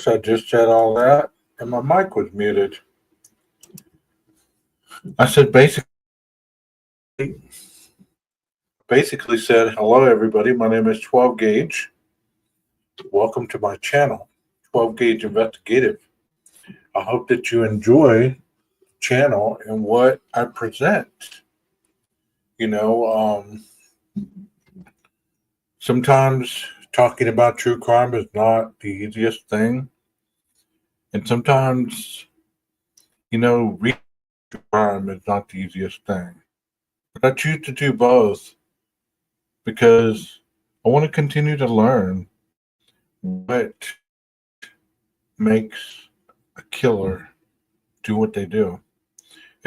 I just said all that, and my mic was muted. I said basically said hello everybody. My name is 12 Gauge. Welcome to my channel, 12 Gauge Investigative. I hope that you enjoy the channel and what I present. You know, sometimes talking about true crime is not the easiest thing, and sometimes reading true crime is not the easiest thing. But I choose to do both because I want to continue to learn what makes a killer do what they do.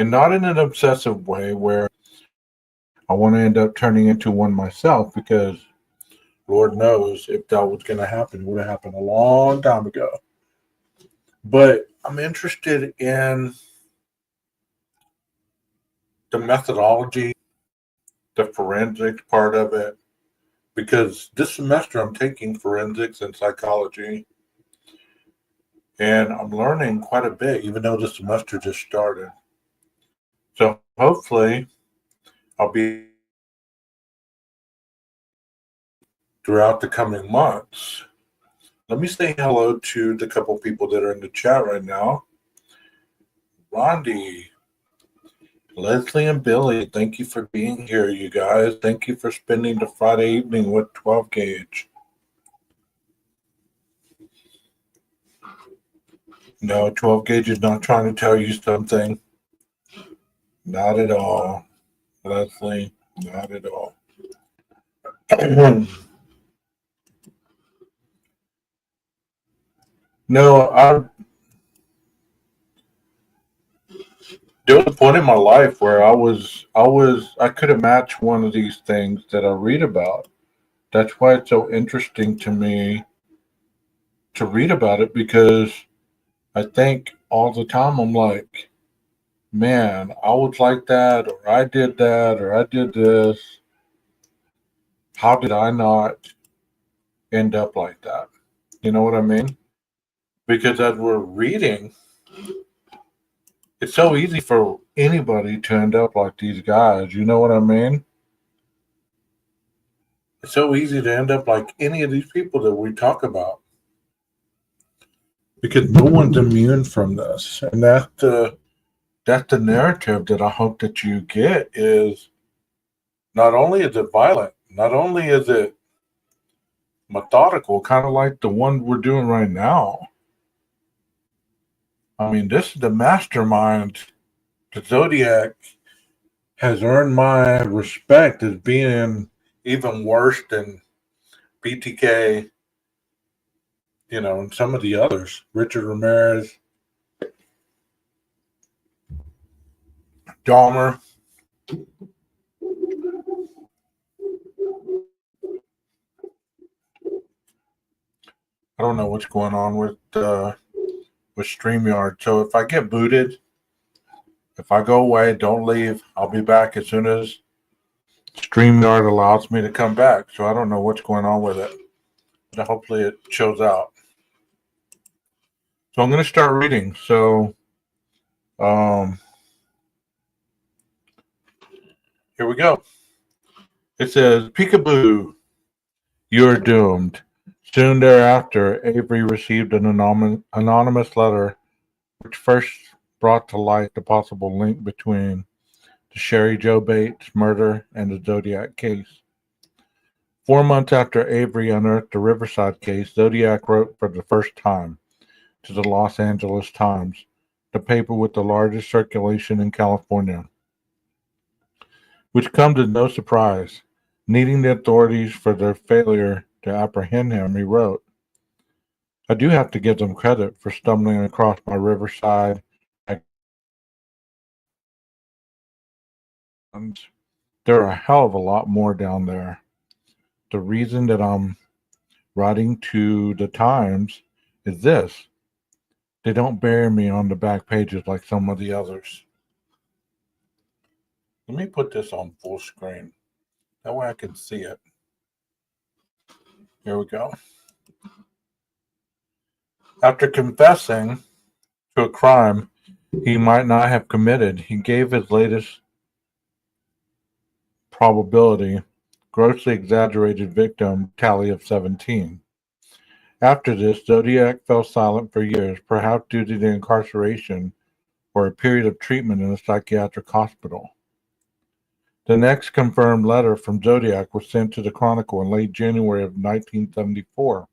And not in an obsessive way where I want to end up turning into one myself, because Lord knows if that was going to happen, it would have happened a long time ago. But I'm interested in the methodology, the forensics part of it, because this semester I'm taking forensics and psychology, and I'm learning quite a bit, even though the semester just started. So hopefully I'll be throughout the coming months. Let me say hello to the couple people that are in the chat right now. Rondi, Leslie, and Billy, thank you for being here, you guys. Thank you for spending the Friday evening with 12 Gauge. No, 12 Gauge is not trying to tell you something. Not at all. Leslie, not at all. No, there was a point in my life where I couldn't match one of these things that I read about. That's why it's so interesting to me to read about it, because I think all the time I'm like, man, I was like that, or I did that, or I did this. How did I not end up like that? You know what I mean? Because as we're reading, it's so easy for anybody to end up like these guys. You know what I mean? It's so easy to end up like any of these people that we talk about, because no one's immune from this, and that's the narrative that I hope that you get. Is not only is it violent, not only is it methodical, kind of like the one we're doing right now. I mean, this is the mastermind. The Zodiac has earned my respect as being even worse than BTK, and some of the others. Richard Ramirez, Dahmer. I don't know what's going on with StreamYard. So if I get booted, if I go away, don't leave. I'll be back as soon as StreamYard allows me to come back. So I don't know what's going on with it. But hopefully it shows out. So I'm going to start reading. So here we go. It says, Peekaboo, you're doomed. Soon thereafter, Avery received an anonymous letter which first brought to light the possible link between the Sherry Joe Bates murder and the Zodiac case. 4 months after Avery unearthed the Riverside case, Zodiac wrote for the first time to the Los Angeles Times, the paper with the largest circulation in California. Which comes as no surprise. Needing the authorities for their failure to apprehend him, he wrote, I do have to give them credit for stumbling across my Riverside. There are a hell of a lot more down there. The reason that I'm writing to the Times is this. They don't bury me on the back pages like some of the others. Let me put this on full screen. That way I can see it. Here we go. After confessing to a crime he might not have committed, he gave his latest probability grossly exaggerated victim tally of 17. After this, Zodiac fell silent for years, perhaps due to the incarceration or a period of treatment in a psychiatric hospital. The next confirmed letter from Zodiac was sent to the Chronicle in late January of 1974.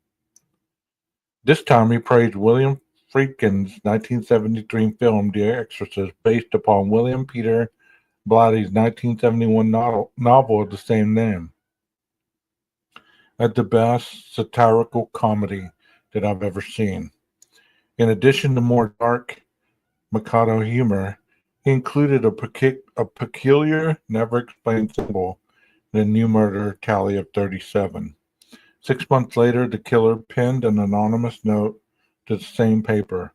This time he praised William Friedkin's 1973 film The Exorcist, based upon William Peter Blatty's 1971 novel of the same name, as the best satirical comedy that I've ever seen. In addition to more dark Mikado humor, he included a peculiar, never-explained symbol in the new murder tally of 37. 6 months later, the killer penned an anonymous note to the same paper.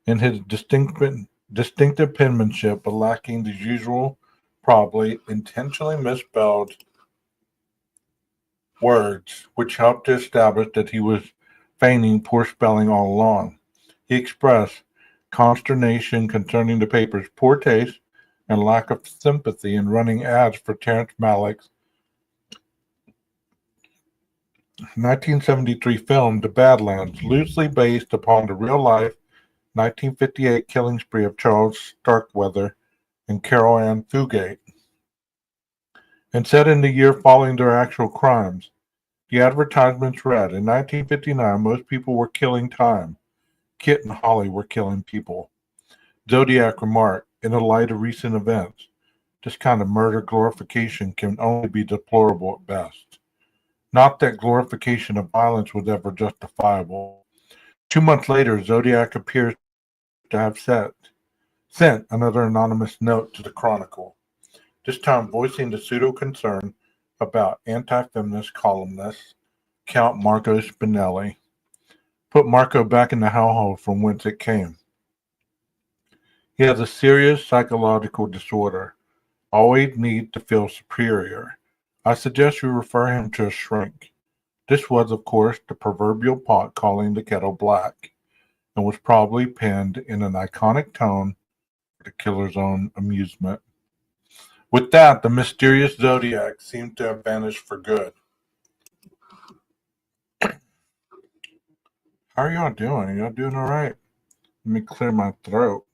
In his distinctive penmanship, but lacking the usual, probably intentionally misspelled words, which helped to establish that he was feigning poor spelling all along. He expressed consternation concerning the paper's poor taste and lack of sympathy in running ads for Terrence Malick's 1973 film The Badlands, loosely based upon the real-life 1958 killing spree of Charles Starkweather and Carol Ann Fugate, and set in the year following their actual crimes. The advertisements read, in 1959, most people were killing time. Kit and Holly were killing people. Zodiac remarked, in the light of recent events, this kind of murder glorification can only be deplorable at best. Not that glorification of violence was ever justifiable. 2 months later, Zodiac appears to have sent another anonymous note to the Chronicle, this time voicing the pseudo-concern about anti-feminist columnist Count Marco Spinelli. Put Marco back in the hellhole from whence it came. He has a serious psychological disorder, always need to feel superior. I suggest you refer him to a shrink. This was, of course, the proverbial pot calling the kettle black, and was probably penned in an iconic tone for the killer's own amusement. With that, the mysterious Zodiac seemed to have vanished for good. How are y'all doing? Y'all doing all right? Let me clear my throat.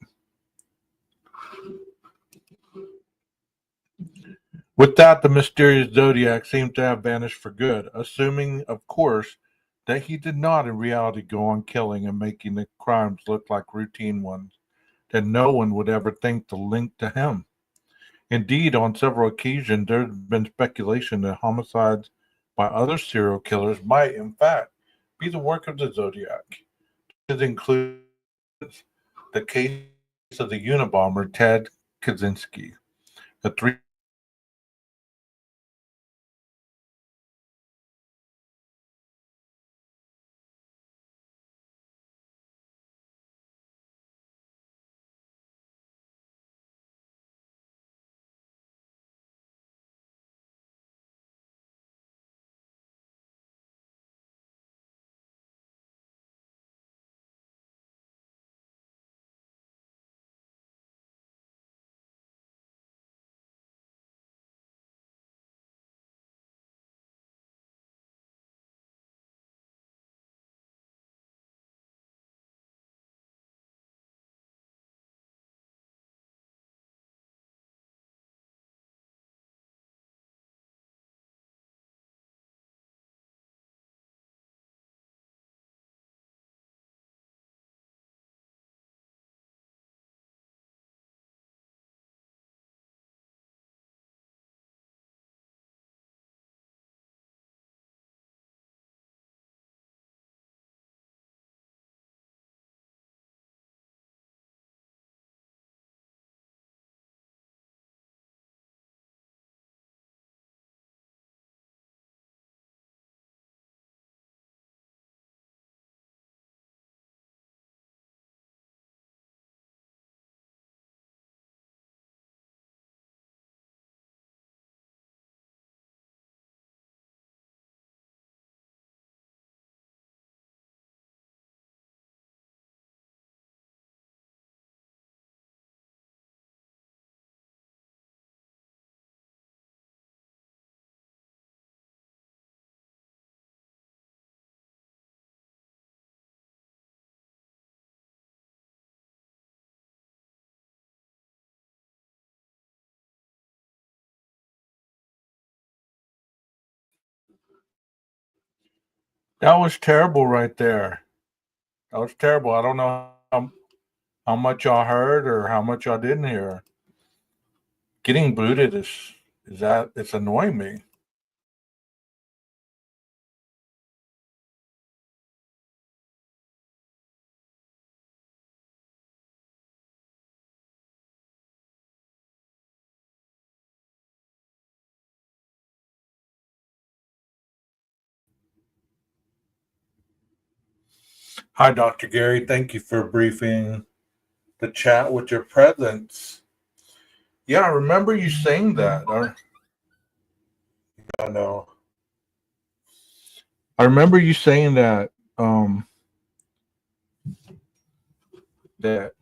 With that, the mysterious Zodiac seemed to have vanished for good, assuming, of course, that he did not in reality go on killing and making the crimes look like routine ones, that no one would ever think to link to him. Indeed, on several occasions, there has been speculation that homicides by other serial killers might, in fact, be the work of the Zodiac. This includes the case of the Unabomber Ted Kaczynski, a three That was terrible right there. That was terrible. I don't know how much y'all heard or how much y'all didn't hear. Getting booted is that it's annoying me. Hi, Dr. Gary. Thank you for briefing the chat with your presence. Yeah, I remember you saying that. I know. I remember you saying that that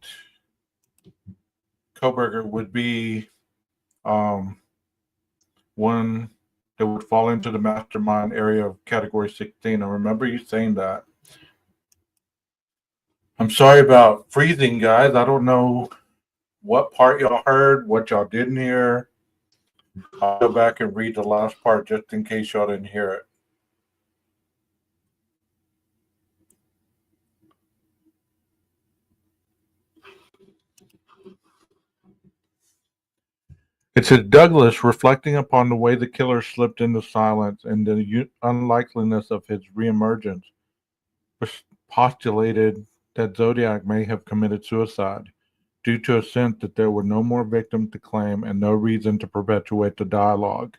Koberger would be um, one that would fall into the mastermind area of category 16. I remember you saying that. I'm sorry about freezing, guys. I don't know what part y'all heard, what y'all didn't hear. I'll go back and read the last part just in case y'all didn't hear it. It says Douglas, reflecting upon the way the killer slipped into silence and the unlikeliness of his reemergence, postulated that Zodiac may have committed suicide due to a sense that there were no more victims to claim and no reason to perpetuate the dialogue.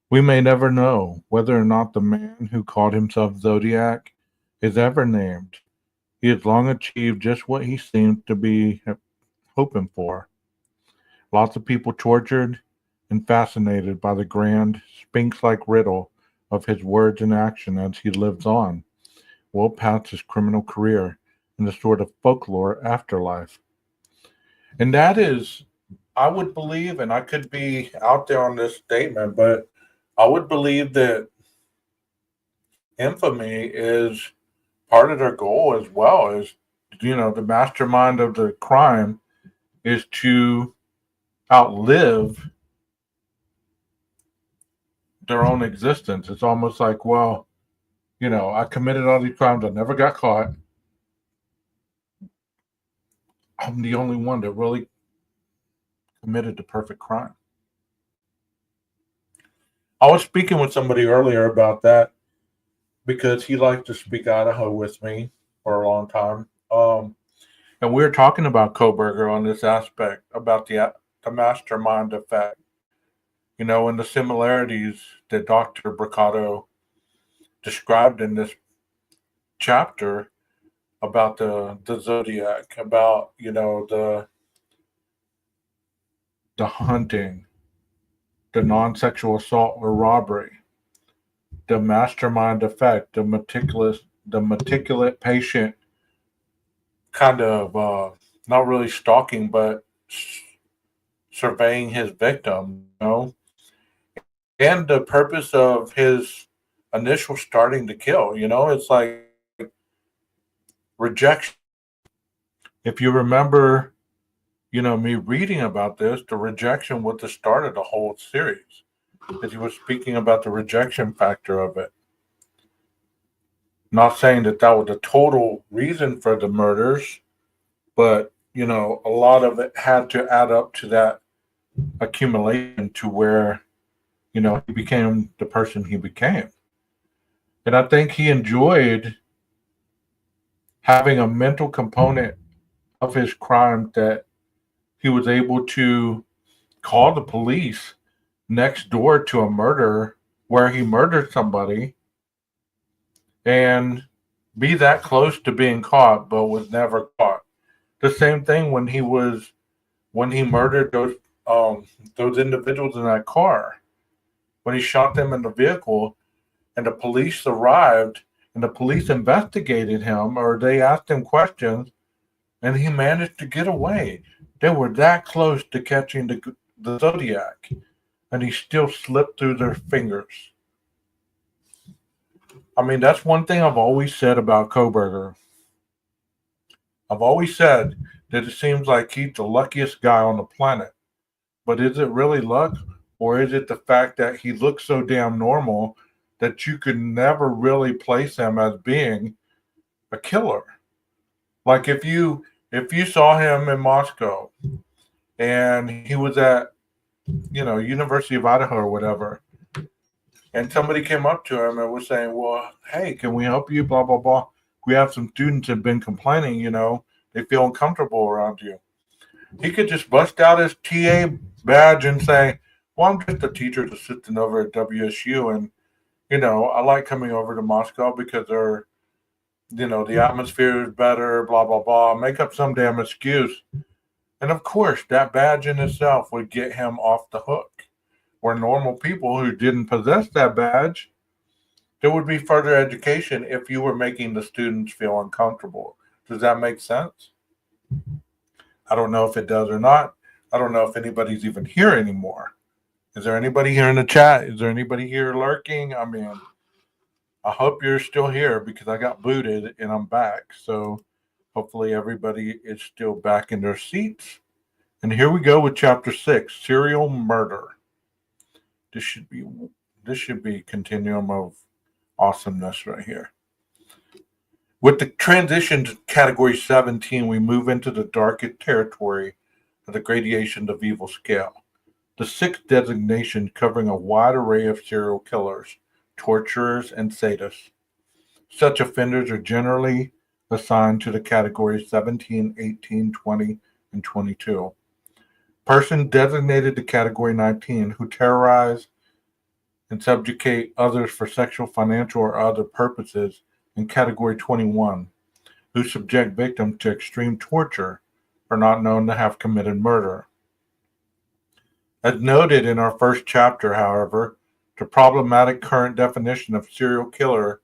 We may never know whether or not the man who called himself Zodiac is ever named. He has long achieved just what he seemed to be hoping for. Lots of people tortured and fascinated by the grand, sphinx-like riddle of his words and action as he lives on, well past his criminal career in the sort of folklore afterlife. And that is, I would believe, and I could be out there on this statement, but I would believe that infamy is part of their goal as well. Is, the mastermind of the crime is to outlive their own existence. It's almost like, well, I committed all these crimes. I never got caught. I'm the only one that really committed the perfect crime. I was speaking with somebody earlier about that because he liked to speak Idaho with me for a long time. And we were talking about Koberger on this aspect about the mastermind effect, and the similarities that Dr. BRUCATO described in this chapter about the zodiac, about the hunting, the non-sexual assault or robbery, the mastermind effect, the meticulous patient kind of not really stalking, but surveying his victim, and the purpose of his initial starting to kill. It's like rejection. If you remember, me reading about this, the rejection was the start of the whole series. Because he was speaking about the rejection factor of it. Not saying that that was the total reason for the murders, but a lot of it had to add up to that accumulation to where he became the person he became. And I think he enjoyed having a mental component of his crime that he was able to call the police next door to a murder where he murdered somebody and be that close to being caught but was never caught. The same thing when he murdered those individuals in that car, when he shot them in the vehicle and the police arrived and the police investigated him, or they asked him questions, and he managed to get away. They were that close to catching the Zodiac, and he still slipped through their fingers. I mean, that's one thing I've always said about Koberger. I've always said that it seems like he's the luckiest guy on the planet. But is it really luck, or is it the fact that he looks so damn normal that you could never really place him as being a killer. Like if you saw him in Moscow and he was at University of Idaho or whatever, and somebody came up to him and was saying, "Well, hey, can we help you? Blah blah blah. We have some students that have been complaining. They feel uncomfortable around you." He could just bust out his TA badge and say, "Well, I'm just a teacher's assistant over at WSU, and I like coming over to Moscow because the atmosphere is better, blah, blah, blah." Make up some damn excuse. And of course, that badge in itself would get him off the hook. Where normal people who didn't possess that badge, there would be further education if you were making the students feel uncomfortable. Does that make sense? I don't know if it does or not. I don't know if anybody's even here anymore. Is there anybody here in the chat? Is there anybody here lurking? I mean, I hope you're still here because I got booted and I'm back. So hopefully everybody is still back in their seats. And here we go with chapter 6, serial murder. This should be continuum of awesomeness right here. With the transition to category 17, we move into the darkest territory of the gradation of evil scale. The sixth designation covering a wide array of serial killers, torturers, and sadists. Such offenders are generally assigned to the categories 17, 18, 20, and 22. Person designated to category 19 who terrorize and subjugate others for sexual, financial, or other purposes in category 21, who subject victims to extreme torture, are not known to have committed murder. As noted in our first chapter, however, the problematic current definition of serial killer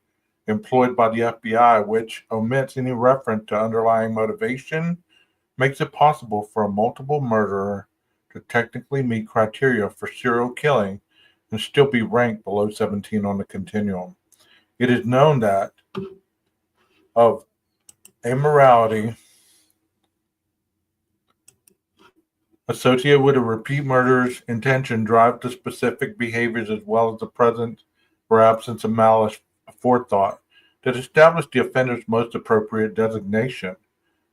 employed by the FBI, which omits any reference to underlying motivation, makes it possible for a multiple murderer to technically meet criteria for serial killing and still be ranked below 17 on the continuum. It is known that of amorality associated with a repeat murderer's intention drive to specific behaviors as well as the presence or absence of malice forethought that establish the offender's most appropriate designation.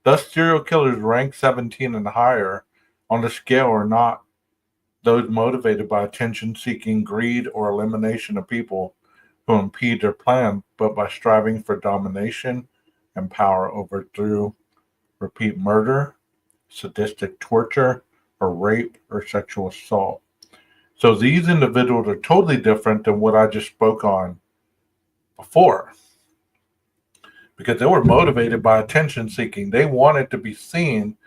Thus, serial killers ranked 17 and higher on the scale are not those motivated by attention-seeking greed or elimination of people who impede their plan, but by striving for domination and power over through repeat murder, sadistic torture, or rape or sexual assault. So these individuals are totally different than what I just spoke on before, because they were motivated by attention seeking. They wanted to be seen,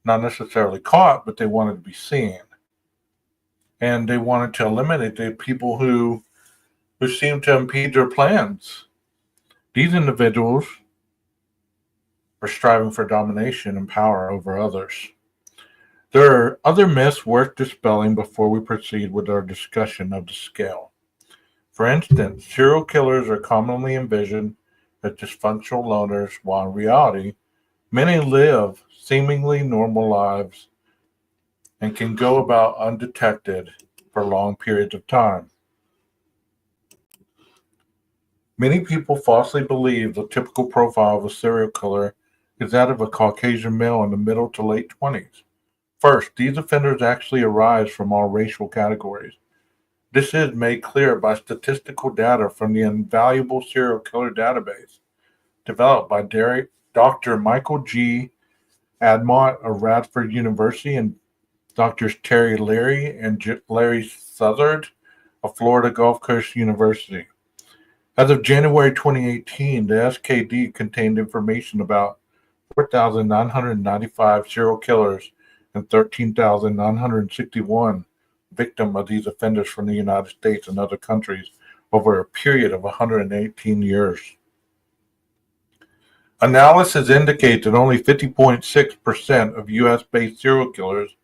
not necessarily caught, but they wanted to be seen. And they wanted to eliminate the people who seemed to impede their plans. These individuals are striving for domination and power over others. There are other myths worth dispelling before we proceed with our discussion of the scale. For instance, serial killers are commonly envisioned as dysfunctional loners, while in reality, many live seemingly normal lives and can go about undetected for long periods of time. Many people falsely believe the typical profile of a serial killer is that of a Caucasian male in the middle to late 20s. First, these offenders actually arise from all racial categories. This is made clear by statistical data from the invaluable serial killer database developed by Dr. Michael G. Admont of Radford University and Drs. Terry Leary and Larry Southard of Florida Gulf Coast University. As of January 2018, the SKD contained information about 4,995 serial killers and 13,961 victims of these offenders from the United States and other countries over a period of 118 years. Analysis indicates that only 50.6% of U.S.-based serial killers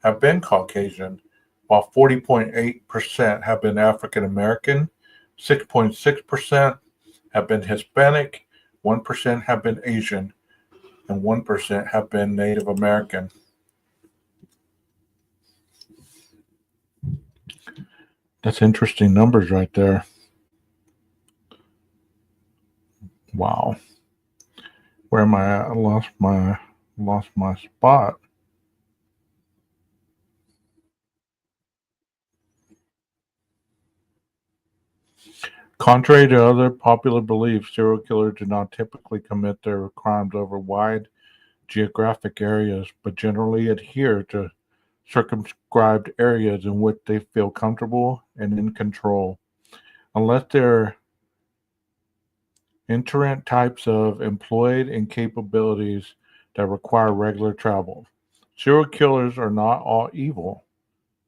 have been Caucasian, while 40.8% have been African American, 6.6% have been Hispanic, 1% have been Asian, and 1% have been Native American. That's interesting numbers right there. Wow. Where am I at? I lost my spot. Contrary to other popular beliefs, serial killers do not typically commit their crimes over wide geographic areas, but generally adhere to circumscribed areas in which they feel comfortable and in control. Unless they're inherent types of employed and capabilities that require regular travel. Serial killers are not all evil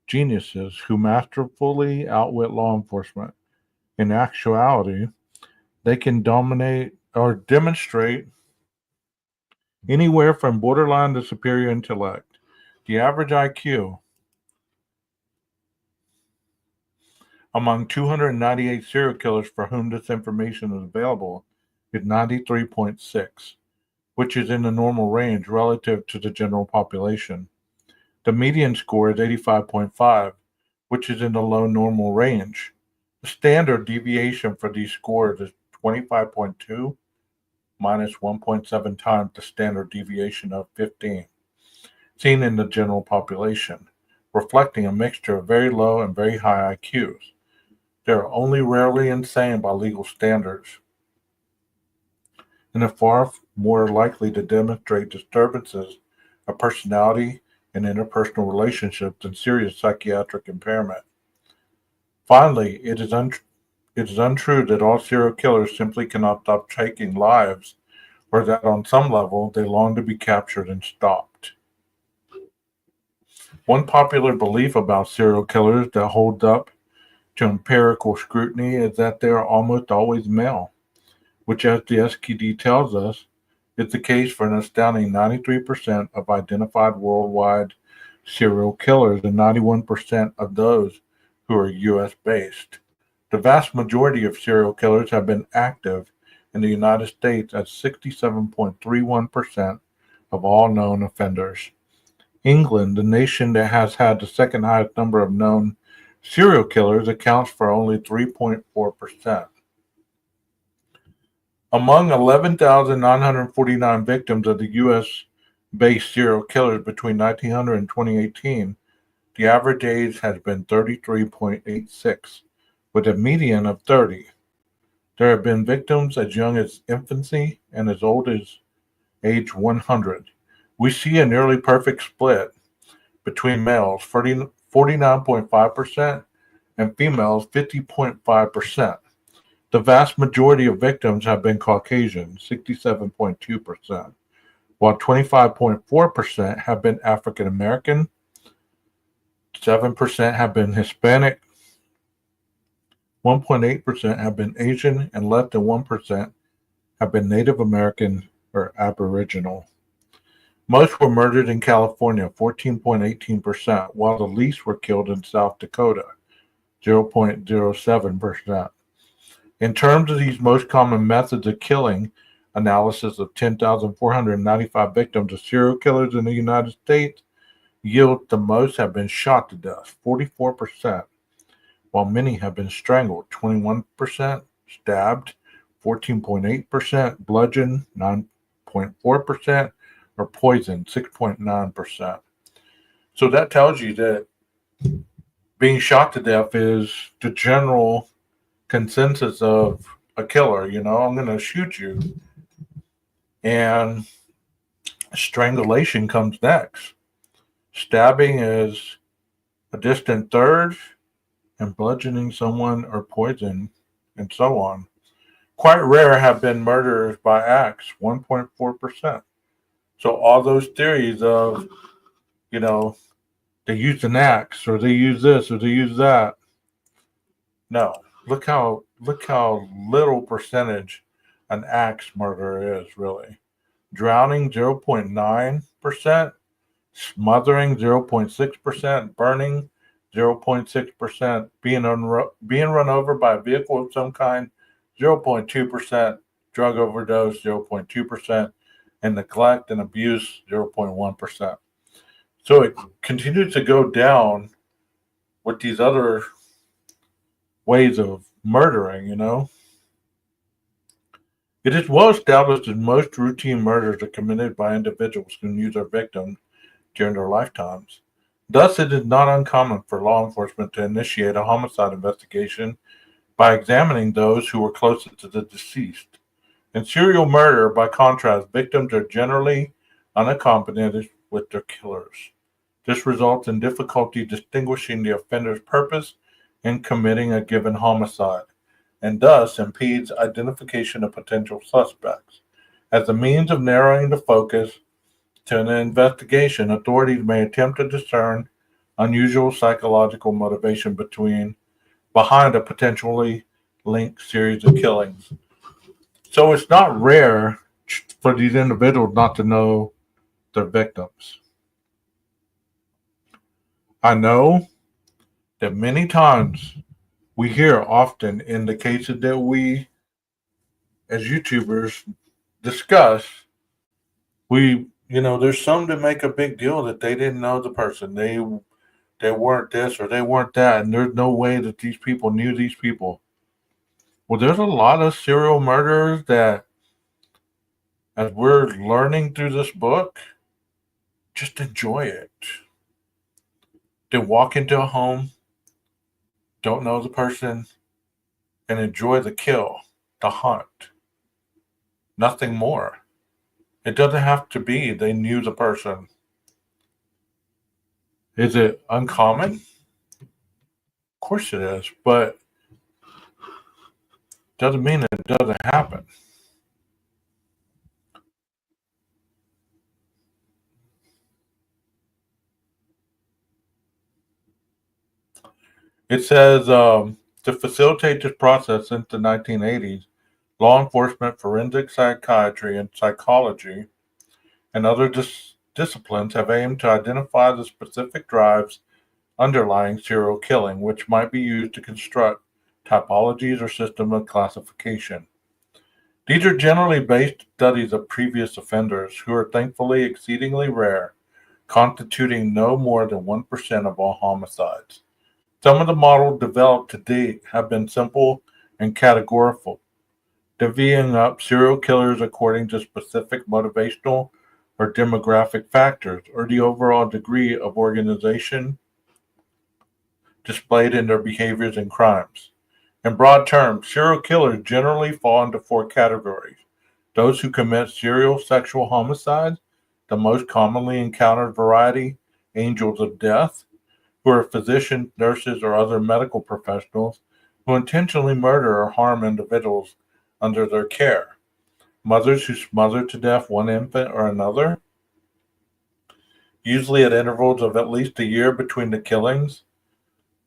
geniuses who masterfully outwit law enforcement. In actuality, they can dominate or demonstrate anywhere from borderline to superior intellect. The average IQ among 298 serial killers for whom this information is available is 93.6, which is in the normal range relative to the general population. The median score is 85.5, which is in the low normal range. The standard deviation for these scores is 25.2 minus 1.7 times the standard deviation of 15, seen in the general population, reflecting a mixture of very low and very high IQs. They are only rarely insane by legal standards and are far more likely to demonstrate disturbances of personality and interpersonal relationships than serious psychiatric impairment. Finally, it is untrue that all serial killers simply cannot stop taking lives, or that on some level they long to be captured and stopped. One popular belief about serial killers that holds up to empirical scrutiny is that they are almost always male, which, as the SKD tells us, is the case for an astounding 93% of identified worldwide serial killers and 91% of those who are US based. The vast majority of serial killers have been active in the United States at 67.31% of all known offenders. England, the nation that has had the second highest number of known serial killers, accounts for only 3.4%. Among 11,949 victims of the U.S. based serial killers between 1900 and 2018, the average age has been 33.86, with a median of 30. There have been victims as young as infancy and as old as age 100. We see a nearly perfect split between males, 49.5%, and females, 50.5%. The vast majority of victims have been Caucasian, 67.2%, while 25.4% have been African American, 7% have been Hispanic, 1.8% have been Asian, and less than 1% have been Native American or Aboriginal. Most were murdered in California, 14.18%, while the least were killed in South Dakota, 0.07%. In terms of these most common methods of killing, analysis of 10,495 victims of serial killers in the United States yield the most have been shot to death, 44%, while many have been strangled, 21%, stabbed, 14.8%, bludgeoned, 9.4%, or poisoned, 6.9%. So that tells you that being shot to death is the general consensus of a killer. I'm going to shoot you. And strangulation comes next. Stabbing is a distant third, and bludgeoning someone or poison, and so on. Quite rare have been murders by axe, 1.4%. So all those theories of, you know, they used an axe or they use this or they use that. No. Look how little percentage an axe murder is really. Drowning 0.9%, smothering 0.6%, burning 0.6%, being run over by a vehicle of some kind 0.2%, drug overdose 0.2%, and neglect and abuse 0.1%. So it continues to go down with these other ways of murdering. It is well established that most routine murders are committed by individuals who knew their victims during their lifetimes. Thus, it is not uncommon for law enforcement to initiate a homicide investigation by examining those who were closest to the deceased. In serial murder, by contrast, victims are generally unaccompanied with their killers. This results in difficulty distinguishing the offender's purpose in committing a given homicide, and thus impedes identification of potential suspects. As a means of narrowing the focus to an investigation, authorities may attempt to discern unusual psychological motivation behind a potentially linked series of killings. So it's not rare for these individuals not to know their victims. I know that many times we hear often in the cases that we as YouTubers discuss, there's some that make a big deal that they didn't know the person. They weren't this or they weren't that, and there's no way that these people knew these people. Well, there's a lot of serial murderers that, as we're learning through this book, just enjoy it. They walk into a home, don't know the person, and enjoy the kill, the hunt. Nothing more. It doesn't have to be they knew the person. Is it uncommon? Of course it is, but doesn't mean it doesn't happen. It says to facilitate this process since the 1980s, law enforcement, forensic psychiatry, and psychology, and other disciplines have aimed to identify the specific drives underlying serial killing, which might be used to construct typologies or systems of classification. These are generally based studies of previous offenders who are thankfully exceedingly rare, constituting no more than 1% of all homicides. Some of the models developed to date have been simple and categorical, divvying up serial killers according to specific motivational or demographic factors or the overall degree of organization displayed in their behaviors and crimes. In broad terms, serial killers generally fall into four categories: those who commit serial sexual homicides, the most commonly encountered variety, angels of death, who are physicians, nurses, or other medical professionals who intentionally murder or harm individuals under their care, mothers who smother to death one infant or another, usually at intervals of at least a year between the killings,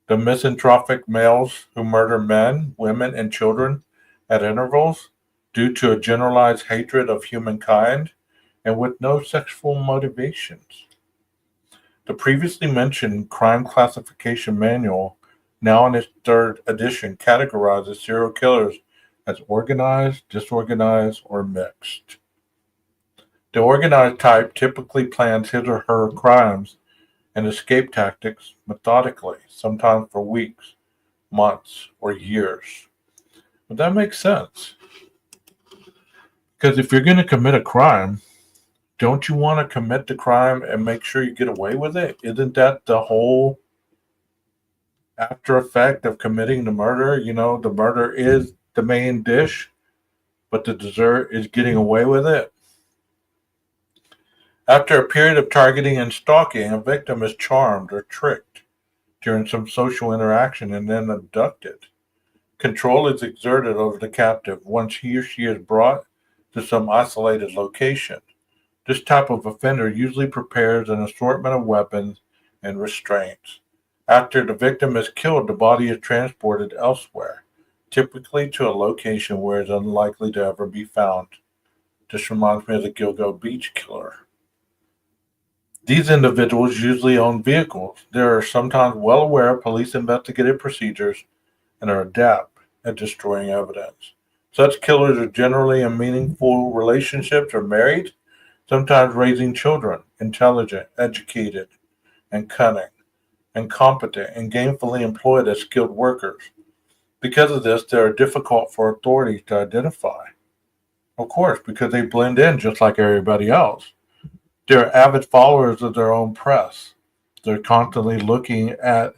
the misanthropic males who murder men, women, and children at intervals due to a generalized hatred of humankind and with no sexual motivations. The previously mentioned Crime Classification Manual, now in its third edition, categorizes serial killers as organized, disorganized, or mixed. The organized type typically plans his or her crimes and escape tactics methodically, sometimes for weeks, months, or years. But that makes sense. Because if you're going to commit a crime, don't you want to commit the crime and make sure you get away with it? Isn't that the whole after effect of committing the murder? The murder is the main dish, but the dessert is getting away with it. After a period of targeting and stalking, a victim is charmed or tricked during some social interaction and then abducted. Control is exerted over the captive once he or she is brought to some isolated location. This type of offender usually prepares an assortment of weapons and restraints. After the victim is killed, the body is transported elsewhere, typically to a location where it is unlikely to ever be found. This reminds me of the Gilgo Beach killer. These individuals usually own vehicles. They are sometimes well aware of police investigative procedures and are adept at destroying evidence. Such killers are generally in meaningful relationships or married, sometimes raising children, intelligent, educated, and cunning, and competent, and gainfully employed as skilled workers. Because of this, they are difficult for authorities to identify. Of course, because they blend in just like everybody else. They're avid followers of their own press. They're constantly looking at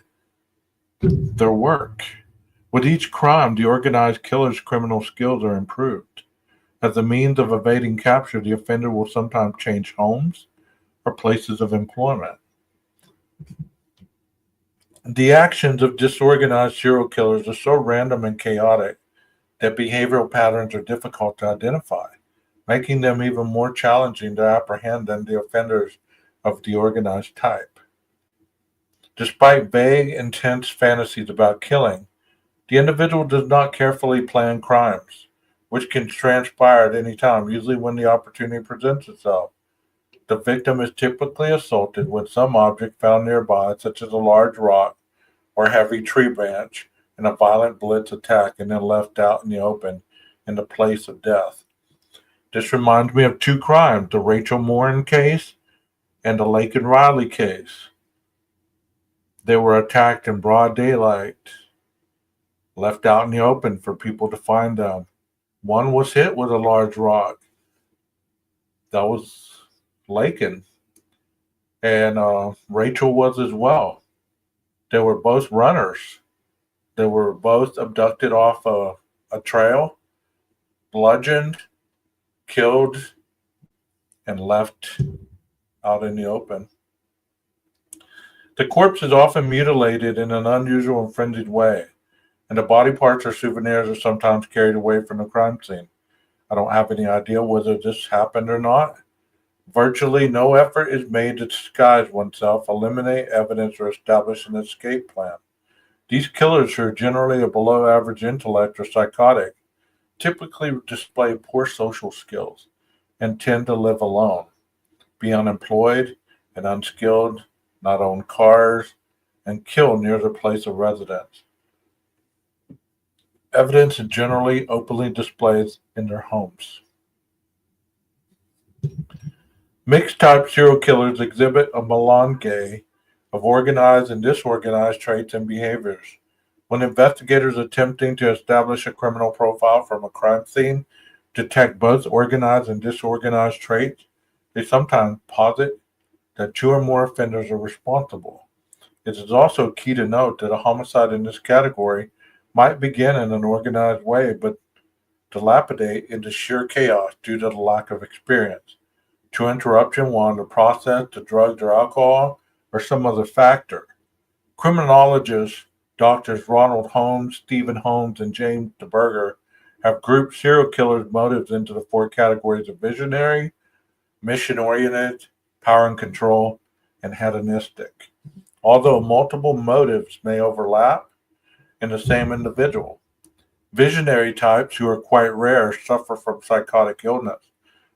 their work. With each crime, the organized killer's criminal skills are improved. As a means of evading capture, the offender will sometimes change homes or places of employment. The actions of disorganized serial killers are so random and chaotic that behavioral patterns are difficult to identify, making them even more challenging to apprehend than the offenders of the organized type. Despite vague, intense fantasies about killing, the individual does not carefully plan crimes, which can transpire at any time, usually when the opportunity presents itself. The victim is typically assaulted with some object found nearby, such as a large rock or heavy tree branch, in a violent blitz attack and then left out in the open in the place of death. This reminds me of two crimes, the Rachel Morin case and the Lake and Riley case. They were attacked in broad daylight, left out in the open for people to find them. One was hit with a large rock. That was Lakin, and Rachel was as well. They were both runners. They were both abducted off a trail, bludgeoned, killed, and left out in the open. The corpse is often mutilated in an unusual and frenzied way, and the body parts or souvenirs are sometimes carried away from the crime scene. I don't have any idea whether this happened or not. Virtually no effort is made to disguise oneself, eliminate evidence, or establish an escape plan. These killers, who are generally of below average intellect or psychotic, typically display poor social skills and tend to live alone, be unemployed and unskilled, not own cars, and kill near their place of residence. Evidence is generally openly displayed in their homes. Mixed type serial killers exhibit a melange of organized and disorganized traits and behaviors. When investigators attempting to establish a criminal profile from a crime scene detect both organized and disorganized traits, they sometimes posit that two or more offenders are responsible. It is also key to note that a homicide in this category might begin in an organized way but dilapidate into sheer chaos due to the lack of experience. To interruption while the process, to drugs or alcohol, or some other factor. Criminologists Doctors Ronald Holmes, Stephen Holmes, and James DeBurger have grouped serial killers' motives into the four categories of visionary, mission-oriented, power and control, and hedonistic. Although multiple motives may overlap in the same individual. Visionary types, who are quite rare, suffer from psychotic illness,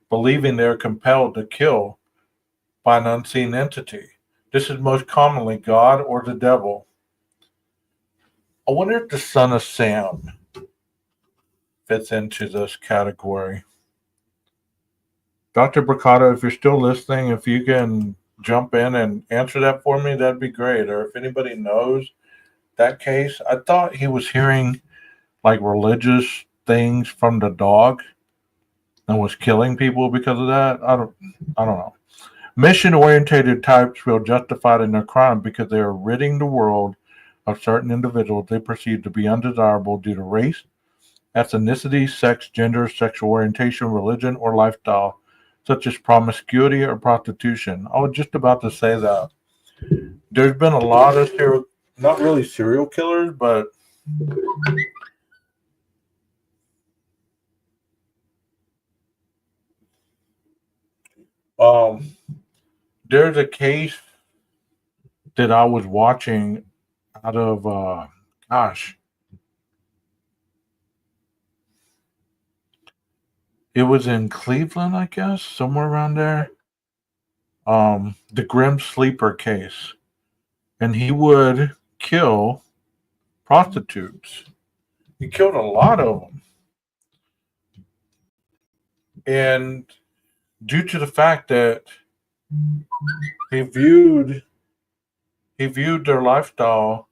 believing they are compelled to kill by an unseen entity. This is most commonly God or the devil. I wonder if the Son of Sam fits into this category. Dr. BRUCATO, if you're still listening, if you can jump in and answer that for me, that'd be great. Or if anybody knows that case, I thought he was hearing like religious things from the dog and was killing people because of that. I don't know. Mission-oriented types feel justified in their crime because they are ridding the world of certain individuals they perceive to be undesirable due to race, ethnicity, sex, gender, sexual orientation, religion, or lifestyle, such as promiscuity or prostitution. I was just about to say that. There's been a lot of not really serial killers, but um, there's a case that I was watching out of, gosh, it was in Cleveland, I guess, somewhere around there. The Grim Sleeper case, and he would kill prostitutes. He killed a lot of them, and due to the fact that he viewed he viewed their lifestyle,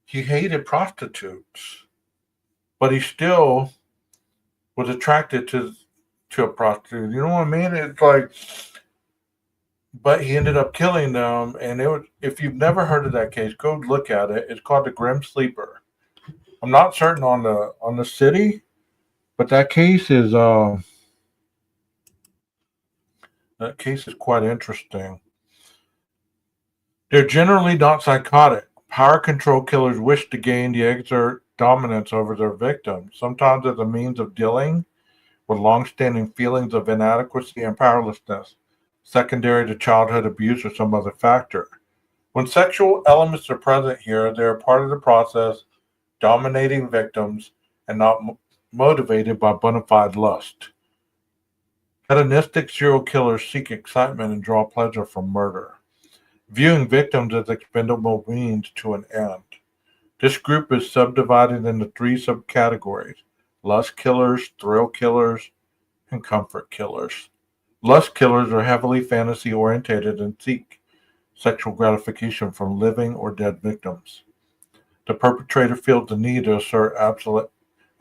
he hated prostitutes, but he still was attracted to a prostitute. You know what I mean? It's like, but he ended up killing them. And it was, if you've never heard of that case, go look at it. It's called the Grim Sleeper. I'm not certain on the city, but that case is quite interesting. They're generally not psychotic. Power control killers wish to gain the exert dominance over their victims, sometimes as a means of dealing with long-standing feelings of inadequacy and powerlessness, secondary to childhood abuse or some other factor. When sexual elements are present here, they are part of the process, dominating victims and not motivated by bona fide lust. Hedonistic serial killers seek excitement and draw pleasure from murder, viewing victims as expendable means to an end. This group is subdivided into three subcategories: lust killers, thrill killers, and comfort killers. Lust killers are heavily fantasy oriented and seek sexual gratification from living or dead victims. The perpetrator feels the need to assert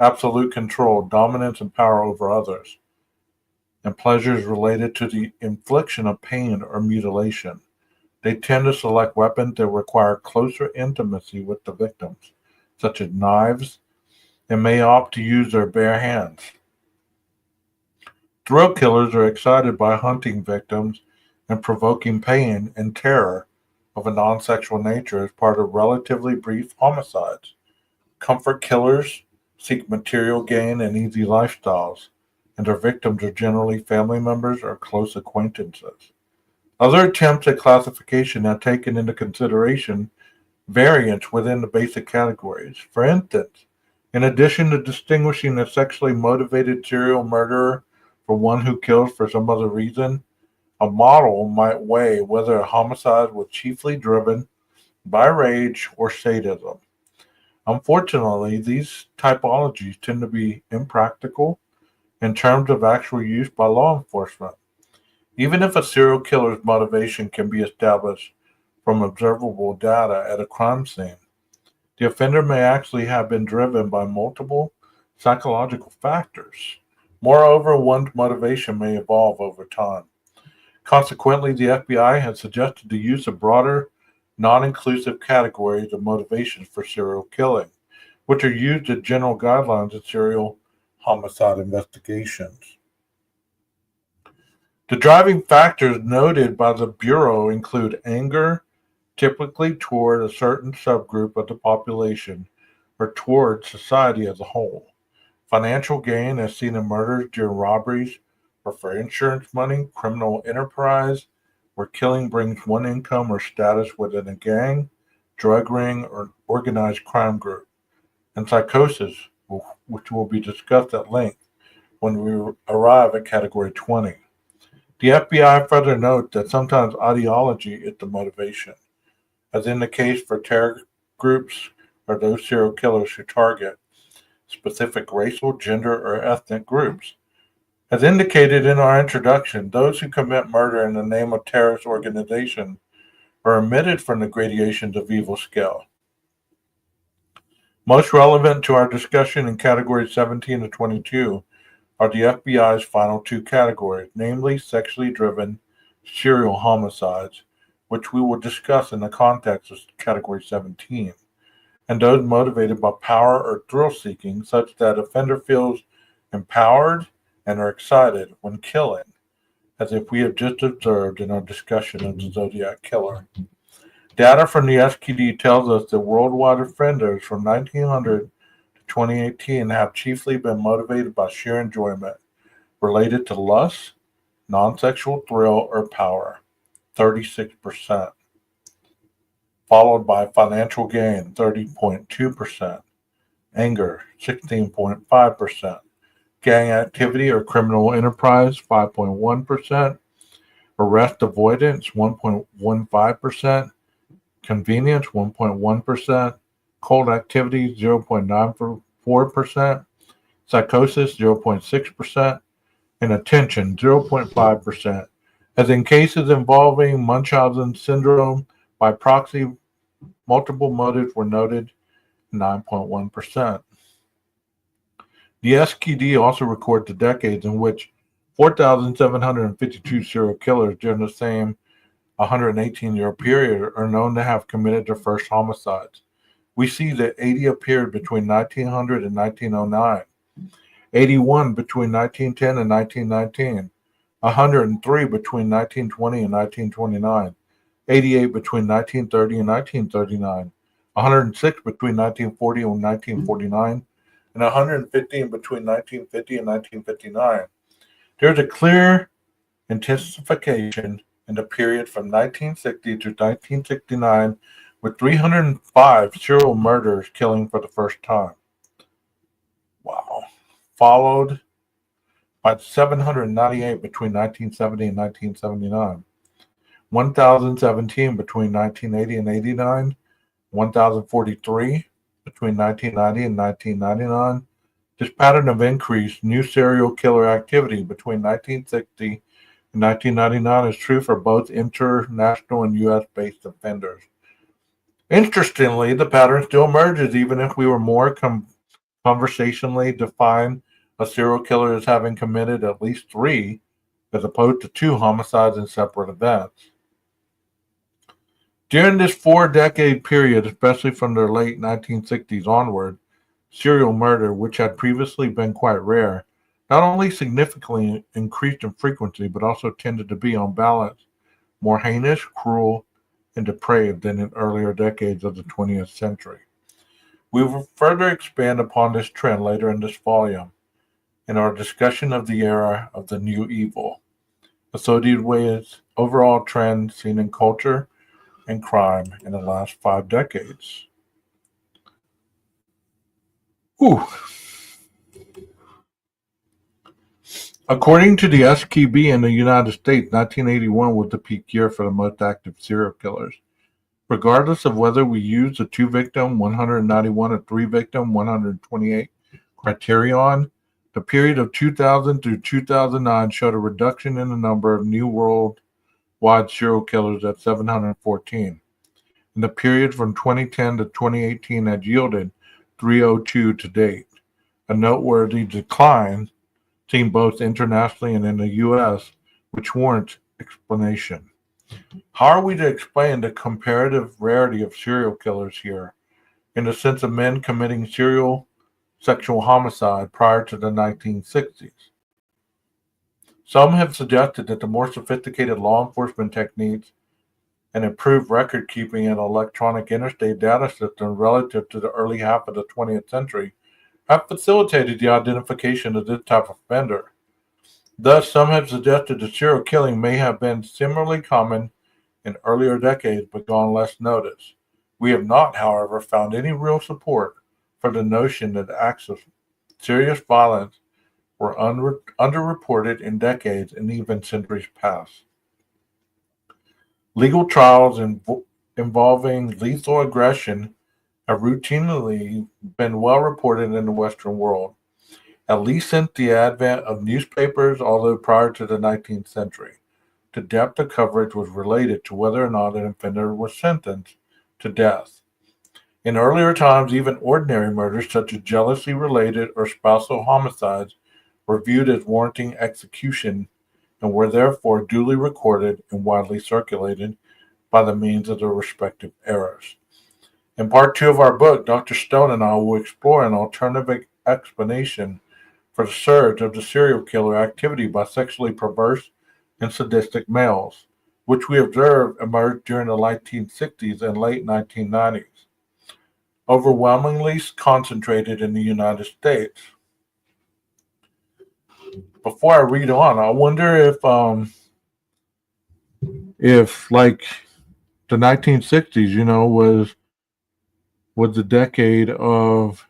absolute control, dominance, and power over others, and pleasures related to the infliction of pain or mutilation. They tend to select weapons that require closer intimacy with the victims, such as knives, and may opt to use their bare hands. Thrill killers are excited by hunting victims and provoking pain and terror of a non-sexual nature as part of relatively brief homicides. Comfort killers seek material gain and easy lifestyles, and their victims are generally family members or close acquaintances. Other attempts at classification have taken into consideration variance within the basic categories. For instance, in addition to distinguishing a sexually motivated serial murderer from one who kills for some other reason, a model might weigh whether a homicide was chiefly driven by rage or sadism. Unfortunately, these typologies tend to be impractical in terms of actual use by law enforcement. Even if a serial killer's motivation can be established from observable data at a crime scene, the offender may actually have been driven by multiple psychological factors. Moreover, one's motivation may evolve over time. Consequently, the FBI has suggested the use of broader, non-inclusive categories of motivations for serial killing, which are used as general guidelines in serial homicide investigations. The driving factors noted by the Bureau include anger, typically toward a certain subgroup of the population or toward society as a whole. Financial gain, as seen in murders during robberies or for insurance money; criminal enterprise, where killing brings one income or status within a gang, drug ring, or organized crime group; and psychosis, which will be discussed at length when we arrive at Category 20. The FBI further notes that sometimes ideology is the motivation, as in the case for terror groups or those serial killers who target specific racial, gender, or ethnic groups. As indicated in our introduction, those who commit murder in the name of terrorist organization are omitted from the gradations of evil scale. Most relevant to our discussion in categories 17 to 22 are the FBI's final two categories, namely sexually driven serial homicides, which we will discuss in the context of category 17, and those motivated by power or thrill seeking, such that offender feels empowered and are excited when killing, as if we have just observed in our discussion of the Zodiac Killer. Data from the SQD tells us that worldwide offenders from 1900 to 2018 have chiefly been motivated by sheer enjoyment related to lust, non-sexual thrill, or power, 36%, followed by financial gain, 30.2%, anger, 16.5%, gang activity or criminal enterprise, 5.1%, arrest avoidance, 1.15%, convenience, 1.1%, cold activity, 0.94%, psychosis, 0.6%, and attention, 0.5%. As in cases involving Munchausen syndrome by proxy, multiple motives were noted, 9.1%. The SKD also records the decades in which 4,752 serial killers during the same 118-year period are known to have committed their first homicides. We see that 80 appeared between 1900 and 1909, 81 between 1910 and 1919, 103 between 1920 and 1929, 88 between 1930 and 1939, 106 between 1940 and 1949, and 115 between 1950 and 1959. There's a clear intensification in the period from 1960 to 1969, with 305 serial murderers killing for the first time. Wow. Followed by 798 between 1970 and 1979, 1,017 between 1980 and 89, 1,043 between 1990 and 1999. This pattern of increased new serial killer activity between 1960 and 1999 is true for both international and U.S. based offenders. Interestingly, the pattern still emerges even if we were more conversationally define a serial killer as having committed at least 3 as opposed to 2 homicides in separate events. During this 4-decade period, especially from the late 1960s onward, serial murder, which had previously been quite rare, not only significantly increased in frequency but also tended to be, on balance, more heinous, cruel, and depraved than in earlier decades of the 20th century. We will further expand upon this trend later in this volume in our discussion of the era of the new evil, associated with overall trends seen in culture and crime in the last 5 decades. Whew. According to the SKB in the United States, 1981 was the peak year for the most active serial killers. Regardless of whether we use the 2-victim, 191, or 3-victim, 128 criterion, the period of 2000 through 2009 showed a reduction in the number of new worldwide serial killers at 714. And the period from 2010 to 2018 had yielded 302 to date, a noteworthy decline seen both internationally and in the U.S., which warrants explanation. How are we to explain the comparative rarity of serial killers here, in the sense of men committing serial sexual homicide prior to the 1960s? Some have suggested that the more sophisticated law enforcement techniques and improved record keeping and electronic interstate data systems relative to the early half of the 20th century have facilitated the identification of this type of offender. Thus, some have suggested that serial killing may have been similarly common in earlier decades but gone less noticed. We have not, however, found any real support for the notion that acts of serious violence were underreported in decades and even centuries past. Legal trials involving lethal aggression have routinely been well reported in the Western world, at least since the advent of newspapers, although prior to the 19th century. The depth of coverage was related to whether or not an offender was sentenced to death. In earlier times, even ordinary murders such as jealousy-related or spousal homicides were viewed as warranting execution and were therefore duly recorded and widely circulated by the means of their respective eras. In part 2 of our book, Dr. Stone and I will explore an alternative explanation for the surge of the serial killer activity by sexually perverse and sadistic males, which we observed emerged during the 1960s and late 1990s, overwhelmingly concentrated in the United States. Before I read on, I wonder if like the 1960s, was the decade of,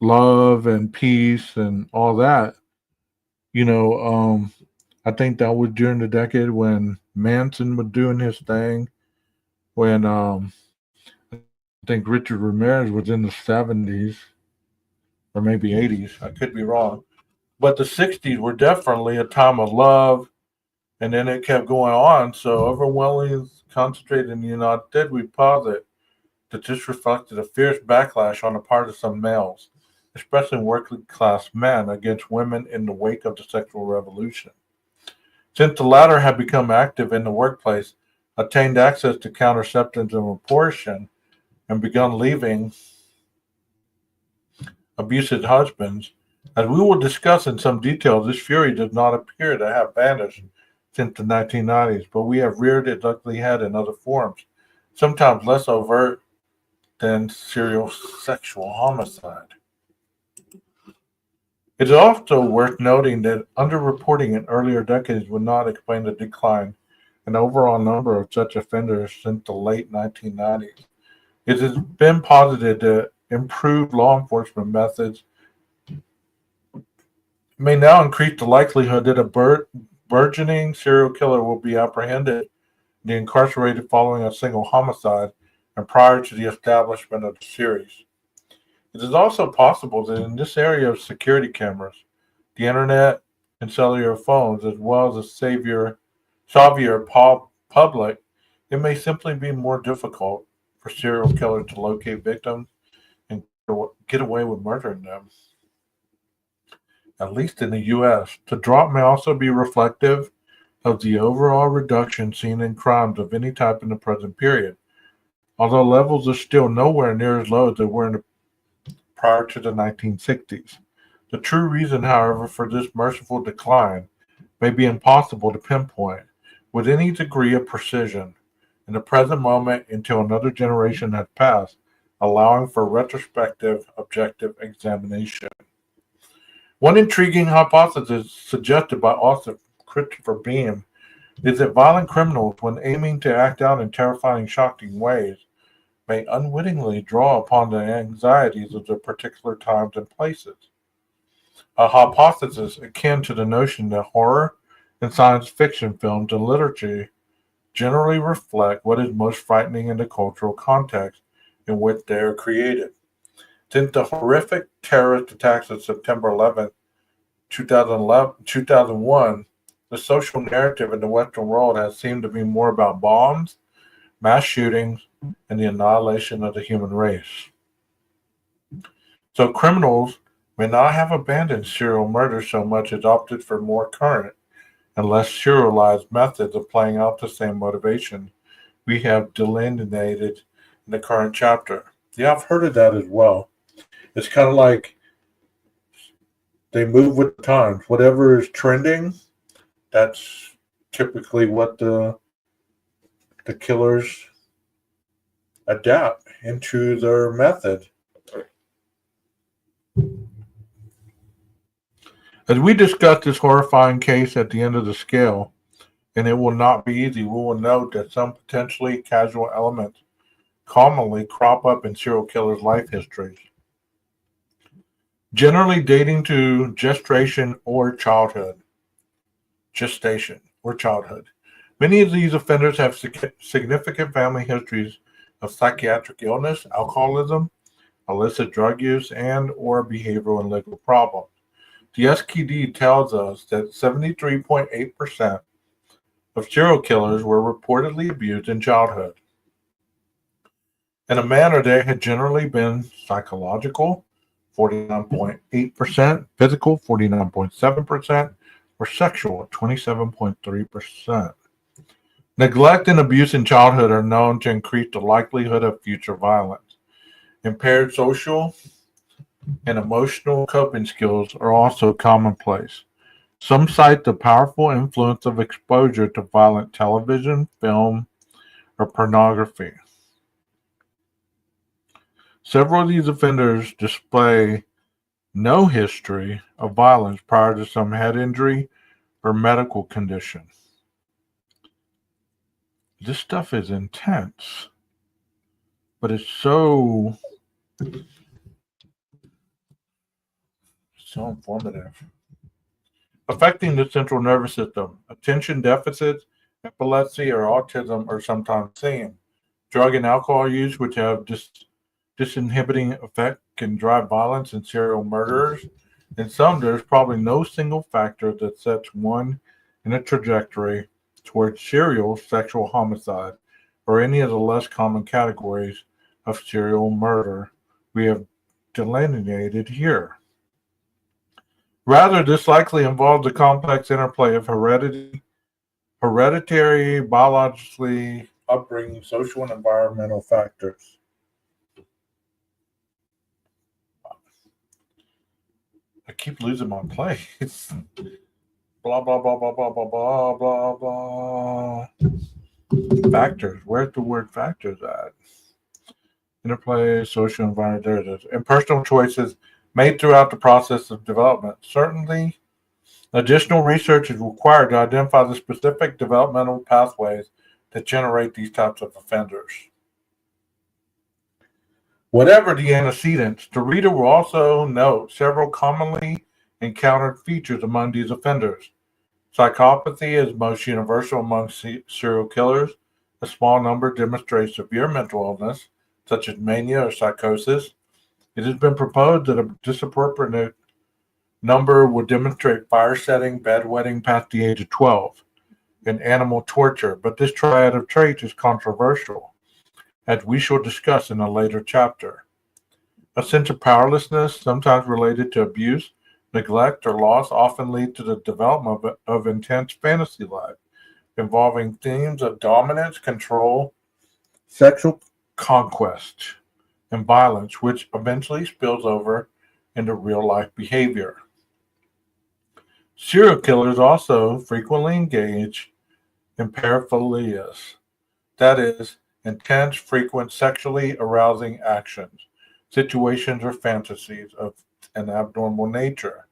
love and peace and all that. I think that was during the decade when Manson was doing his thing, when I think Richard Ramirez was in the 70s or maybe 80s. I could be wrong. But the 60s were definitely a time of love, and then it kept going on. So overwhelmingly concentrated in the United States, we posit that this reflected a fierce backlash on the part of some males, especially working class men, against women in the wake of the sexual revolution. Since the latter had become active in the workplace, attained access to contraceptives and abortion, and begun leaving abusive husbands, as we will discuss in some detail, this fury does not appear to have vanished since the 1990s, but we have reared its ugly head in other forms, sometimes less overt than serial sexual homicide. It is also worth noting that underreporting in earlier decades would not explain the decline in overall number of such offenders since the late 1990s. It has been posited that improved law enforcement methods may now increase the likelihood that a burgeoning serial killer will be apprehended and incarcerated following a single homicide and prior to the establishment of the series. It is also possible that in this area of security cameras, the internet, and cellular phones, as well as a savvier public, it may simply be more difficult for serial killers to locate victims and get away with murdering them. At least in the U.S., the drop may also be reflective of the overall reduction seen in crimes of any type in the present period, although levels are still nowhere near as low as they were prior to the 1960s. The true reason, however, for this merciful decline may be impossible to pinpoint with any degree of precision in the present moment until another generation has passed, allowing for retrospective, objective examination. One intriguing hypothesis suggested by author Christopher Beam is that violent criminals, when aiming to act out in terrifying, shocking ways, may unwittingly draw upon the anxieties of their particular times and places. A hypothesis akin to the notion that horror and science fiction films and literature generally reflect what is most frightening in the cultural context in which they are created. Since the horrific terrorist attacks of September 11, 2001, the social narrative in the Western world has seemed to be more about bombs, mass shootings, and the annihilation of the human race. So criminals may not have abandoned serial murder so much as opted for more current and less serialized methods of playing out the same motivation we have delineated in the current chapter. Yeah, I've heard of that as well. It's kind of like they move with the times. Whatever is trending, that's typically what the killers adapt into their method. As we discuss this horrifying case at the end of the scale, and it will not be easy, we will note that some potentially casual elements commonly crop up in serial killers' life histories, generally dating to gestation or childhood. Many of these offenders have significant family histories of psychiatric illness, alcoholism, illicit drug use, and or behavioral and legal problems. The SKD tells us that 73.8% of serial killers were reportedly abused in childhood in a manner that had generally been psychological, 49.8%, physical, 49.7%, or sexual, 27.3%. Neglect and abuse in childhood are known to increase the likelihood of future violence. Impaired social and emotional coping skills are also commonplace. Some cite the powerful influence of exposure to violent television, film, or pornography. Several of these offenders display no history of violence prior to some head injury or medical condition. This stuff is intense, but it's so informative. Affecting the central nervous system, attention deficits, epilepsy, or autism are sometimes seen. Drug and alcohol use, which have disinhibiting effect, can drive violence in serial murderers. In some, there's probably no single factor that sets one in a trajectory towards serial sexual homicide or any of the less common categories of serial murder we have delineated here. Rather, this likely involves the complex interplay of hereditary, biologically, upbringing, social, and environmental factors. I keep losing my place. Blah, blah, blah, blah, blah, blah, blah, blah, blah. Factors. Where's the word factors at? Interplay, social environment, there it is. And personal choices made throughout the process of development. Certainly, additional research is required to identify the specific developmental pathways that generate these types of offenders. Whatever the antecedents, the reader will also note several commonly encountered features among these offenders. Psychopathy is most universal among serial killers. A small number demonstrate severe mental illness, such as mania or psychosis. It has been proposed that a disproportionate number would demonstrate fire setting, bedwetting past the age of 12, and animal torture, but this triad of traits is controversial, as we shall discuss in a later chapter. A sense of powerlessness, sometimes related to abuse, neglect, or loss, often leads to the development of intense fantasy life, involving themes of dominance, control, sexual conquest, and violence, which eventually spills over into real-life behavior. Serial killers also frequently engage in paraphilias, that is, intense, frequent, sexually arousing actions, situations, or fantasies of an abnormal nature,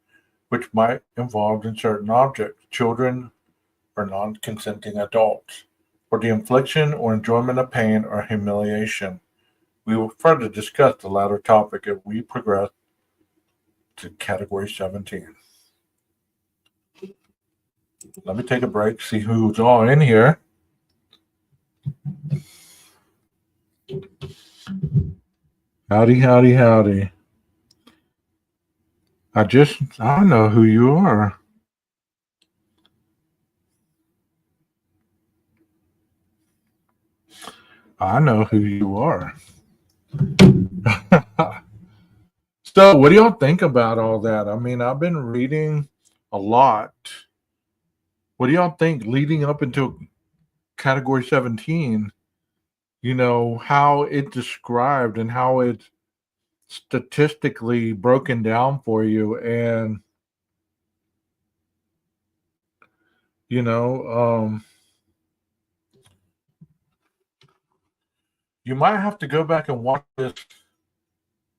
which might involve in certain objects, children, or non-consenting adults, for the infliction or enjoyment of pain or humiliation. We will further discuss the latter topic as we progress to category 17. Let me take a break, see who's all in here. Howdy, howdy, howdy. I know who you are. I know who you are. So, what do y'all think about all that? I mean, I've been reading a lot. What do y'all think leading up into category 17? You know, how it described and how it's statistically broken down for you. And, you know, you might have to go back and watch this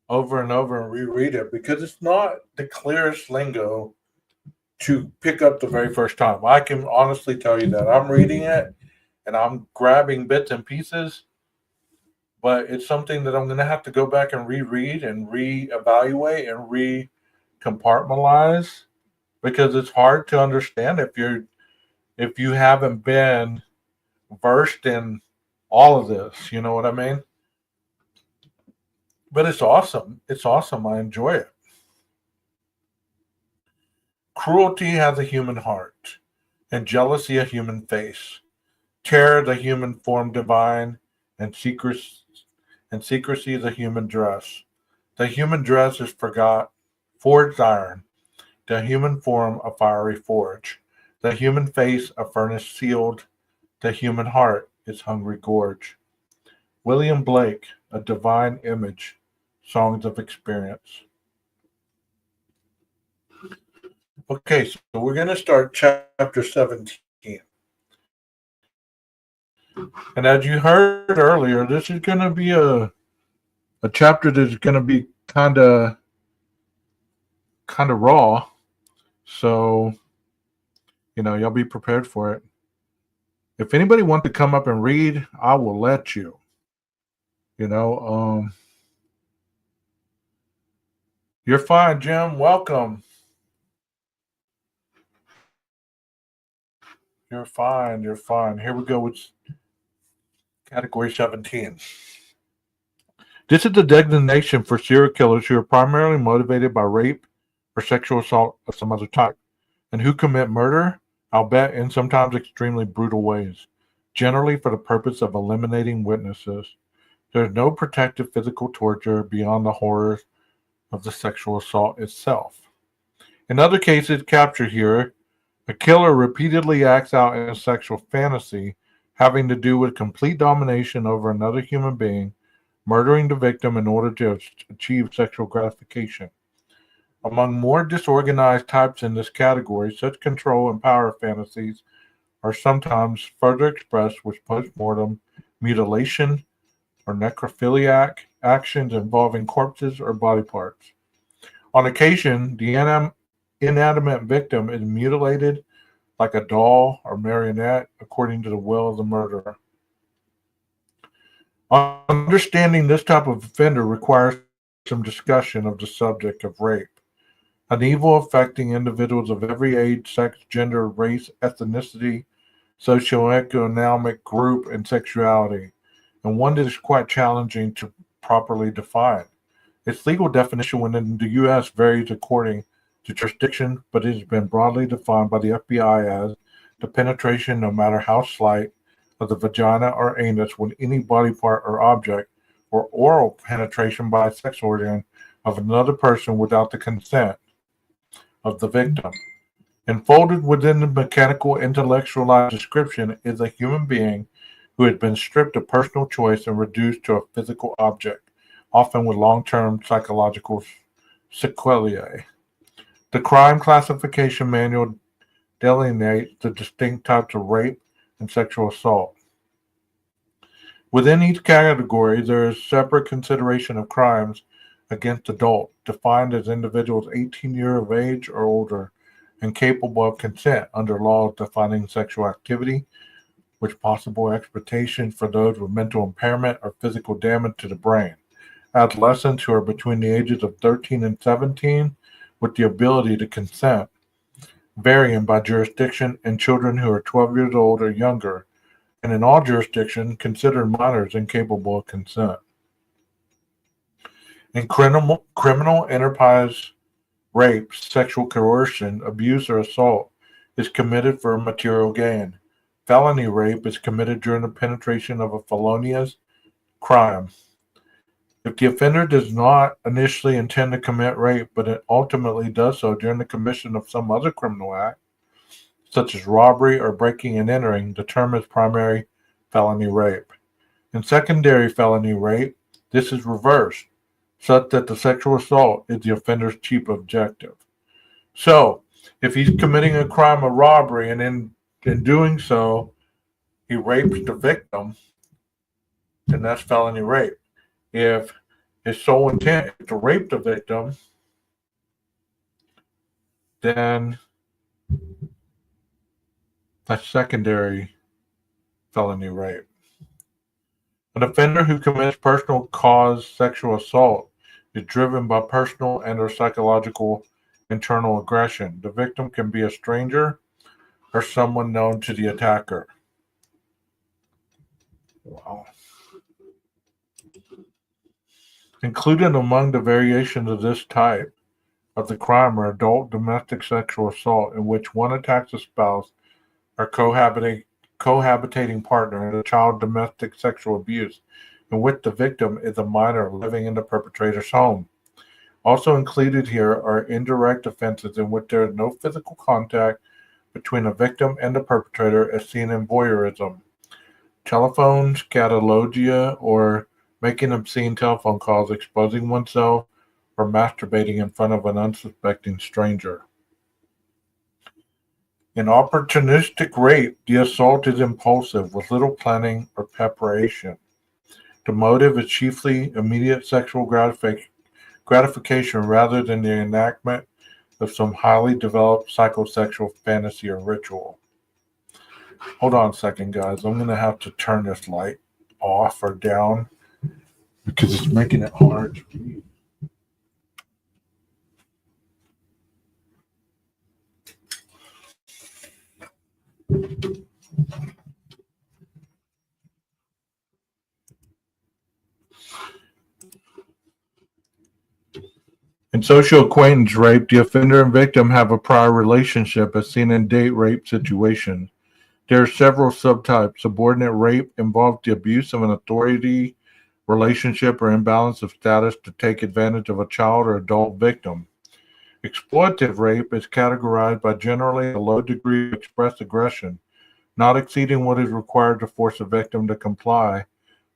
over and over and reread it because it's not the clearest lingo to pick up the very first time. I can honestly tell you that. I'm reading it and I'm grabbing bits and pieces, but it's something that I'm going to have to go back and reread and reevaluate and recompartmentalize because it's hard to understand if you haven't been versed in all of this. You know what I mean? But it's awesome. It's awesome. I enjoy it. Cruelty has a human heart, and jealousy a human face. Terror the human form divine, and secrecy the human dress. The human dress is forged iron, the human form a fiery forge, the human face a furnace sealed, the human heart its hungry gorge. William Blake, A Divine Image, Songs of Experience. Okay, so we're going to start chapter 17. And as you heard earlier, this is going to be a chapter that's going to be kind of raw. So, you know, y'all be prepared for it. If anybody wants to come up and read, I will let you. You know, you're fine, Jim. Welcome. You're fine. You're fine. Here we go with category 17. This is the designation for serial killers who are primarily motivated by rape or sexual assault of some other type, and who commit murder, albeit in sometimes extremely brutal ways, generally for the purpose of eliminating witnesses. There is no protective physical torture beyond the horrors of the sexual assault itself. In other cases captured here, a killer repeatedly acts out in a sexual fantasy having to do with complete domination over another human being, murdering the victim in order to achieve sexual gratification. Among more disorganized types in this category, such control and power fantasies are sometimes further expressed with postmortem mutilation or necrophiliac actions involving corpses or body parts. On occasion, the inanimate victim is mutilated like a doll or marionette according to the will of the murderer. Understanding this type of offender requires some discussion of the subject of rape, an evil affecting individuals of every age, sex, gender, race, ethnicity, socioeconomic group, and sexuality, and one that is quite challenging to properly define. Its legal definition within the U.S. varies according to jurisdiction, but it has been broadly defined by the FBI as the penetration, no matter how slight, of the vagina or anus with any body part or object, or oral penetration by a sex organ of another person without the consent of the victim. Enfolded within the mechanical intellectualized description is a human being who has been stripped of personal choice and reduced to a physical object, often with long-term psychological sequelae. The crime classification manual delineates the distinct types of rape and sexual assault. Within each category, there is separate consideration of crimes against adults, defined as individuals 18 years of age or older and capable of consent under laws defining sexual activity, with possible exploitation for those with mental impairment or physical damage to the brain. Adolescents who are between the ages of 13 and 17 with the ability to consent, varying by jurisdiction, and children who are 12 years old or younger, and in all jurisdictions considered minors incapable of consent. In criminal enterprise rape, sexual coercion, abuse, or assault is committed for material gain. Felony rape is committed during the penetration of a felonious crime. If the offender does not initially intend to commit rape, but it ultimately does so during the commission of some other criminal act, such as robbery or breaking and entering, the term is primary felony rape. In secondary felony rape, this is reversed, such that the sexual assault is the offender's chief objective. So, if he's committing a crime of robbery and in doing so, he rapes the victim, then that's felony rape. If his sole intent is to rape the victim, then that's secondary felony rape. An offender who commits personal cause sexual assault is driven by personal and or psychological internal aggression. The victim can be a stranger or someone known to the attacker. Wow. Included among the variations of this type of the crime are adult domestic sexual assault, in which one attacks a spouse or cohabitating partner, and a child domestic sexual abuse, in which the victim is a minor living in the perpetrator's home. Also included here are indirect offenses in which there is no physical contact between a victim and the perpetrator, as seen in voyeurism, telephone scatologia, or making obscene telephone calls, exposing oneself, or masturbating in front of an unsuspecting stranger. In opportunistic rape, the assault is impulsive, with little planning or preparation. The motive is chiefly immediate sexual gratification rather than the enactment of some highly developed psychosexual fantasy or ritual. Hold on a second, guys. I'm going to have to turn this light off or down because it's making it hard to read. In social acquaintance rape, the offender and victim have a prior relationship, as seen in date rape situation. There are several subtypes. Subordinate rape involves the abuse of an authority relationship, or imbalance of status to take advantage of a child or adult victim. Exploitative rape is categorized by generally a low degree of expressed aggression, not exceeding what is required to force a victim to comply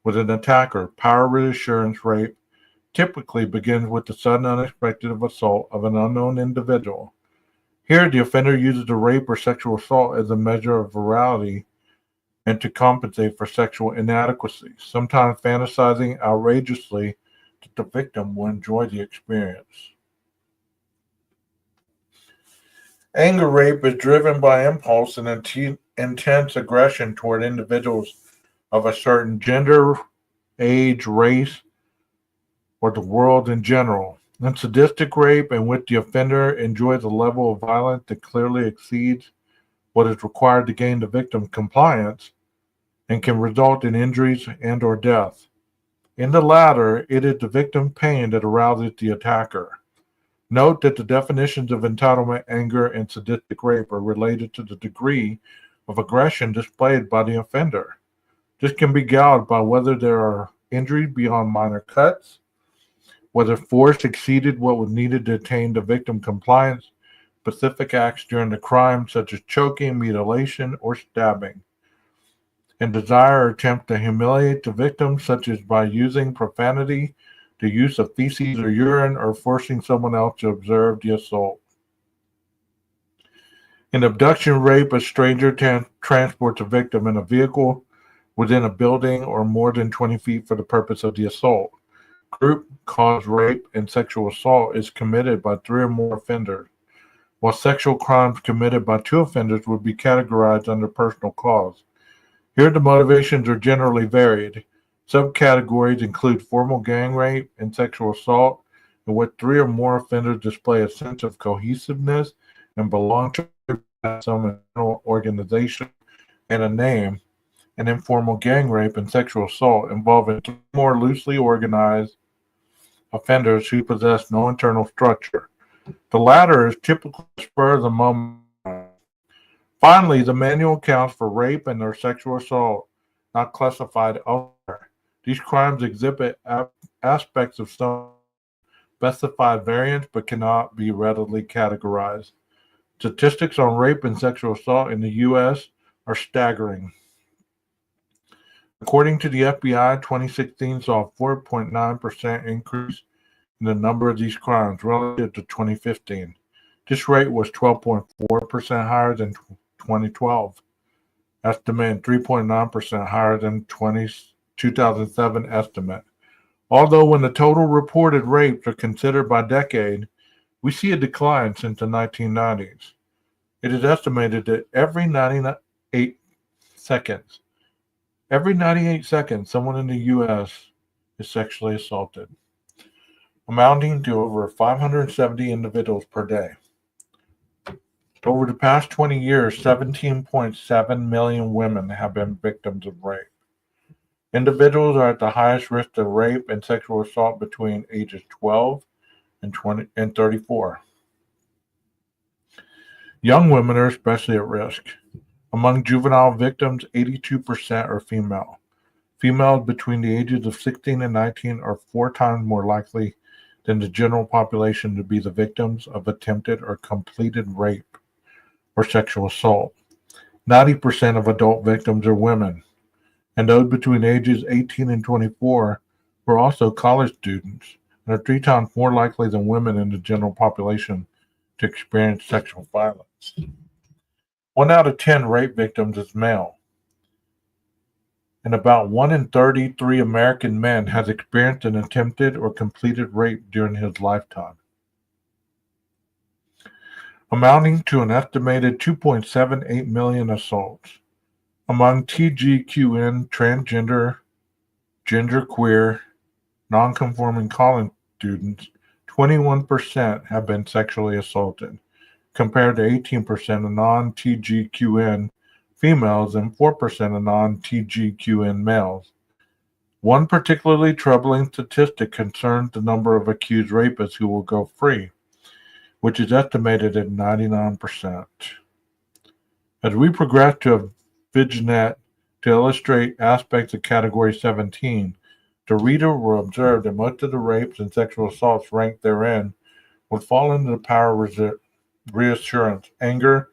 with an attacker. Power reassurance rape typically begins with the sudden unexpected assault of an unknown individual. Here, the offender uses the rape or sexual assault as a measure of virality and to compensate for sexual inadequacies, sometimes fantasizing outrageously that the victim will enjoy the experience. Anger rape is driven by impulse and intense aggression toward individuals of a certain gender, age, race, or the world in general. In sadistic rape, in which the offender enjoys a level of violence that clearly exceeds what is required to gain the victim's compliance and can result in injuries and or death. In the latter, it is the victim's pain that arouses the attacker. Note that the definitions of entitlement, anger, and sadistic rape are related to the degree of aggression displayed by the offender. This can be gauged by whether there are injuries beyond minor cuts, whether force exceeded what was needed to attain the victim compliance, specific acts during the crime such as choking, mutilation, or stabbing, and desire or attempt to humiliate the victim such as by using profanity, the use of feces or urine, or forcing someone else to observe the assault. In abduction rape, a stranger transports a victim in a vehicle within a building or more than 20 feet for the purpose of the assault. Group cause rape and sexual assault is committed by 3 or more offenders, while sexual crimes committed by 2 offenders would be categorized under personal cause. Here the motivations are generally varied. Subcategories include formal gang rape and sexual assault, in which 3 or more offenders display a sense of cohesiveness and belong to some organization and a name, and informal gang rape and sexual assault involving 3 more loosely organized offenders who possess no internal structure. The latter is typically spur of the moment. Finally, the manual accounts for rape and or sexual assault not classified elsewhere. These crimes exhibit aspects of some specified variants but cannot be readily categorized. Statistics on rape and sexual assault in the U.S. are staggering. According to the FBI, 2016 saw a 4.9% increase in the number of these crimes relative to 2015. This rate was 12.4% higher than 2012 estimate and 3.9% higher than 2007 estimate. Although when the total reported rapes are considered by decade, we see a decline since the 1990s. It is estimated that every 98 seconds, someone in the U.S. is sexually assaulted, amounting to over 570 individuals per day. Over the past 20 years, 17.7 million women have been victims of rape. Individuals are at the highest risk of rape and sexual assault between ages 12 and 34. Young women are especially at risk. Among juvenile victims, 82% are female. Females between the ages of 16 and 19 are 4 times more likely than the general population to be the victims of attempted or completed rape or sexual assault. 90% of adult victims are women, and those between ages 18 and 24 were also college students and are 3 times more likely than women in the general population to experience sexual violence. 1 out of 10 rape victims is male, and about 1 in 33 American men has experienced an attempted or completed rape during his lifetime, amounting to an estimated 2.78 million assaults. Among TGQN, transgender, genderqueer, nonconforming college students, 21% have been sexually assaulted, compared to 18% of non-TGQN females and 4% of non-TGQN males. One particularly troubling statistic concerns the number of accused rapists who will go free, which is estimated at 99%. As we progress to a vignette to illustrate aspects of Category 17, The reader will observe that most of the rapes and sexual assaults ranked therein would fall into the power reassurance, anger,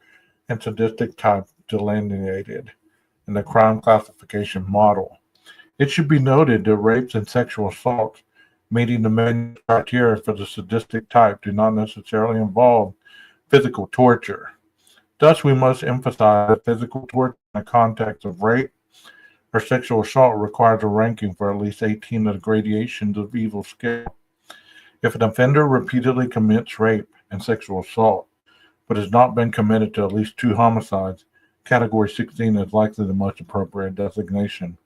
and sadistic type delineated in the crime classification model. It should be noted that rapes and sexual assaults meeting the main criteria for the sadistic type do not necessarily involve physical torture. Thus, we must emphasize that physical torture in the context of rape or sexual assault requires a ranking for at least 18 of the gradations of evil scale. If an offender repeatedly commits rape and sexual assault, but has not been committed to at least 2 homicides, category 16 is likely the most appropriate designation.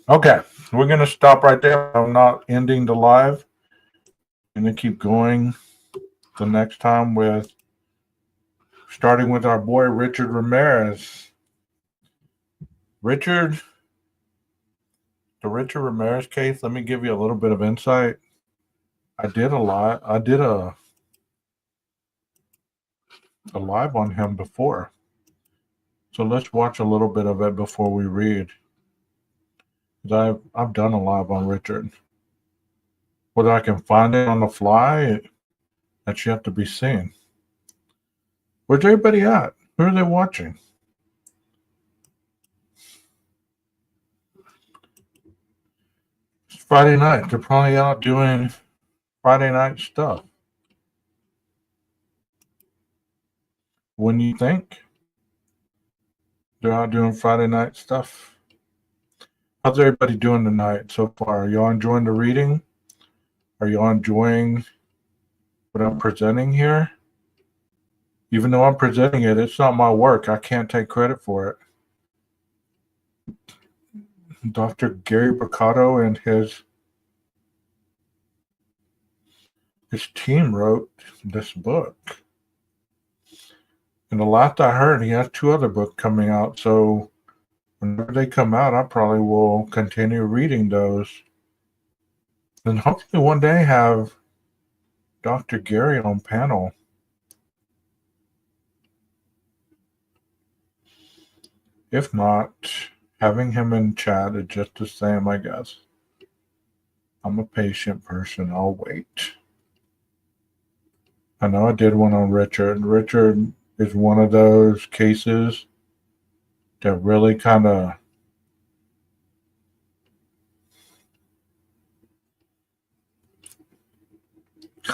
Okay, we're going to stop right there. I'm not ending the live. I'm going to keep going the next time with starting with our boy Richard Ramirez. The Richard Ramirez case, let me give you a little bit of insight. I did a live on him before. So let's watch a little bit of it before we read. I've done a live on Richard. Whether I can find it on the fly, that's yet to be seen. Where's everybody at? Who are they watching? It's Friday night. They're probably out doing Friday night stuff. Wouldn't you think? They're out doing Friday night stuff. How's everybody doing tonight so far? Are y'all enjoying the reading? Are y'all enjoying what I'm presenting here? Even though I'm presenting it, it's not my work. I can't take credit for it. Dr. Gary BRUCATO and his team wrote this book. And the last I heard, he has 2 other books coming out. So whenever they come out, I probably will continue reading those. And hopefully one day have Dr. Gary on panel. If not, having him in chat is just the same, I guess. I'm a patient person. I'll wait. I know I did one on Richard. Richard is one of those cases that really kind of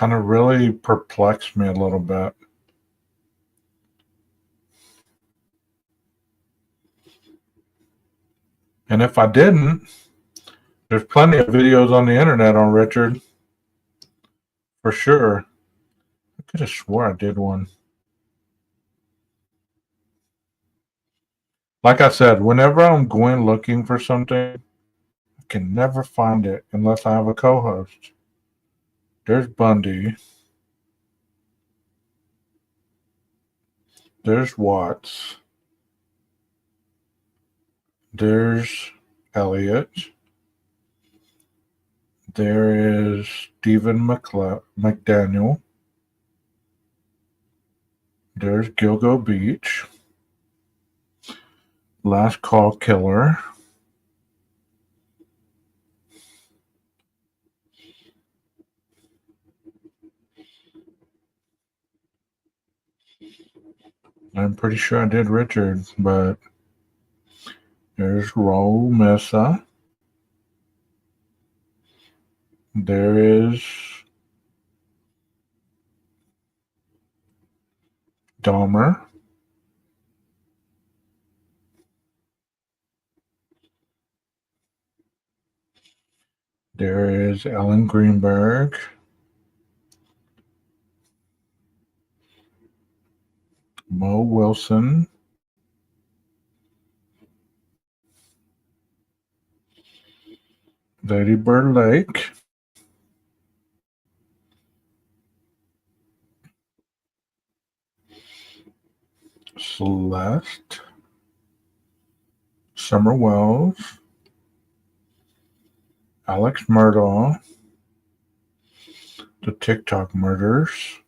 really perplexed me a little bit. And if I didn't, there's plenty of videos on the internet on Richard. For sure. I could have swore I did one. Like I said, whenever I'm going looking for something, I can never find it unless I have a co-host. There's Bundy. There's Watts. There's Elliot. There is Stephen McDaniel. There's Gilgo Beach. Last Call Killer. I'm pretty sure I did Richard, but there's Raul Mesa. There is Dahmer. There is Ellen Greenberg. Mo Wilson. Lady Bird Lake. Celeste. Summer Wells. Alex Murdaugh. The TikTok murders.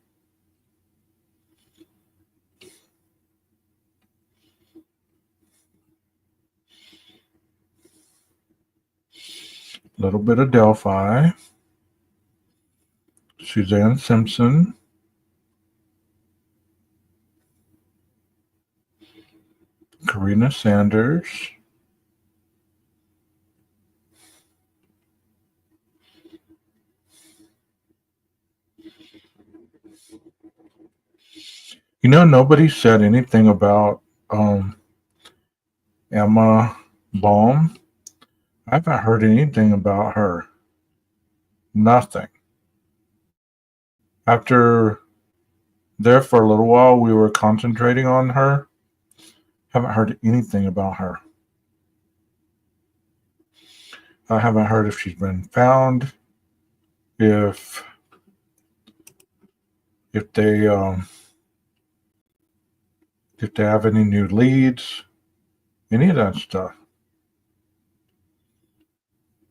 little bit of Delphi, Suzanne Simpson, Karina Sanders, nobody said anything about Emma Baum. I haven't heard anything about her. Nothing. After there for a little while, we were concentrating on her. Haven't heard anything about her. I haven't heard if she's been found, if they have any new leads, any of that stuff.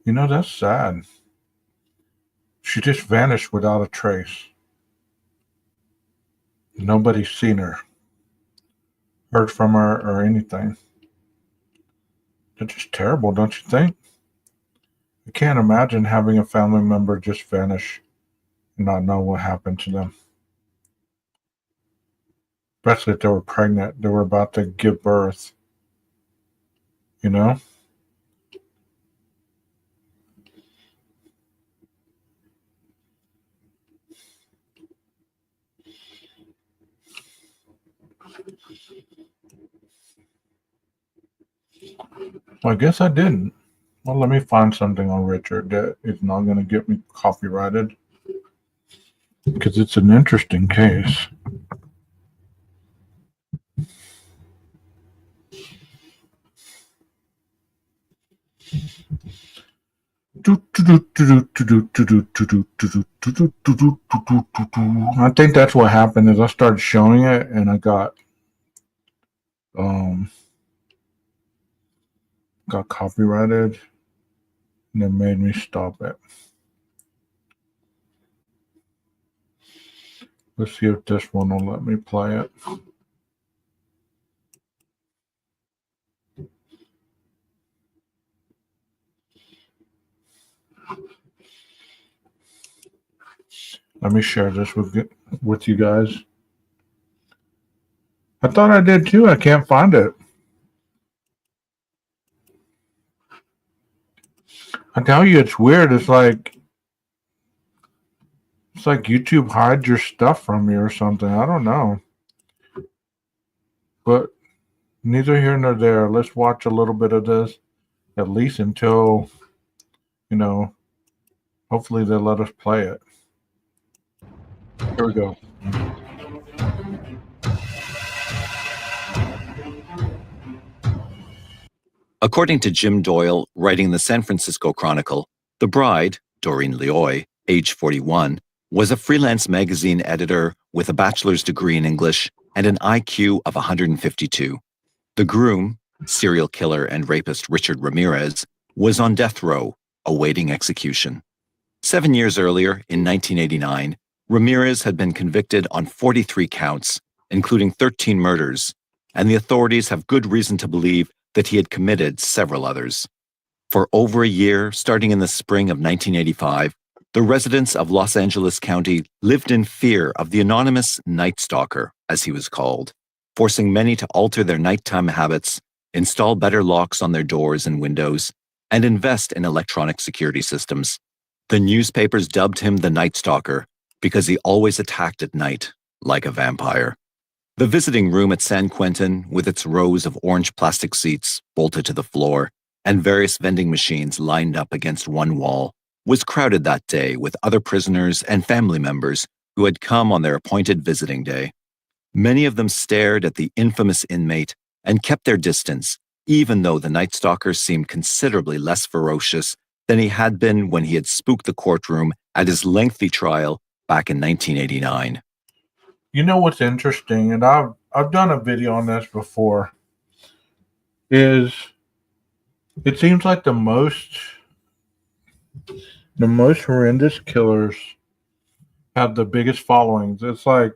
That's sad. She just vanished without a trace. Nobody's seen her, heard from her, or anything. That's just terrible, don't you think? I can't imagine having a family member just vanish and not know what happened to them. Especially if they were pregnant, they were about to give birth. Well, I guess I didn't. Well, let me find something on Richard that is not going to get me copyrighted, because it's an interesting case. I think that's what happened is I started showing it and I got copyrighted and it made me stop it. Let's see if this one will let me play it. Let me share this with you guys. I thought I did too. I can't find it. I tell you, it's weird. It's like YouTube hides your stuff from you or something. I don't know. But neither here nor there. Let's watch a little bit of this, at least until, hopefully they'll let us play it. Here we go. According to Jim Doyle, writing the San Francisco Chronicle, the bride, Doreen Leoy, age 41, was a freelance magazine editor with a bachelor's degree in English and an IQ of 152. The groom, serial killer and rapist Richard Ramirez, was on death row, awaiting execution. 7 years earlier, in 1989, Ramirez had been convicted on 43 counts, including 13 murders, and the authorities have good reason to believe that he had committed several others. For over a year, starting in the spring of 1985, the residents of Los Angeles County lived in fear of the anonymous Night Stalker, as he was called, forcing many to alter their nighttime habits, install better locks on their doors and windows, and invest in electronic security systems. The newspapers dubbed him the Night Stalker because he always attacked at night, like a vampire. The visiting room at San Quentin, with its rows of orange plastic seats bolted to the floor and various vending machines lined up against one wall, was crowded that day with other prisoners and family members who had come on their appointed visiting day. Many of them stared at the infamous inmate and kept their distance, even though the Night Stalker seemed considerably less ferocious than he had been when he had spooked the courtroom at his lengthy trial back in 1989. You know what's interesting, and I've done a video on this before, is it seems like the most horrendous killers have the biggest followings. It's like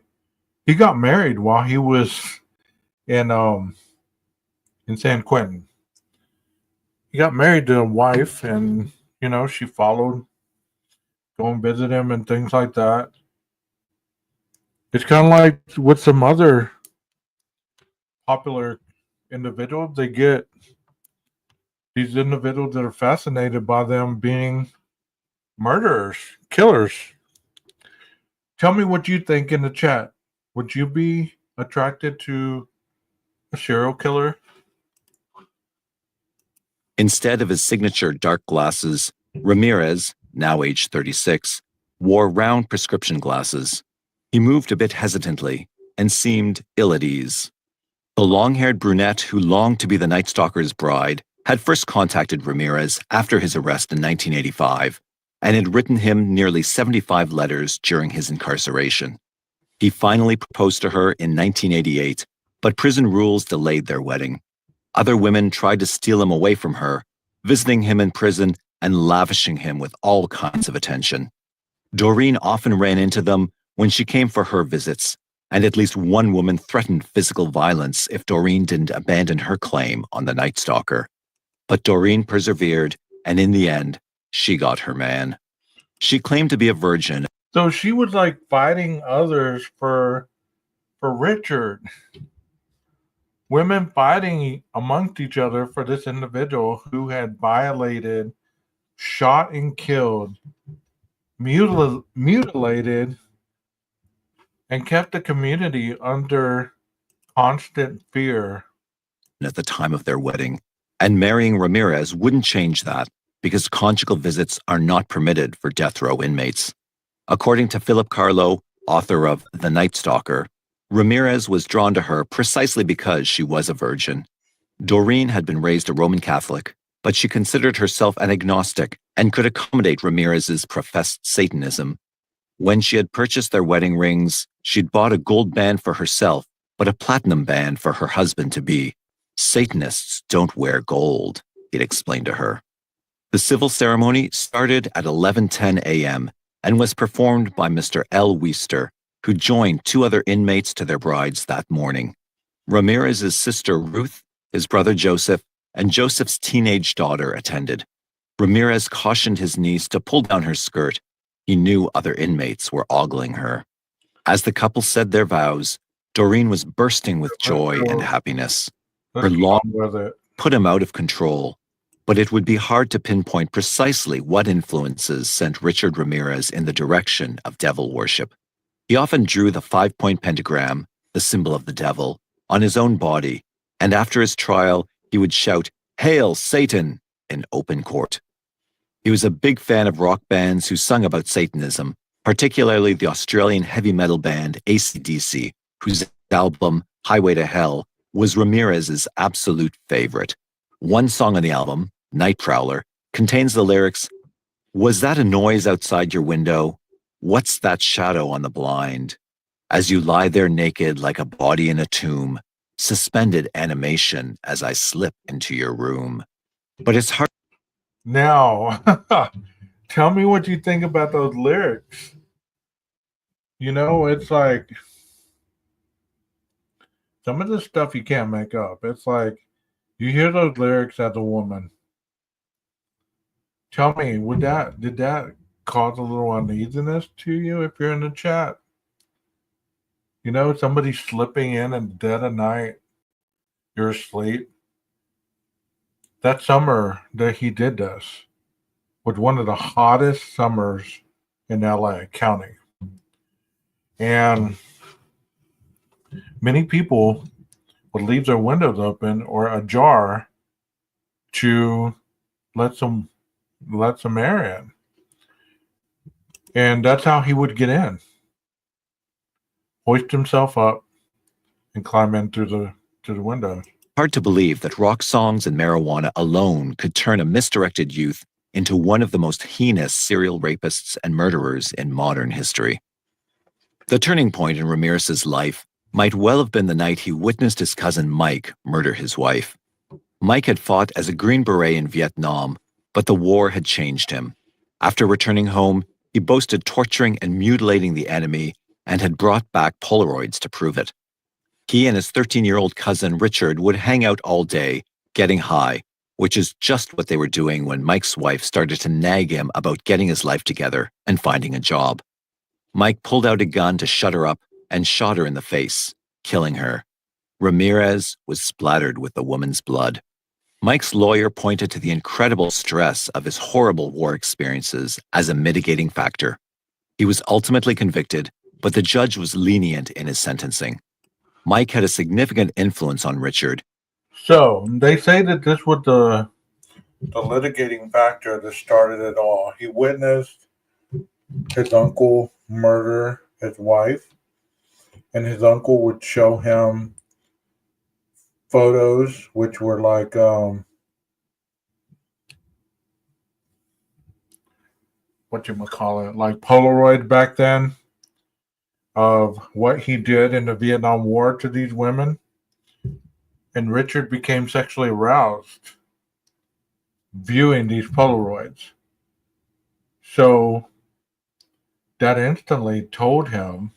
he got married while he was in San Quentin. He got married to a wife, and She followed, go and visit him and things like that. It's kind of like with some other popular individuals. They get these individuals that are fascinated by them being murderers, killers. Tell me what you think in the chat. Would you be attracted to a serial killer? Instead of his signature dark glasses, Ramirez, now aged 36, wore round prescription glasses. He moved a bit hesitantly and seemed ill at ease. The long-haired brunette who longed to be the Night Stalker's bride had first contacted Ramirez after his arrest in 1985 and had written him nearly 75 letters during his incarceration. He finally proposed to her in 1988, but prison rules delayed their wedding. Other women tried to steal him away from her, visiting him in prison and lavishing him with all kinds of attention. Doreen often ran into them when she came for her visits, and at least one woman threatened physical violence if Doreen didn't abandon her claim on the Night Stalker. But Doreen persevered, and in the end, she got her man. She claimed to be a virgin. So she was like fighting others for Richard. Women fighting amongst each other for this individual who had violated, shot and killed, mutilated, and kept the community under constant fear. At the time of their wedding, and marrying Ramirez wouldn't change that because conjugal visits are not permitted for death row inmates. According to Philip Carlo, author of The Night Stalker, Ramirez was drawn to her precisely because she was a virgin. Doreen had been raised a Roman Catholic, but she considered herself an agnostic and could accommodate Ramirez's professed Satanism. When she had purchased their wedding rings, she'd bought a gold band for herself, but a platinum band for her husband-to-be. Satanists don't wear gold, he'd explained to her. The civil ceremony started at 11:10 a.m. and was performed by Mr. L. Weister, who joined two other inmates to their brides that morning. Ramirez's sister Ruth, his brother Joseph, and Joseph's teenage daughter attended. Ramirez cautioned his niece to pull down her skirt. He knew other inmates were ogling her. As the couple said their vows, Doreen was bursting with joy and happiness. Her law put him out of control, but it would be hard to pinpoint precisely what influences sent Richard Ramirez in the direction of devil worship. He often drew the 5-point pentagram, the symbol of the devil, on his own body, and after his trial, he would shout, "Hail, Satan!" in open court. He was a big fan of rock bands who sung about Satanism, particularly the Australian heavy metal band AC/DC, whose album, Highway to Hell, was Ramirez's absolute favorite. One song on the album, Night Prowler, contains the lyrics, "Was that a noise outside your window? What's that shadow on the blind? As you lie there naked like a body in a tomb, suspended animation as I slip into your room." But it's hard. Now, tell me what you think about those lyrics. It's like some of the stuff you can't make up. It's like you hear those lyrics as a woman. Tell me, did that cause a little uneasiness to you if you're in the chat? Somebody slipping in the dead of night, you're asleep. That summer that he did this was one of the hottest summers in LA County. And many people would leave their windows open or ajar to let some air in. And that's how he would get in. Hoist himself up and climb in through the window. Hard to believe that rock songs and marijuana alone could turn a misdirected youth into one of the most heinous serial rapists and murderers in modern history. The turning point in Ramirez's life might well have been the night he witnessed his cousin Mike murder his wife. Mike had fought as a Green Beret in Vietnam, but the war had changed him. After returning home, he boasted torturing and mutilating the enemy and had brought back Polaroids to prove it. He and his 13-year-old cousin Richard would hang out all day, getting high, which is just what they were doing when Mike's wife started to nag him about getting his life together and finding a job. Mike pulled out a gun to shut her up and shot her in the face, killing her. Ramirez was splattered with the woman's blood. Mike's lawyer pointed to the incredible stress of his horrible war experiences as a mitigating factor. He was ultimately convicted, but the judge was lenient in his sentencing. Mike had a significant influence on Richard. So they say that this was the litigating factor that started it all. He witnessed his uncle murder his wife, and his uncle would show him photos which were like like Polaroid back then of what he did in the Vietnam War to these women. And Richard became sexually aroused viewing these Polaroids. So that instantly told him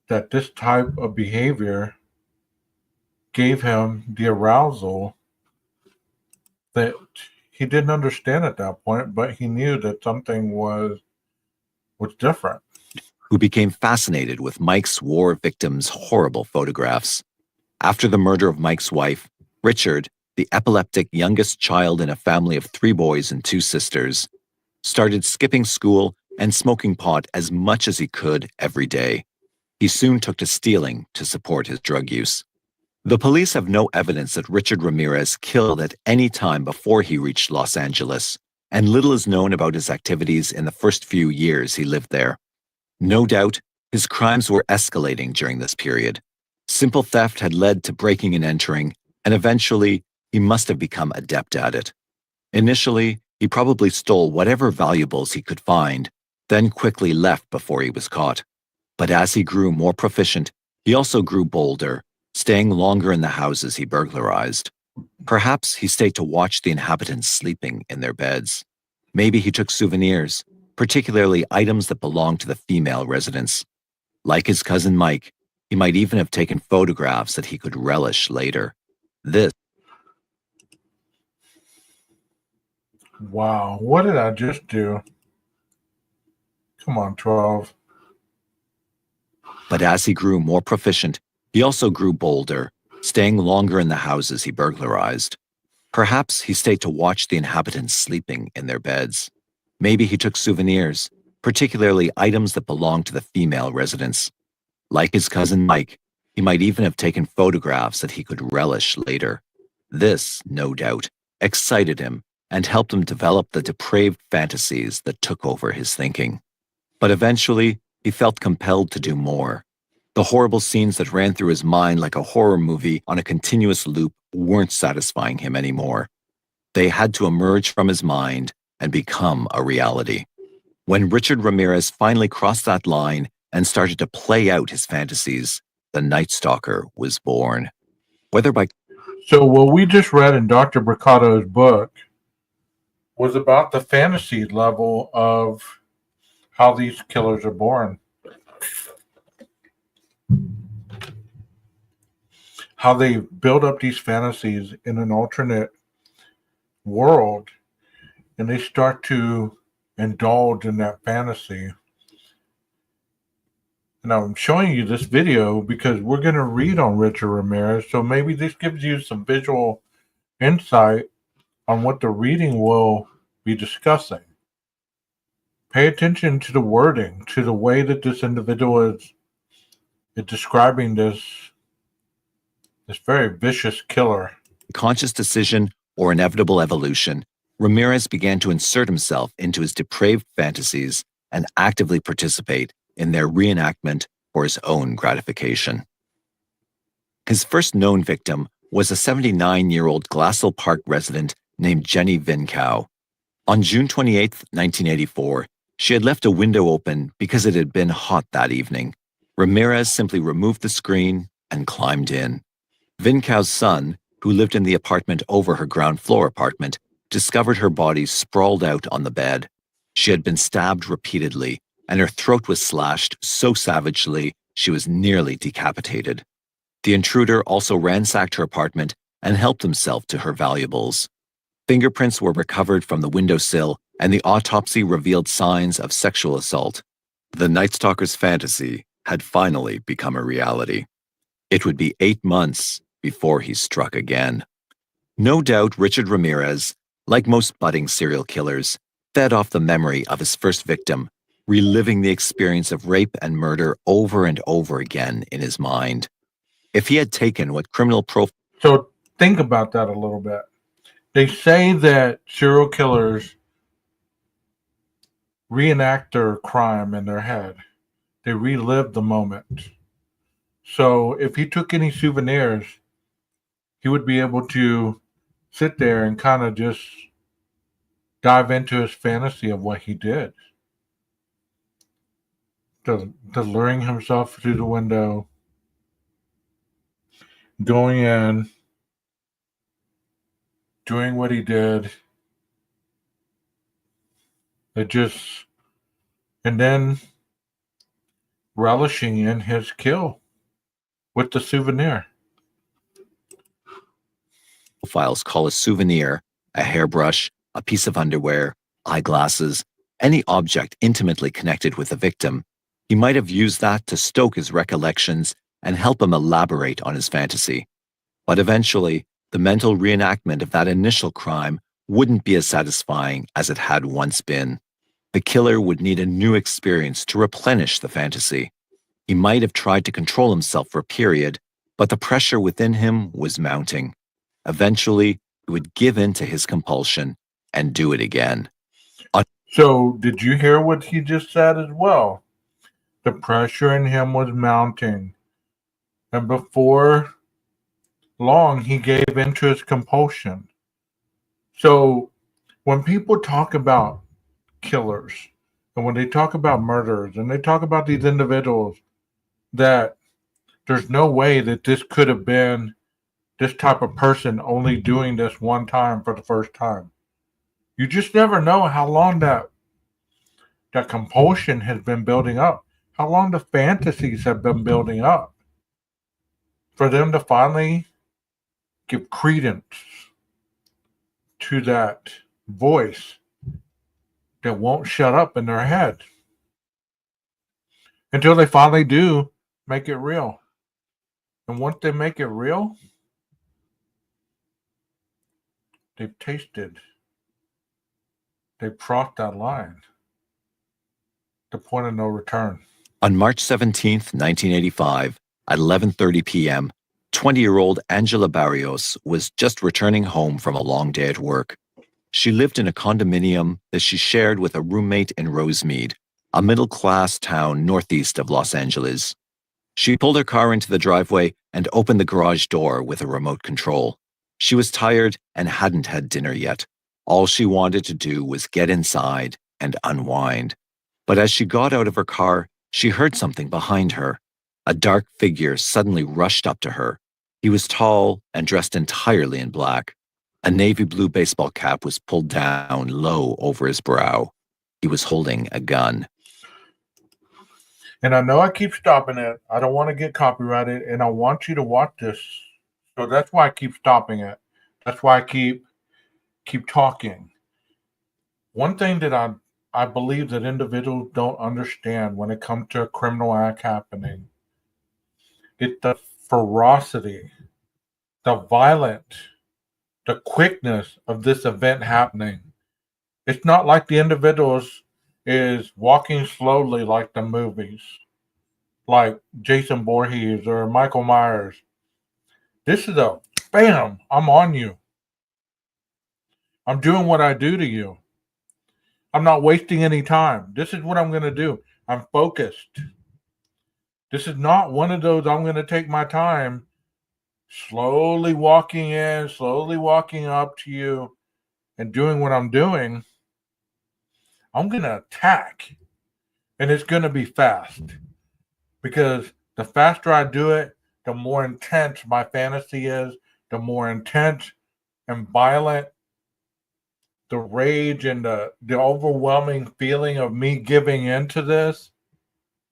that this type of behavior gave him the arousal that he didn't understand at that point, but he knew that something was different. Who became fascinated with Mike's war victims' horrible photographs. After the murder of Mike's wife, Richard, the epileptic youngest child in a family of 3 boys and 2 sisters, started skipping school and smoking pot as much as he could every day. He soon took to stealing to support his drug use. The police have no evidence that Richard Ramirez killed at any time before he reached Los Angeles, and little is known about his activities in the first few years he lived there. No doubt, his crimes were escalating during this period. Simple theft had led to breaking and entering, and eventually, he must have become adept at it. Initially, he probably stole whatever valuables he could find, then quickly left before he was caught. But as he grew more proficient, he also grew bolder, staying longer in the houses he burglarized. Perhaps he stayed to watch the inhabitants sleeping in their beds. Maybe he took souvenirs, particularly items that belonged to the female residents. Like his cousin Mike, he might even have taken photographs that he could relish later. Wow, what did I just do? Come on, 12. But as he grew more proficient, he also grew bolder, staying longer in the houses he burglarized. Perhaps he stayed to watch the inhabitants sleeping in their beds. Maybe he took souvenirs, particularly items that belonged to the female residents. Like his cousin Mike, he might even have taken photographs that he could relish later. This, no doubt, excited him and helped him develop the depraved fantasies that took over his thinking. But eventually, he felt compelled to do more. The horrible scenes that ran through his mind like a horror movie on a continuous loop weren't satisfying him anymore. They had to emerge from his mind and become a reality. When Richard Ramirez finally crossed that line and started to play out his fantasies, the Night Stalker was born. So what we just read in Dr. BRUCATO's book was about the fantasy level of how these killers are born. How they build up these fantasies in an alternate world, and they start to indulge in that fantasy. And I'm showing you this video because we're going to read on Richard Ramirez, so maybe this gives you some visual insight on what the reading will be discussing. Pay attention to the wording, to the way that this individual is describing this very vicious killer. Conscious decision or inevitable evolution, Ramirez began to insert himself into his depraved fantasies and actively participate in their reenactment for his own gratification. His first known victim was a 79-year-old Glassell Park resident named Jenny Vincow. On June 28, 1984, she had left a window open because it had been hot that evening. Ramirez simply removed the screen and climbed in. Vincow's son, who lived in the apartment over her ground floor apartment, discovered her body sprawled out on the bed. She had been stabbed repeatedly, and her throat was slashed so savagely she was nearly decapitated. The intruder also ransacked her apartment and helped himself to her valuables. Fingerprints were recovered from the windowsill, and the autopsy revealed signs of sexual assault. The Night Stalker's fantasy had finally become a reality. It would be 8 months before he struck again. No doubt Richard Ramirez, like most budding serial killers, fed off the memory of his first victim, reliving the experience of rape and murder over and over again in his mind. If he had taken what criminal So think about that a little bit. They say that serial killers reenact their crime in their head. They relive the moment. So if he took any souvenirs, he would be able to sit there and kind of just dive into his fantasy of what he did. The luring himself through the window, going in, doing what he did. And then relishing in his kill with the souvenir. profiles call a souvenir a hairbrush, a piece of underwear, eyeglasses, any object intimately connected with the victim. He might have used that to stoke his recollections and help him elaborate on his fantasy. But eventually, the mental reenactment of that initial crime wouldn't be as satisfying as it had once been. The killer would need a new experience to replenish the fantasy. He might have tried to control himself for a period, but the pressure within him was mounting. Eventually, he would give in to his compulsion and do it again. So, did you hear what he just said as well? The pressure in him was mounting. And before long, he gave in to his compulsion. So, when people talk about killers, and when they talk about murderers, and they talk about these individuals, that there's no way that this could have been this type of person only doing this one time for the first time. You just never know how long that compulsion has been building up, how long the fantasies have been building up, for them to finally give credence to that voice that won't shut up in their head until they finally do make it real. And once they make it real, they've tasted, they've crossed that line, the point of no return. On March 17th, 1985, at 11:30 p.m., 20-year-old Angela Barrios was just returning home from a long day at work. She lived in a condominium that she shared with a roommate in Rosemead, a middle-class town northeast of Los Angeles. She pulled her car into the driveway and opened the garage door with a remote control. She was tired and hadn't had dinner yet. All she wanted to do was get inside and unwind. But as she got out of her car, she heard something behind her. A dark figure suddenly rushed up to her. He was tall and dressed entirely in black. A navy blue baseball cap was pulled down low over his brow. He was holding a gun. And I know I keep stopping it. I don't want to get copyrighted, and I want you to watch this. So that's why I keep stopping it. That's why I keep talking. One thing that I believe that individuals don't understand when it comes to a criminal act happening, it's the ferocity, the violent, the quickness of this event happening. It's not like the individuals is walking slowly like the movies, like Jason Voorhees or Michael Myers. This is a bam, I'm on you. I'm doing what I do to you. I'm not wasting any time. This is what I'm going to do. I'm focused. This is not one of those I'm going to take my time slowly walking in, slowly walking up to you and doing what I'm doing. I'm going to attack. And it's going to be fast. Because the faster I do it, the more intense my fantasy is, the more intense and violent the rage and the overwhelming feeling of me giving into this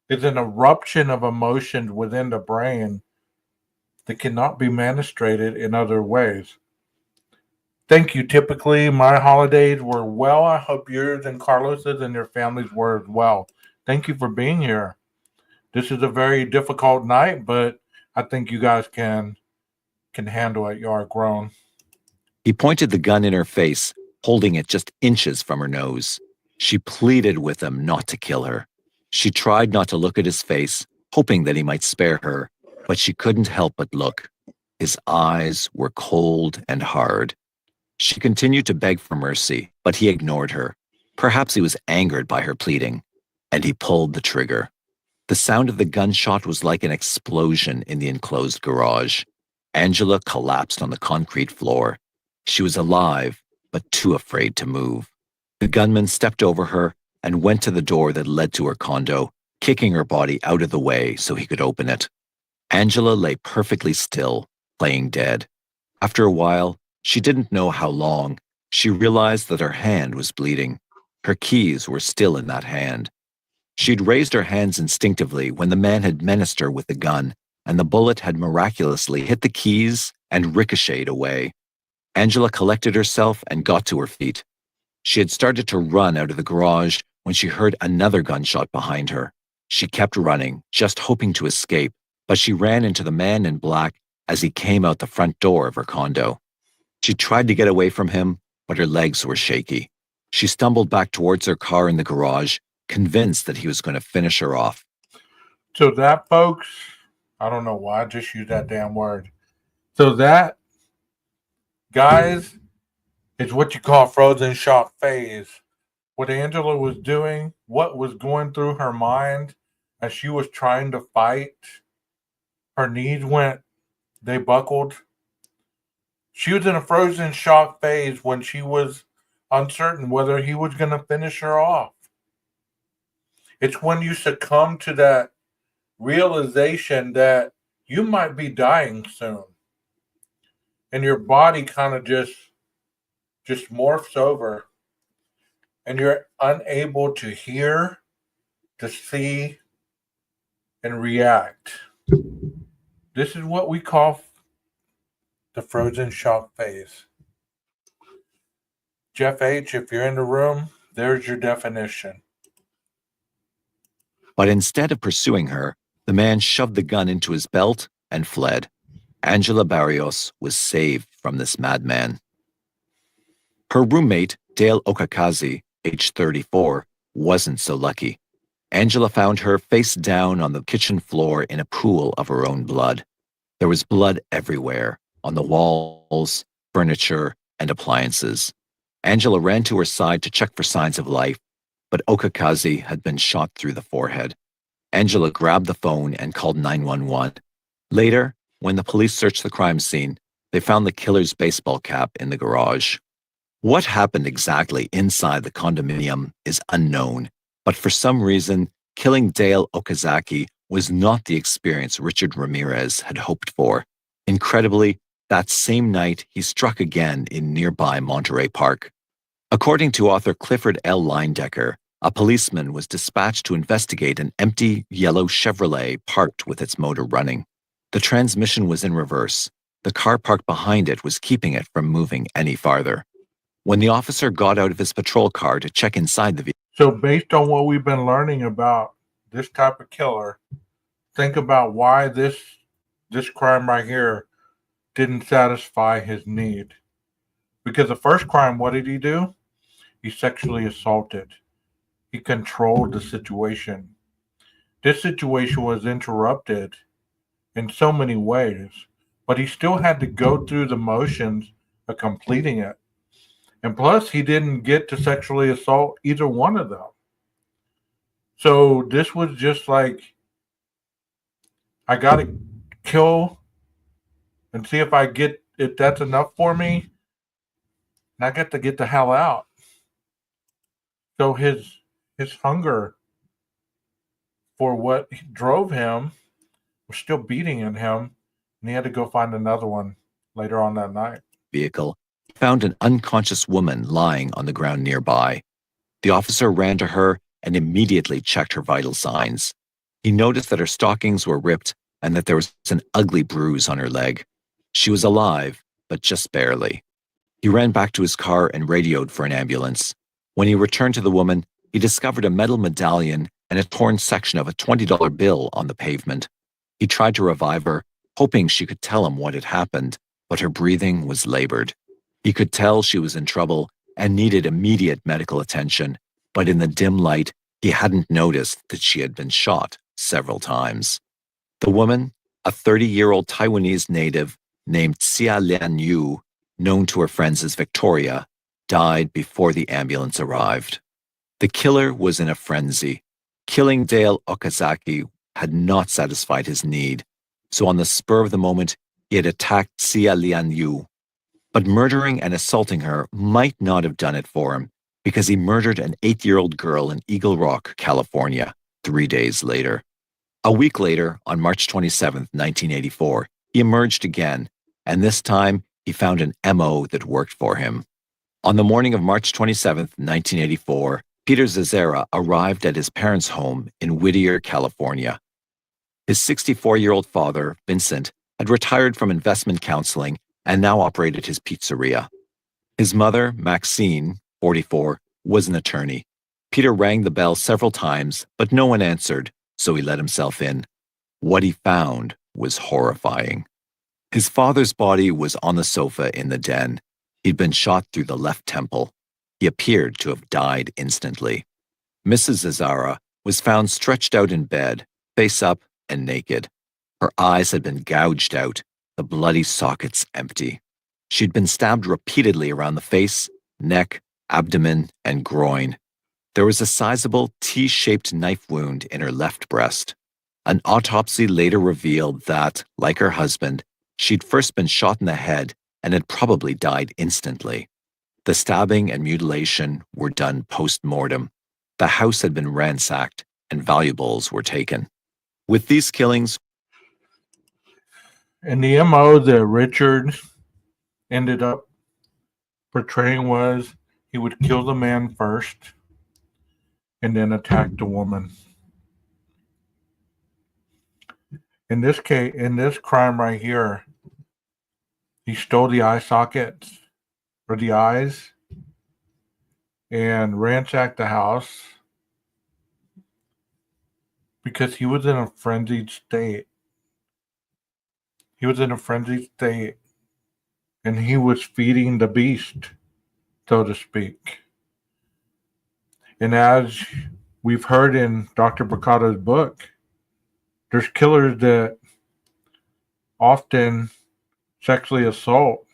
is an eruption of emotions within the brain that cannot be administrated in other ways. Thank you. Typically, my holidays were well. I hope yours and Carlos's and your families were as well. Thank you for being here. This is a very difficult night, but I think you guys can handle it. You are grown. He pointed the gun in her face, holding it just inches from her nose. She pleaded with him not to kill her. She tried not to look at his face, hoping that he might spare her, but she couldn't help but look. His eyes were cold and hard. She continued to beg for mercy, but he ignored her. Perhaps he was angered by her pleading, and he pulled the trigger. The sound of the gunshot was like an explosion in the enclosed garage. Angela collapsed on the concrete floor. She was alive, but too afraid to move. The gunman stepped over her and went to the door that led to her condo, kicking her body out of the way so he could open it. Angela lay perfectly still, playing dead. After a while, she didn't know how long, she realized that her hand was bleeding. Her keys were still in that hand. She'd raised her hands instinctively when the man had menaced her with the gun, and the bullet had miraculously hit the keys and ricocheted away. Angela collected herself and got to her feet. She had started to run out of the garage when she heard another gunshot behind her. She kept running, just hoping to escape, but she ran into the man in black as he came out the front door of her condo. She tried to get away from him, but her legs were shaky. She stumbled back towards her car in the garage, convinced that he was going to finish her off. So that, folks, I don't know why I just used that damn word. So that, guys, is what you call frozen shock phase. What Angela was doing, what was going through her mind as she was trying to fight, her knees they buckled. She was in a frozen shock phase when she was uncertain whether he was going to finish her off. It's when you succumb to that realization that you might be dying soon. And your body kind of just morphs over. And you're unable to hear, to see, and react. This is what we call the frozen shock phase. Jeff H., if you're in the room, there's your definition. But instead of pursuing her, the man shoved the gun into his belt and fled. Angela Barrios was saved from this madman. Her roommate, Dale Okakazi, age 34, wasn't so lucky. Angela found her face down on the kitchen floor in a pool of her own blood. There was blood everywhere, on the walls, furniture, and appliances. Angela ran to her side to check for signs of life, but Okakazi had been shot through the forehead. Angela grabbed the phone and called 911. Later, when the police searched the crime scene, they found the killer's baseball cap in the garage. What happened exactly inside the condominium is unknown, but for some reason, killing Dale Okazaki was not the experience Richard Ramirez had hoped for. Incredibly, that same night, he struck again in nearby Monterey Park. According to author Clifford L. Leindecker, a policeman was dispatched to investigate an empty yellow Chevrolet parked with its motor running. The transmission was in reverse. The car parked behind it was keeping it from moving any farther. When the officer got out of his patrol car to check inside the vehicle. So based on what we've been learning about this type of killer, think about why this crime right here didn't satisfy his need. Because the first crime, what did he do? He sexually assaulted. He controlled the situation. This situation was interrupted in so many ways, but he still had to go through the motions of completing it. And plus, he didn't get to sexually assault either one of them. So this was just like, I got to kill and see if that's enough for me. And I got to get the hell out. So his hunger for what drove him was still beating in him, and he had to go find another one later on that night. Vehicle found an unconscious woman lying on the ground nearby. The officer ran to her and immediately checked her vital signs. He noticed that her stockings were ripped and that there was an ugly bruise on her leg. She was alive, but just barely. He ran back to his car and radioed for an ambulance. When he returned to the woman, he discovered a metal medallion and a torn section of a $20 bill on the pavement. He tried to revive her, hoping she could tell him what had happened, but her breathing was labored. He could tell she was in trouble and needed immediate medical attention, but in the dim light, he hadn't noticed that she had been shot several times. The woman, a 30-year-old Taiwanese native named Xia Lian Yu, known to her friends as Victoria, died before the ambulance arrived. The killer was in a frenzy. Killing Dale Okazaki had not satisfied his need, so on the spur of the moment, he had attacked Xia Lian Yu. But murdering and assaulting her might not have done it for him, because he murdered an 8-year-old girl in Eagle Rock, California, 3 days later. A week later, on March 27, 1984, he emerged again, and this time he found an MO that worked for him. On the morning of March 27, 1984, Peter Zazera arrived at his parents' home in Whittier, California. His 64-year-old father, Vincent, had retired from investment counseling and now operated his pizzeria. His mother, Maxine, 44, was an attorney. Peter rang the bell several times, but no one answered, so he let himself in. What he found was horrifying. His father's body was on the sofa in the den. He'd been shot through the left temple. He appeared to have died instantly. Mrs. Zazara was found stretched out in bed, face up and naked. Her eyes had been gouged out, the bloody sockets empty. She'd been stabbed repeatedly around the face, neck, abdomen, and groin. There was a sizable T-shaped knife wound in her left breast. An autopsy later revealed that, like her husband, she'd first been shot in the head and had probably died instantly. The stabbing and mutilation were done post-mortem. The house had been ransacked and valuables were taken. With these killings, And the MO that Richard ended up portraying was he would kill the man first and then attack the woman. In this case, in this crime right here, he stole the eye sockets or the eyes and ransacked the house because he was in a frenzied state. He was in a frenzied state and he was feeding the beast, so to speak. And as we've heard in Dr. BRUCATO's book, there's killers that often sexually assault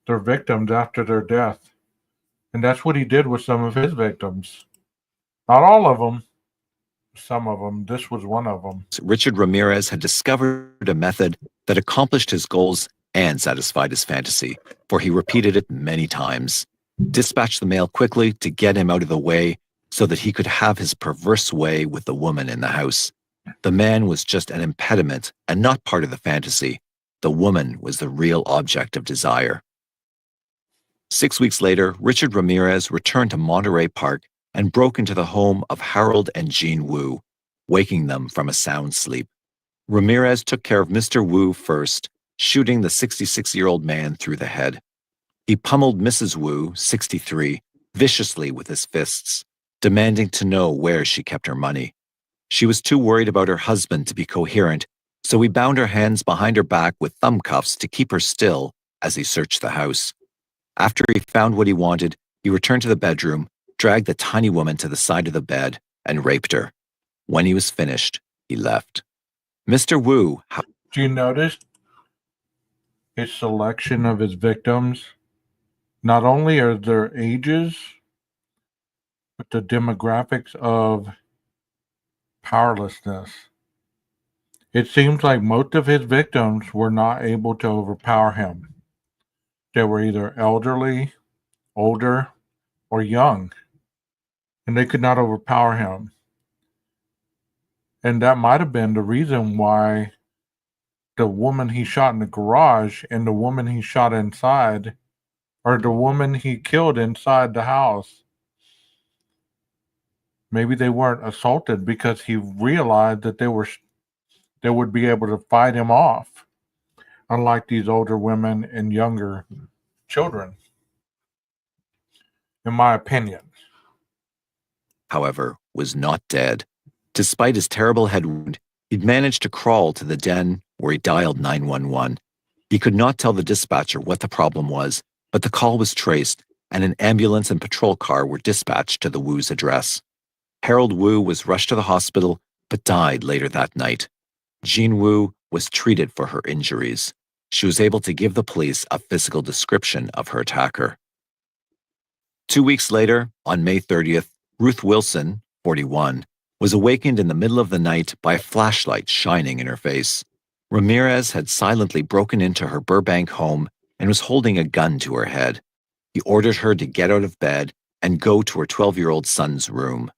their victims after their death. And that's what he did with some of his victims. Not all of them, some of them. This was one of them. Richard Ramirez had discovered a method that accomplished his goals and satisfied his fantasy, for he repeated it many times. Dispatch the mail quickly to get him out of the way so that he could have his perverse way with the woman in the house. The man was just an impediment and not part of the fantasy. The woman was the real object of desire. 6 weeks later, Richard Ramirez returned to Monterey Park and broke into the home of Harold and Jean Wu, waking them from a sound sleep. Ramirez took care of Mr. Wu first, shooting the 66-year-old man through the head. He pummeled Mrs. Wu, 63, viciously with his fists, demanding to know where she kept her money. She was too worried about her husband to be coherent, so he bound her hands behind her back with thumb cuffs to keep her still as he searched the house. After he found what he wanted, he returned to the bedroom, dragged the tiny woman to the side of the bed, and raped her. When he was finished, he left. Mr. Wu... Do you notice his selection of his victims? Not only are their ages, but the demographics of powerlessness. It seems like most of his victims were not able to overpower him. They were either elderly, older, or young, and they could not overpower him. And that might have been the reason why the woman he shot in the garage and the woman he shot inside, or the woman he killed inside the house, maybe they weren't assaulted because he realized that that would be able to fight him off, unlike these older women and younger children, in my opinion. However, was not dead. Despite his terrible head wound, he'd managed to crawl to the den where he dialed 911. He could not tell the dispatcher what the problem was, but the call was traced, and an ambulance and patrol car were dispatched to the Wu's address. Harold Wu was rushed to the hospital, but died later that night. Jean Wu was treated for her injuries. She was able to give the police a physical description of her attacker. 2 weeks later, on May 30th, Ruth Wilson, 41, was awakened in the middle of the night by a flashlight shining in her face. Ramirez had silently broken into her Burbank home and was holding a gun to her head. He ordered her to get out of bed and go to her 12-year-old son's room.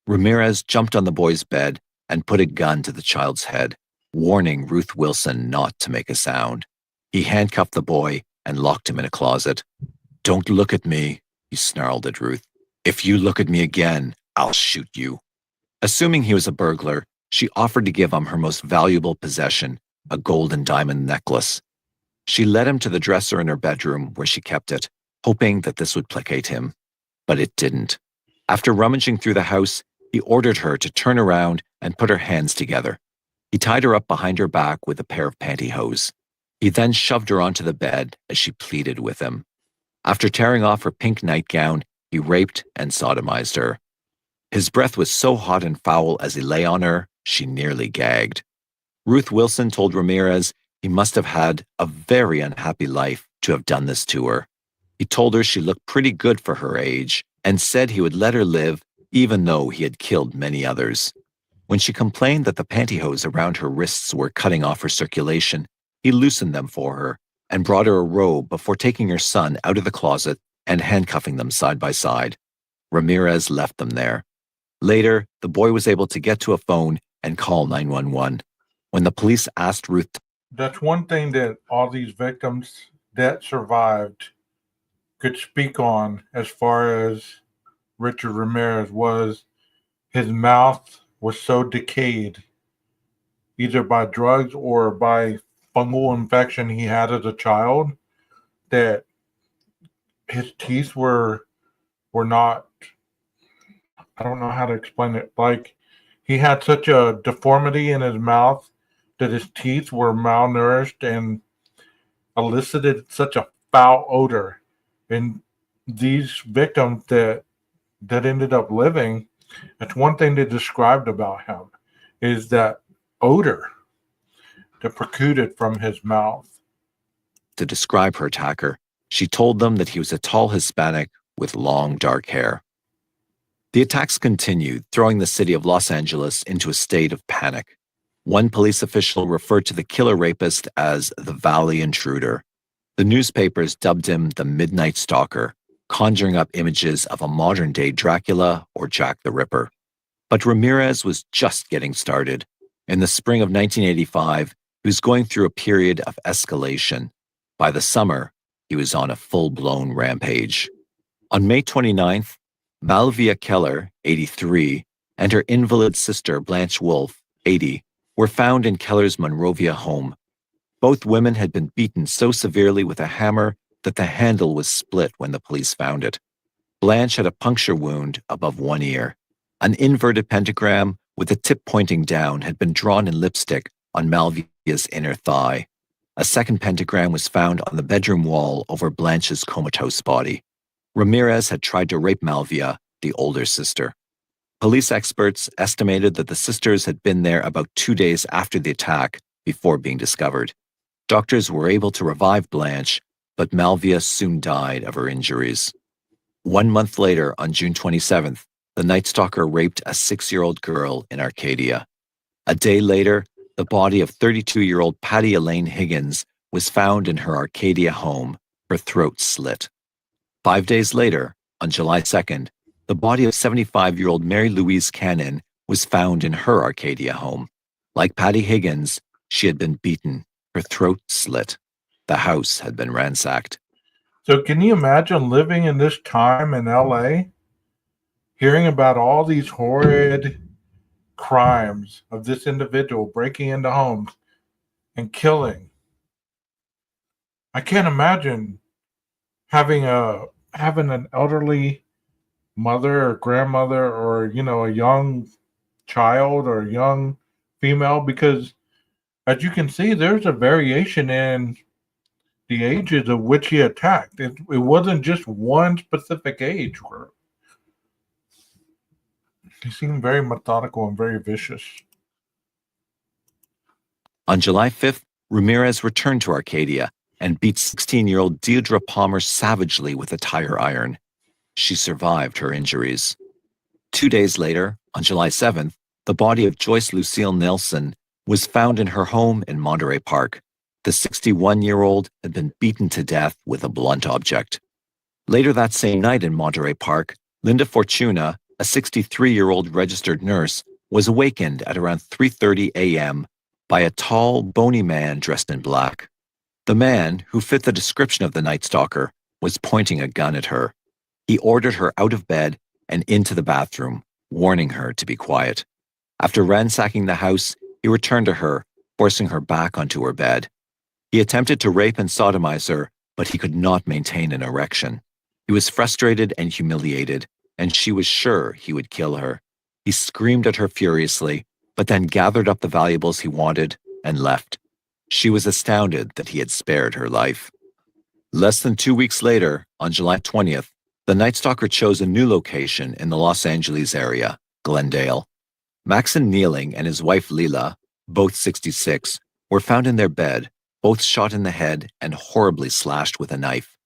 Ramirez jumped on the boy's bed and put a gun to the child's head, warning Ruth Wilson not to make a sound. He handcuffed the boy and locked him in a closet. "Don't look at me," he snarled at Ruth. "If you look at me again, I'll shoot you." Assuming he was a burglar, she offered to give him her most valuable possession, a gold and diamond necklace. She led him to the dresser in her bedroom where she kept it, hoping that this would placate him. But it didn't. After rummaging through the house, he ordered her to turn around and put her hands together. He tied her up behind her back with a pair of pantyhose. He then shoved her onto the bed as she pleaded with him. After tearing off her pink nightgown, he raped and sodomized her. His breath was so hot and foul as he lay on her, she nearly gagged. Ruth Wilson told Ramirez he must have had a very unhappy life to have done this to her. He told her she looked pretty good for her age and said he would let her live even though he had killed many others. When she complained that the pantyhose around her wrists were cutting off her circulation, he loosened them for her and brought her a robe before taking her son out of the closet and handcuffing them side by side. Ramirez left them there. Later, the boy was able to get to a phone and call 911. When the police asked Ruth, That's one thing that all these victims that survived could speak on as far as Richard Ramirez was, his mouth was so decayed, either by drugs or by fungal infection he had as a child, that his teeth were not, I don't know how to explain it. Like, he had such a deformity in his mouth that his teeth were malnourished and elicited such a foul odor. And these victims that ended up living, that's one thing they described about him, is that odor that protruded from his mouth. to describe her attacker, she told them that he was a tall Hispanic with long dark hair. The attacks continued, throwing the city of Los Angeles into a state of panic. One police official referred to the killer rapist as the Valley Intruder. The newspapers dubbed him the Midnight Stalker, conjuring up images of a modern-day Dracula or Jack the Ripper. But Ramirez was just getting started. In the spring of 1985, he was going through a period of escalation. By the summer, he was on a full-blown rampage. On May 29th, Malvia Keller, 83, and her invalid sister Blanche Wolfe, 80, were found in Keller's Monrovia home. Both women had been beaten so severely with a hammer that the handle was split when the police found it. Blanche had a puncture wound above one ear. An inverted pentagram with the tip pointing down had been drawn in lipstick on Malvia's inner thigh. A second pentagram was found on the bedroom wall over Blanche's comatose body. Ramirez had tried to rape Malvia, the older sister. Police experts estimated that the sisters had been there about 2 days after the attack before being discovered. Doctors were able to revive Blanche, but Malvia soon died of her injuries. 1 month later, on June 27th, the Night Stalker raped a 6-year-old girl in Arcadia. A day later, the body of 32-year-old Patty Elaine Higgins was found in her Arcadia home, her throat slit. 5 days later, on July 2nd, the body of 75-year-old Mary Louise Cannon was found in her Arcadia home. Like Patty Higgins, she had been beaten, her throat slit. The house had been ransacked. So can you imagine living in this time in LA? Hearing about all these horrid crimes of this individual breaking into homes and killing. I can't imagine having an elderly mother or grandmother or a young child or young female, because as you can see there's a variation in the ages of which he attacked. It wasn't just one specific age group. He seemed very methodical and very vicious. On July 5th, Ramirez returned to Arcadia and beat 16-year-old Deirdre Palmer savagely with a tire iron. She survived her injuries. 2 days later, on July 7th, the body of Joyce Lucille Nelson was found in her home in Monterey Park. The 61-year-old had been beaten to death with a blunt object. Later that same night in Monterey Park, Linda Fortuna, a 63-year-old registered nurse, was awakened at around 3:30 a.m. by a tall, bony man dressed in black. The man, who fit the description of the Night Stalker, was pointing a gun at her. He ordered her out of bed and into the bathroom, warning her to be quiet. After ransacking the house, he returned to her, forcing her back onto her bed. He attempted to rape and sodomize her, but he could not maintain an erection. He was frustrated and humiliated, and she was sure he would kill her. He screamed at her furiously, but then gathered up the valuables he wanted and left. She was astounded that he had spared her life. Less than 2 weeks later, on July 20th, the Night Stalker chose a new location in the Los Angeles area, Glendale. Maxon Nealing and his wife Leela, both 66, were found in their bed, both shot in the head and horribly slashed with a knife.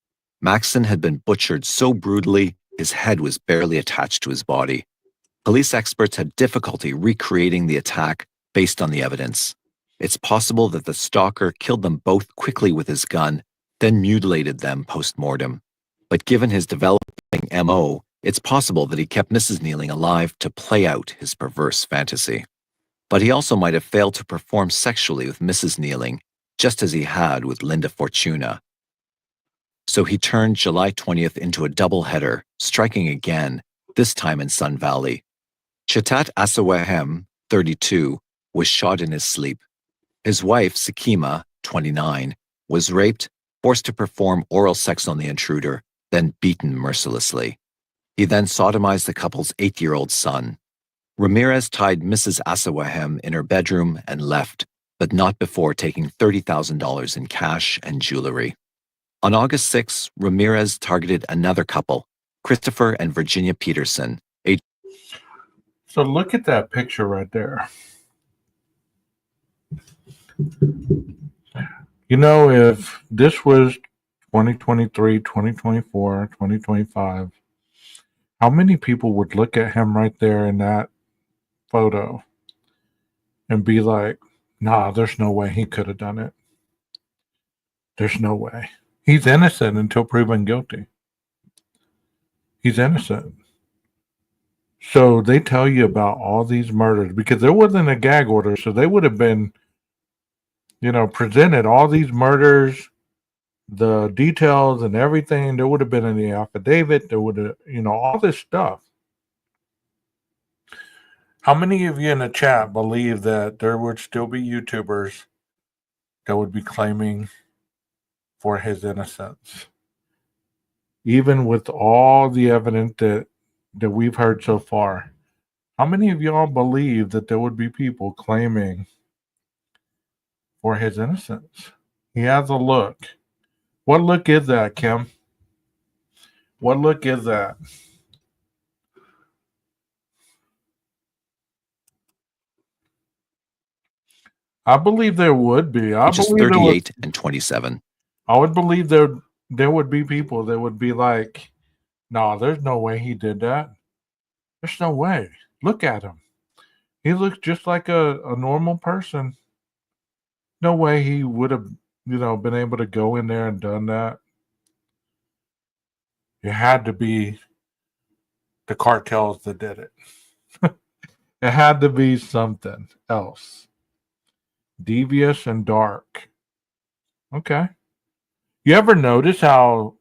Maxon had been butchered so brutally, his head was barely attached to his body. Police experts had difficulty recreating the attack based on the evidence. It's possible that the stalker killed them both quickly with his gun, then mutilated them post-mortem. But given his developing MO, it's possible that he kept Mrs. Nealing alive to play out his perverse fantasy. But he also might have failed to perform sexually with Mrs. Nealing, just as he had with Linda Fortuna. So he turned July 20th into a double-header, striking again, this time in Sun Valley. Chetat Asawahem, 32, was shot in his sleep. His wife, Sakima, 29, was raped, forced to perform oral sex on the intruder, then beaten mercilessly. He then sodomized the couple's 8-year-old son. Ramirez tied Mrs. Asawahem in her bedroom and left, but not before taking $30,000 in cash and jewelry. On August 6, Ramirez targeted another couple, Christopher and Virginia Peterson. So look at that picture right there. If this was 2023, 2024, 2025, how many people would look at him right there in that photo and be like, nah, there's no way he could have done it. There's no way. He's innocent until proven guilty. He's innocent. So they tell you about all these murders because there wasn't a gag order. So they would have been, presented all these murders, the details and everything. There would have been in the affidavit. There would have, all this stuff. How many of you in the chat believe that there would still be YouTubers that would be claiming for his innocence? Even with all the evidence that we've heard so far, how many of y'all believe that there would be people claiming for his innocence? He has a look. What look is that, Kim? What look is that? I believe there would be. Pages 38 and 27. I would believe there would be people that would be like, no, there's no way he did that. There's no way. Look at him. He looks just like a normal person. No way he would have, been able to go in there and done that. It had to be the cartels that did it. It had to be something else. Devious and dark. Okay. You ever notice how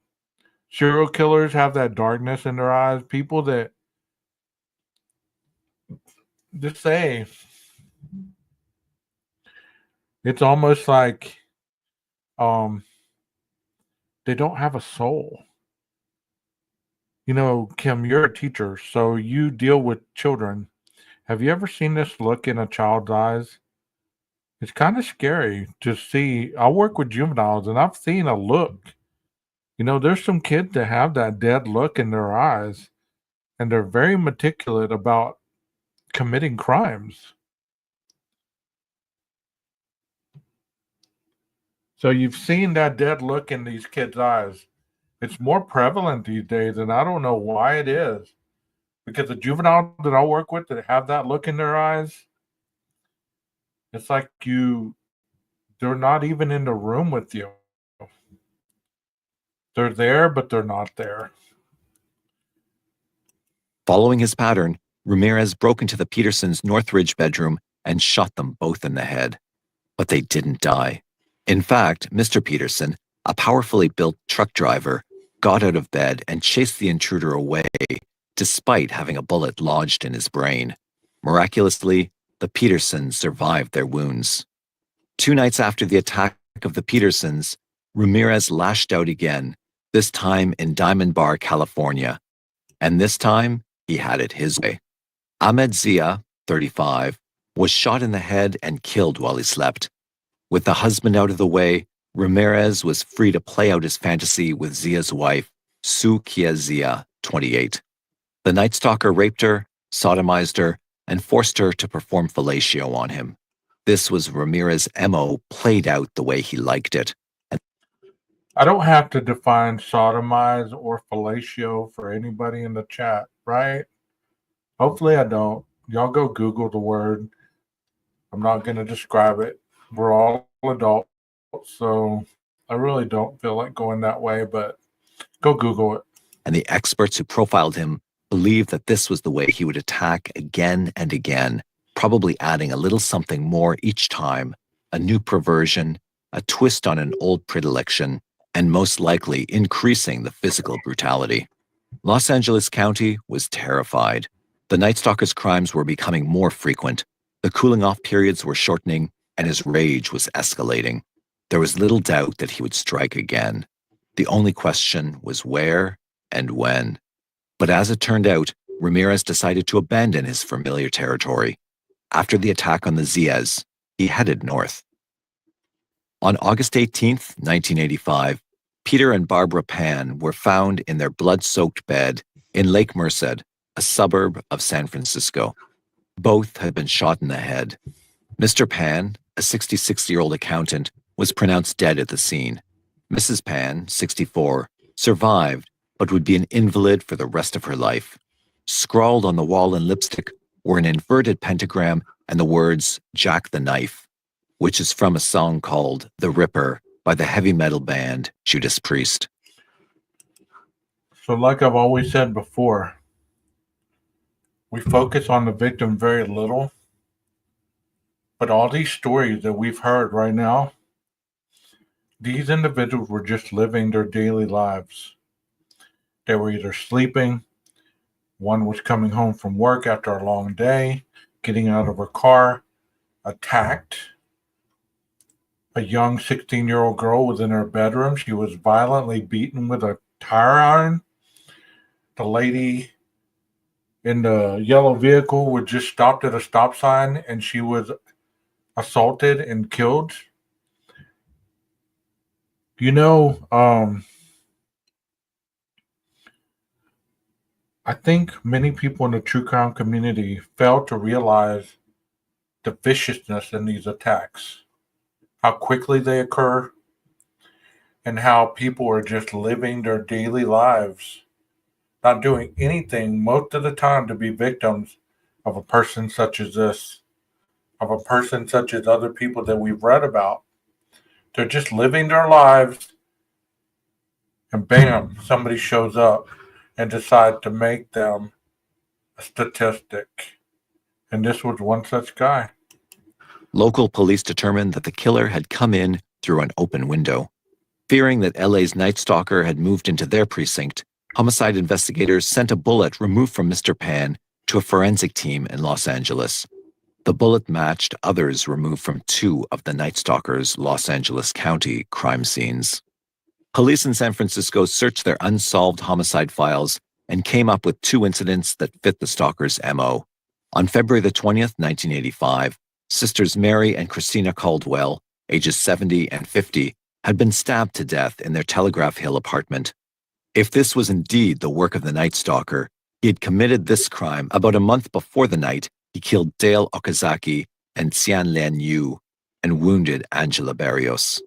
serial killers have that darkness in their eyes? People that just say it's almost like um they don't have a soul. You know, Kim, you're a teacher, so you deal with children. Have you ever seen this look in a child's eyes? It's kind of scary to see. I work with juveniles and I've seen a look. You know, there's some kids that have that dead look in their eyes and they're very meticulous about committing crimes. So you've seen that dead look in these kids' eyes. It's more prevalent these days, and I don't know why it is. Because the juveniles that I work with that have that look in their eyes, it's like they're not even in the room with you. They're there, but they're not there. Following his pattern, Ramirez broke into the Petersons' Northridge bedroom and shot them both in the head. But they didn't die. In fact, Mr. Peterson, a powerfully built truck driver, got out of bed and chased the intruder away, despite having a bullet lodged in his brain. Miraculously, the Petersons survived their wounds. 2 nights after the attack of the Petersons, Ramirez lashed out again, this time in Diamond Bar, California. And this time, he had it his way. Ahmed Zia, 35, was shot in the head and killed while he slept. With the husband out of the way, Ramirez was free to play out his fantasy with Zia's wife, Sue Kia Zia, 28. The Night Stalker raped her, sodomized her, and forced her to perform fellatio on him. This was Ramirez's MO played out the way he liked it. I don't have to define sodomize or fellatio for anybody in the chat, right? Hopefully I don't. Y'all go Google the word. I'm not going to describe it. We're all adults, so I really don't feel like going that way, but go Google it. And the experts who profiled him believed that this was the way he would attack again and again, probably adding a little something more each time, a new perversion, a twist on an old predilection, and most likely increasing the physical brutality. Los Angeles County was terrified. The Night Stalker's crimes were becoming more frequent. The cooling-off periods were shortening, and his rage was escalating. There was little doubt that he would strike again. The only question was where and when. But as it turned out, Ramirez decided to abandon his familiar territory. After the attack on the Zias, he headed north. On August 18, 1985, Peter and Barbara Pan were found in their blood-soaked bed in Lake Merced, a suburb of San Francisco. Both had been shot in the head. Mr. Pan, a 66-year-old accountant, was pronounced dead at the scene. Mrs. Pan, 64, survived, but would be an invalid for the rest of her life. Scrawled on the wall in lipstick were an inverted pentagram and the words "Jack the Knife," which is from a song called "The Ripper" by the heavy metal band Judas Priest. So like I've always said before, we focus on the victim very little, but all these stories that we've heard right now, these individuals were just living their daily lives. They were either sleeping, one was coming home from work after a long day, getting out of her car, attacked. A young 16-year-old girl was in her bedroom. She was violently beaten with a tire iron. The lady in the yellow vehicle was just stopped at a stop sign and she was assaulted and killed. You know, I think many people in the true crime community fail to realize the viciousness in these attacks, how quickly they occur, and how people are just living their daily lives, not doing anything most of the time to be victims of a person such as this, of a person such as other people that we've read about. They're just living their lives, and bam, somebody shows up and decides to make them a statistic. And this was one such guy. Local police determined that the killer had come in through an open window. Fearing that LA's Night Stalker had moved into their precinct, homicide investigators sent a bullet removed from Mr. Pan to a forensic team in Los Angeles. The bullet matched others removed from 2 of the Night Stalker's Los Angeles County crime scenes. Police in San Francisco searched their unsolved homicide files and came up with 2 incidents that fit the stalker's MO. On February the 20th, 1985, sisters Mary and Christina Caldwell, ages 70 and 50, had been stabbed to death in their Telegraph Hill apartment. If this was indeed the work of the Night Stalker, he had committed this crime about a month before the night he killed Dale Okazaki and Xian Lian Yu and wounded Angela Barrios.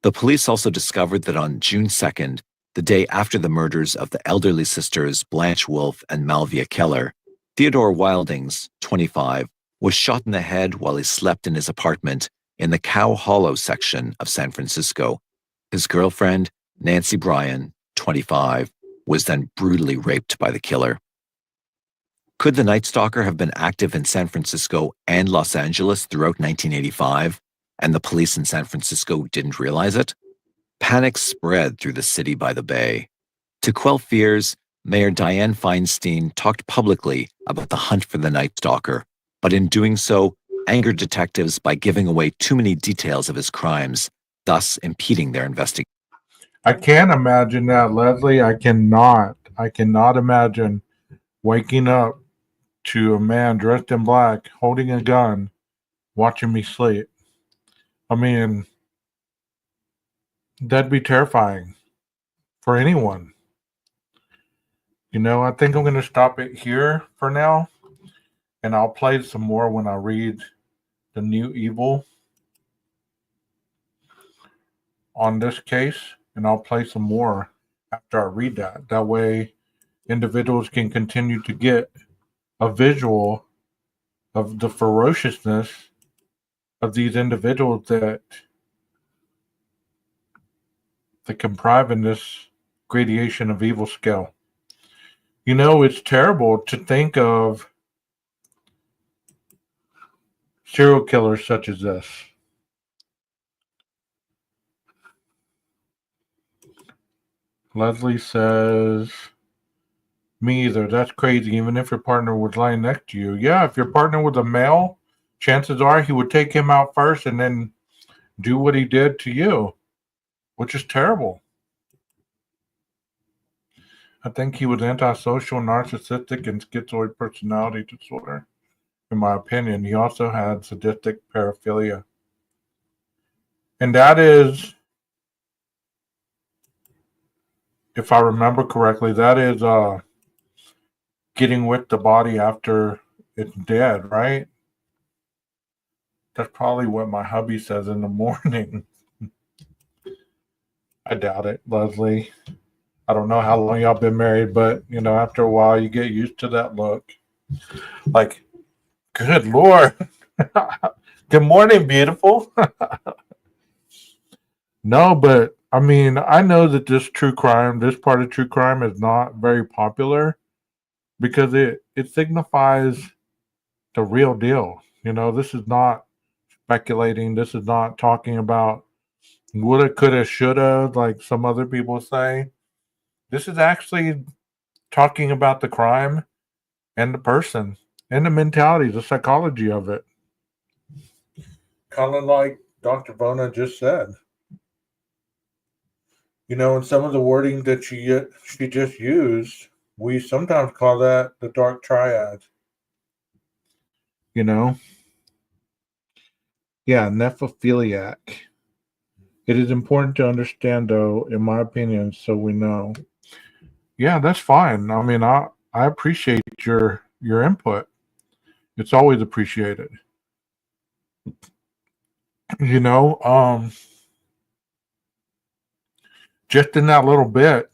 The police also discovered that on June 2nd, the day after the murders of the elderly sisters Blanche Wolfe and Malvia Keller, Theodore Wildings, 25, was shot in the head while he slept in his apartment in the Cow Hollow section of San Francisco. His girlfriend, Nancy Bryan, 25, was then brutally raped by the killer. Could the Night Stalker have been active in San Francisco and Los Angeles throughout 1985, and the police in San Francisco didn't realize it? Panic spread through the city by the bay. To quell fears, Mayor Dianne Feinstein talked publicly about the hunt for the Night Stalker, but in doing so, angered detectives by giving away too many details of his crimes, thus impeding their investigation. I can't imagine that, Leslie. I cannot imagine waking up to a man dressed in black, holding a gun, watching me sleep. I mean, that'd be terrifying for anyone. I think I'm going to stop it here for now, and I'll play some more when I read The New Evil on this case, and I'll play some more after I read that. That way, individuals can continue to get a visual of the ferociousness of these individuals that comprise in this gradation of evil scale. It's terrible to think of serial killers such as this. Leslie says, me either. That's crazy, even if your partner was lying next to you. Yeah, if your partner was a male, chances are he would take him out first and then do what he did to you, which is terrible. I think he was antisocial, narcissistic, and schizoid personality disorder. In my opinion, he also had sadistic paraphilia. And that is, if I remember correctly, that is getting with the body after it's dead, right? That's probably what my hubby says in the morning. I doubt it, Leslie. I don't know how long y'all been married, but, after a while, you get used to that look. Like, good Lord. Good morning, beautiful. No, but, I know that this part of true crime is not very popular because it signifies the real deal. This is not speculating. This is not talking about woulda, coulda, shoulda, like some other people say. This is actually talking about the crime and the person and the mentality, the psychology of it. Kind of like Dr. Vona just said. And some of the wording that she just used, we sometimes call that the dark triad. Yeah, nephophiliac. It is important to understand, though, in my opinion, so we know. Yeah, that's fine. I appreciate your input. It's always appreciated. Just in that little bit,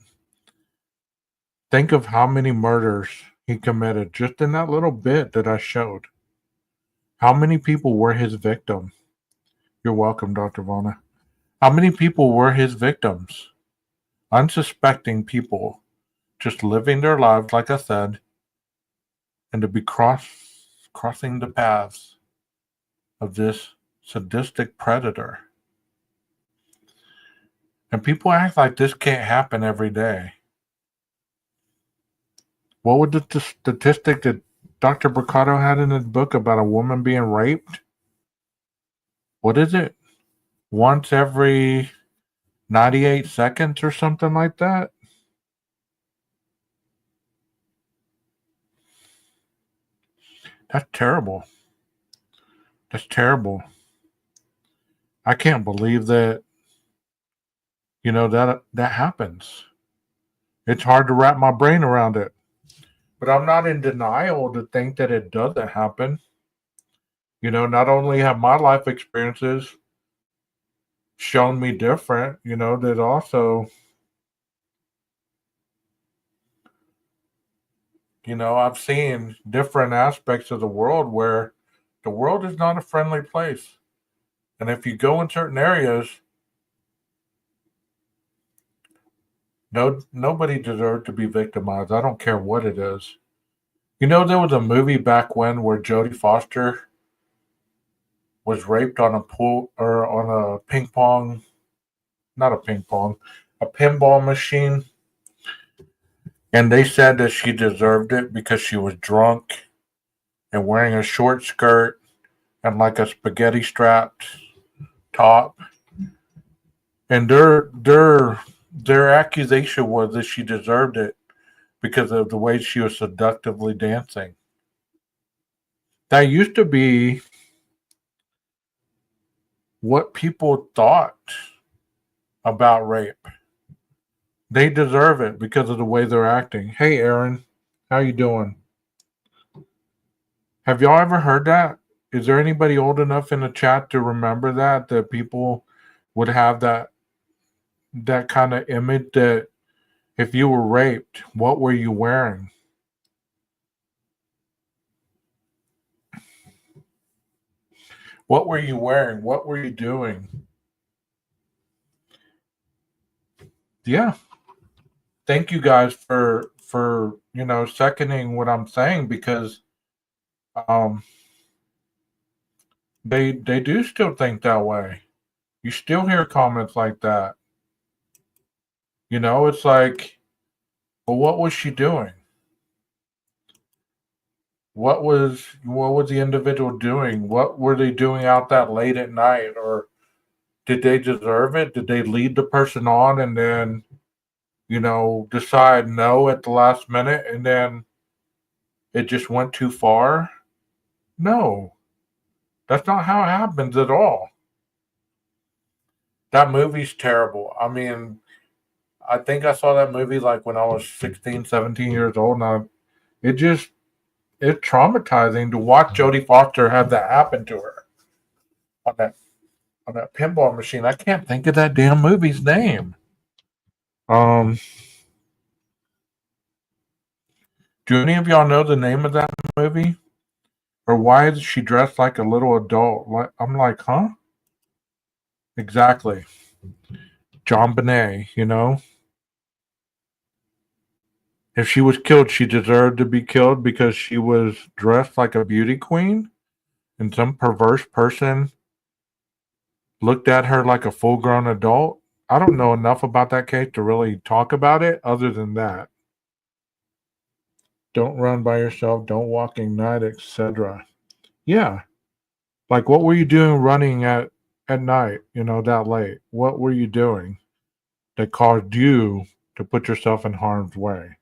think of how many murders he committed just in that little bit that I showed. How many people were his victim? You're welcome, Dr. Vona. How many people were his victims? Unsuspecting people just living their lives, like I said, and to be crossing the paths of this sadistic predator. And people act like this can't happen every day. What would the statistic that Dr. BRUCATO had in his book about a woman being raped? What is it? Once every 98 seconds or something like that? That's terrible. That's terrible. I can't believe that, that happens. It's hard to wrap my brain around it. But I'm not in denial to think that it doesn't happen. Not only have my life experiences shown me different, that also, I've seen different aspects of the world where the world is not a friendly place. And if you go in certain areas, nobody deserves to be victimized. I don't care what it is. There was a movie back when where Jodie Foster was raped on a pool or on a ping pong, not a ping pong, a pinball machine. And they said that she deserved it because she was drunk and wearing a short skirt and like a spaghetti strapped top. And their accusation was that she deserved it because of the way she was seductively dancing. That used to be what people thought about rape. They deserve it because of the way they're acting. Hey, Aaron, how you doing? Have y'all ever heard that? Is there anybody old enough in the chat to remember that people would have that kind of image that if you were raped, what were you wearing? What were you wearing? What were you doing? Yeah. Thank you guys for seconding what I'm saying because um they do still think that way. You still hear comments like that. It's like, well, what was she doing? What was the individual doing? What were they doing out that late at night? Or did they deserve it? Did they lead the person on and then, decide no at the last minute and then it just went too far? No. That's not how it happens at all. That movie's terrible. I mean, I think I saw that movie like when I was 16, 17 years old, and it just it's traumatizing to watch Jodie Foster have that happen to her on that pinball machine. I can't think of that damn movie's name. Um, do any of y'all know the name of that movie? Or why is she dressed like a little adult? I'm like, huh? Exactly. John Bonet. If she was killed, she deserved to be killed because she was dressed like a beauty queen, and some perverse person looked at her like a full-grown adult. I don't know enough about that case to really talk about it other than that. Don't run by yourself, don't walk at night, etc. Yeah. Like what were you doing running at night, that late? What were you doing that caused you to put yourself in harm's way?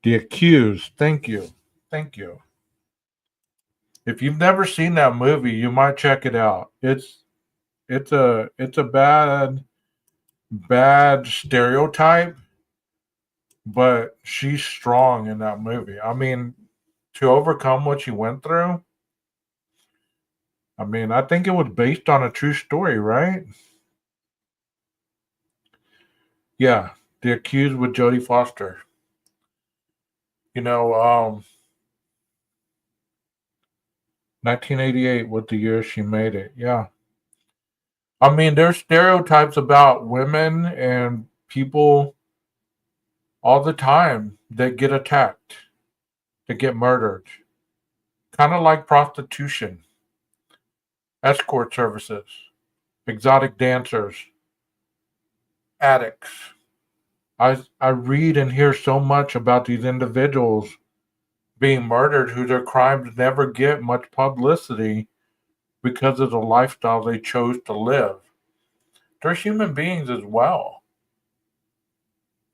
The Accused, thank you. Thank you. If you've never seen that movie, you might check it out. It's a bad stereotype, but she's strong in that movie. I mean, to overcome what she went through, I mean, I think it was based on a true story, right? Yeah, The Accused with Jodie Foster. 1988 was the year she made it. Yeah. I mean, there's stereotypes about women and people all the time that get attacked, that get murdered. Kind of like prostitution, escort services, exotic dancers, addicts. I read and hear so much about these individuals being murdered who their crimes never get much publicity because of the lifestyle they chose to live. They're human beings as well.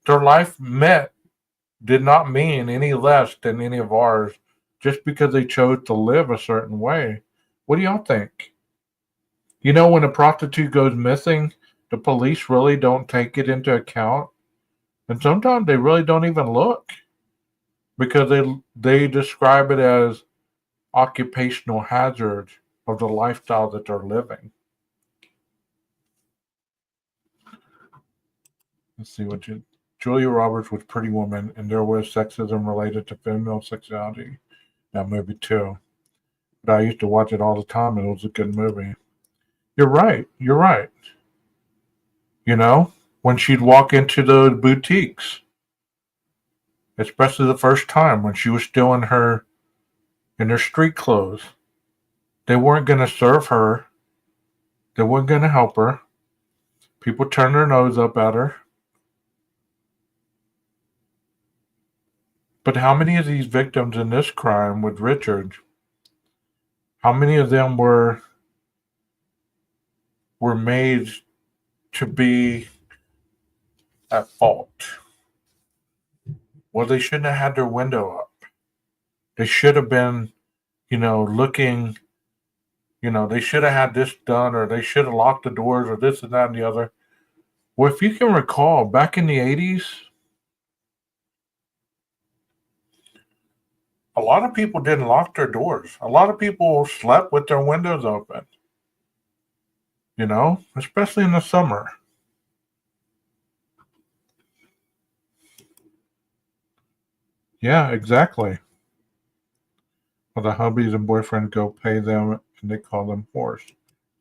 Their life did not mean any less than any of ours just because they chose to live a certain way. What do y'all think? You know, when a prostitute goes missing, the police really don't take it into account. And sometimes they really don't even look because they describe it as occupational hazard of the lifestyle that they're living. Let's see what Julia Roberts was Pretty Woman, and there was sexism related to female sexuality. That movie too. But I used to watch it all the time, and it was a good movie. You're right. You're right. You know, when she'd walk into the boutiques, especially the first time when she was still in her street clothes, they weren't going to serve her. They weren't going to help her. People turned their nose up at her. But how many of these victims in this crime with Richard, how many of them were made to be at fault? Well, they shouldn't have had their window up. They should have been, looking, they should have had this done, or they should have locked the doors, or this and that and the other. Well, if you can recall, back in the 80s, a lot of people didn't lock their doors. A lot of people slept with their windows open, especially in the summer. Yeah, exactly. Well, the hubbies and boyfriends go pay them and they call them whores.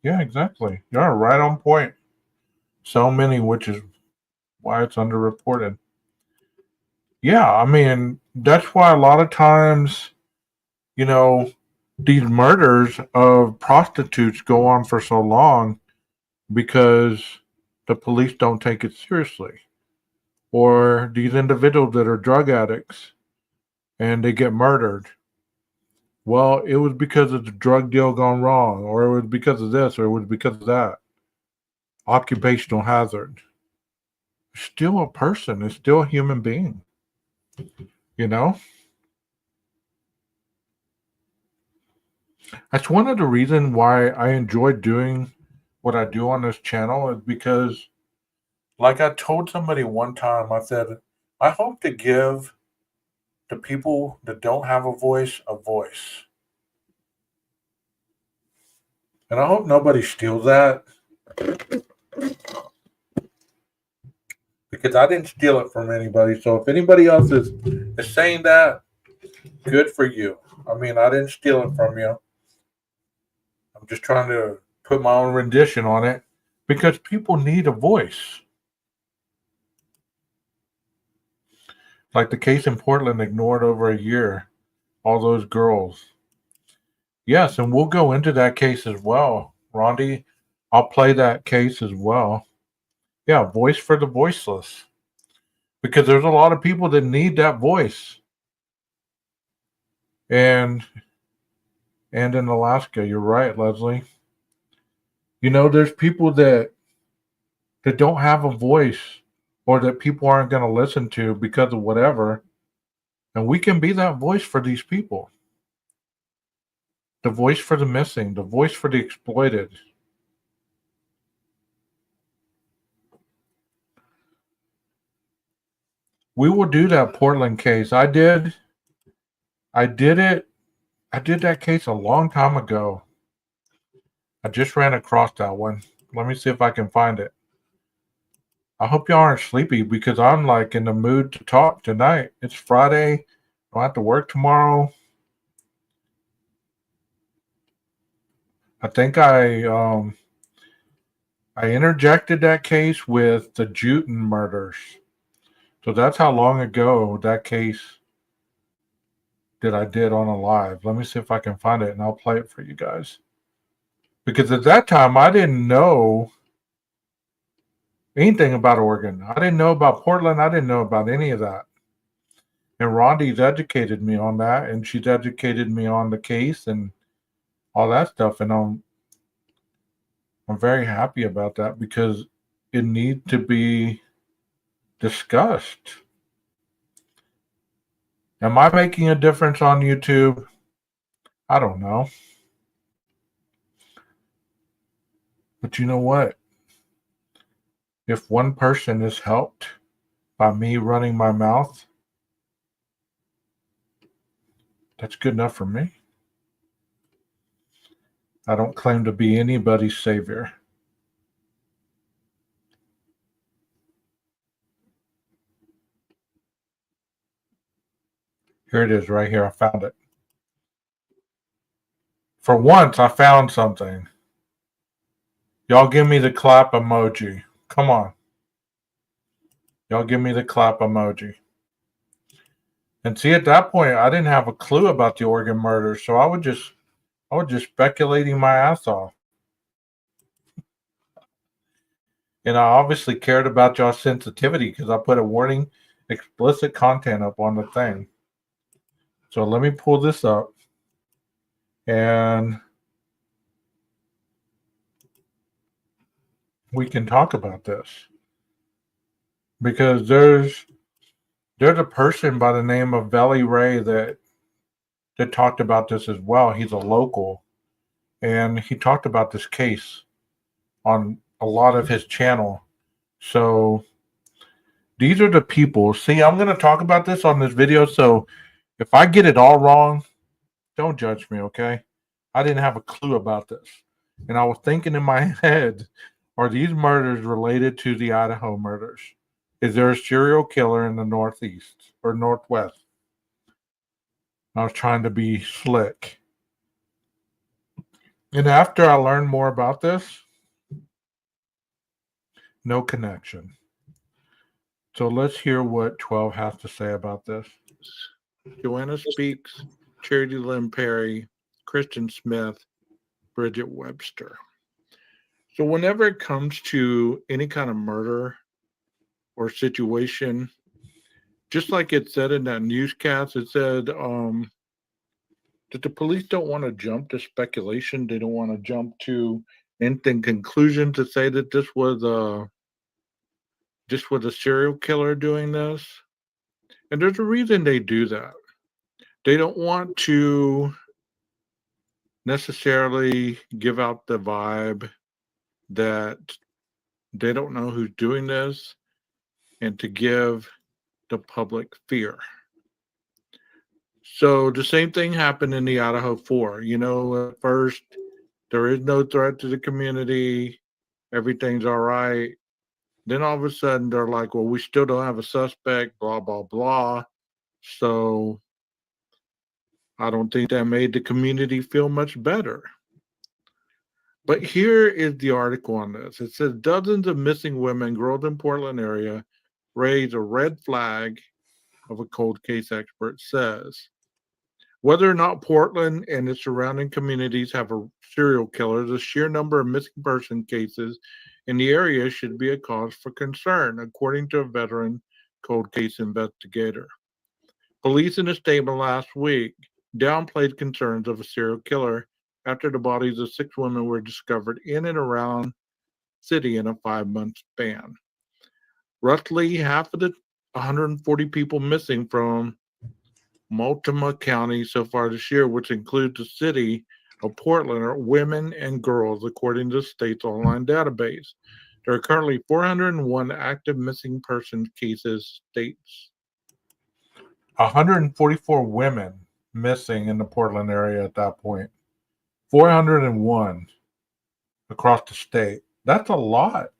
Yeah, exactly. You're right on point. So many, which is why it's underreported. Yeah, I mean, that's why a lot of times, these murders of prostitutes go on for so long because the police don't take it seriously. Or these individuals that are drug addicts and they get murdered. Well, it was because of the drug deal gone wrong, or it was because of this, or it was because of that. Occupational hazard. Still a person, it's still a human being. You know? That's one of the reasons why I enjoy doing what I do on this channel is because, like I told somebody one time, I said, I hope to give the people that don't have a voice a voice. And I hope nobody steals that because I didn't steal it from anybody. So if anybody else is saying that, good for you. I mean, I didn't steal it from you. I'm just trying to put my own rendition on it because people need a voice. Like the case in Portland ignored over a year, all those girls. Yes, and we'll go into that case as well. Rondi, I'll play that case as well. Yeah, voice for the voiceless. Because there's a lot of people that need that voice. And in Alaska, you're right, Leslie. There's people that don't have a voice or that people aren't going to listen to because of whatever. And we can be that voice for these people. The voice for the missing, the voice for the exploited. We will do that Portland case. I did it. I did that case a long time ago. I just ran across that one. Let me see if I can find it. I hope y'all aren't sleepy because I'm like in the mood to talk tonight. It's Friday. I don't have to work tomorrow. I think I interjected that case with the Juten murders. So that's how long ago that case that I did on a live. Let me see if I can find it and I'll play it for you guys. Because at that time I didn't know anything about Oregon. I didn't know about Portland. I didn't know about any of that. And Rhonda's educated me on that, and she's educated me on the case and all that stuff. And I'm very happy about that because it needs to be discussed. Am I making a difference on YouTube? I don't know. But you know what? If one person is helped by me running my mouth, that's good enough for me. I don't claim to be anybody's savior. Here it is right here. I found it. For once, I found something. Y'all give me the clap emoji. Come on. Y'all give me the clap emoji. And see, at that point, I didn't have a clue about the Oregon murder, so I was just speculating my ass off. And I obviously cared about y'all's sensitivity because I put a warning explicit content up on the thing. So let me pull this up and we can talk about this. Because there's a person by the name of Belly Ray that talked about this as well. He's a local, and he talked about this case on a lot of his channel. So these are the people. See, I'm going to talk about this on this video, so if I get it all wrong, don't judge me, okay? I didn't have a clue about this. And I was thinking in my head, are these murders related to the Idaho murders? Is there a serial killer in the Northeast or Northwest? I was trying to be slick. And after I learned more about this, no connection. So let's hear what 12 has to say about this. Joanna Speaks, Charity Lynn Perry, Kristen Smith, Bridget Webster. So whenever it comes to any kind of murder or situation, just like it said in that newscast, it said that the police don't want to jump to speculation. They don't want to jump to instant conclusion to say that this was a serial killer doing this. And there's a reason they do that. They don't want to necessarily give out the vibe that they don't know who's doing this and to give the public fear. So the same thing happened in the Idaho 4. You know, at first, there is no threat to the community. Everything's all right. Then all of a sudden, they're like, well, we still don't have a suspect, blah, blah, blah. So I don't think that made the community feel much better. But here is the article on this. It says dozens of missing women, girls in Portland area raise a red flag, of a cold case expert says. Whether or not Portland and its surrounding communities have a serial killer, the sheer number of missing person cases in the area should be a cause for concern, according to a veteran cold case investigator. Police in a statement last week downplayed concerns of a serial killer after the bodies of 6 women were discovered in and around the city in a 5-month span. Roughly half of the 140 people missing from Multnomah County so far this year, which includes the city of Portland, are women and girls, according to the state's online database. There are currently 401 active missing persons cases, states. 144 women missing in the Portland area at that point. 401 across the state. That's a lot.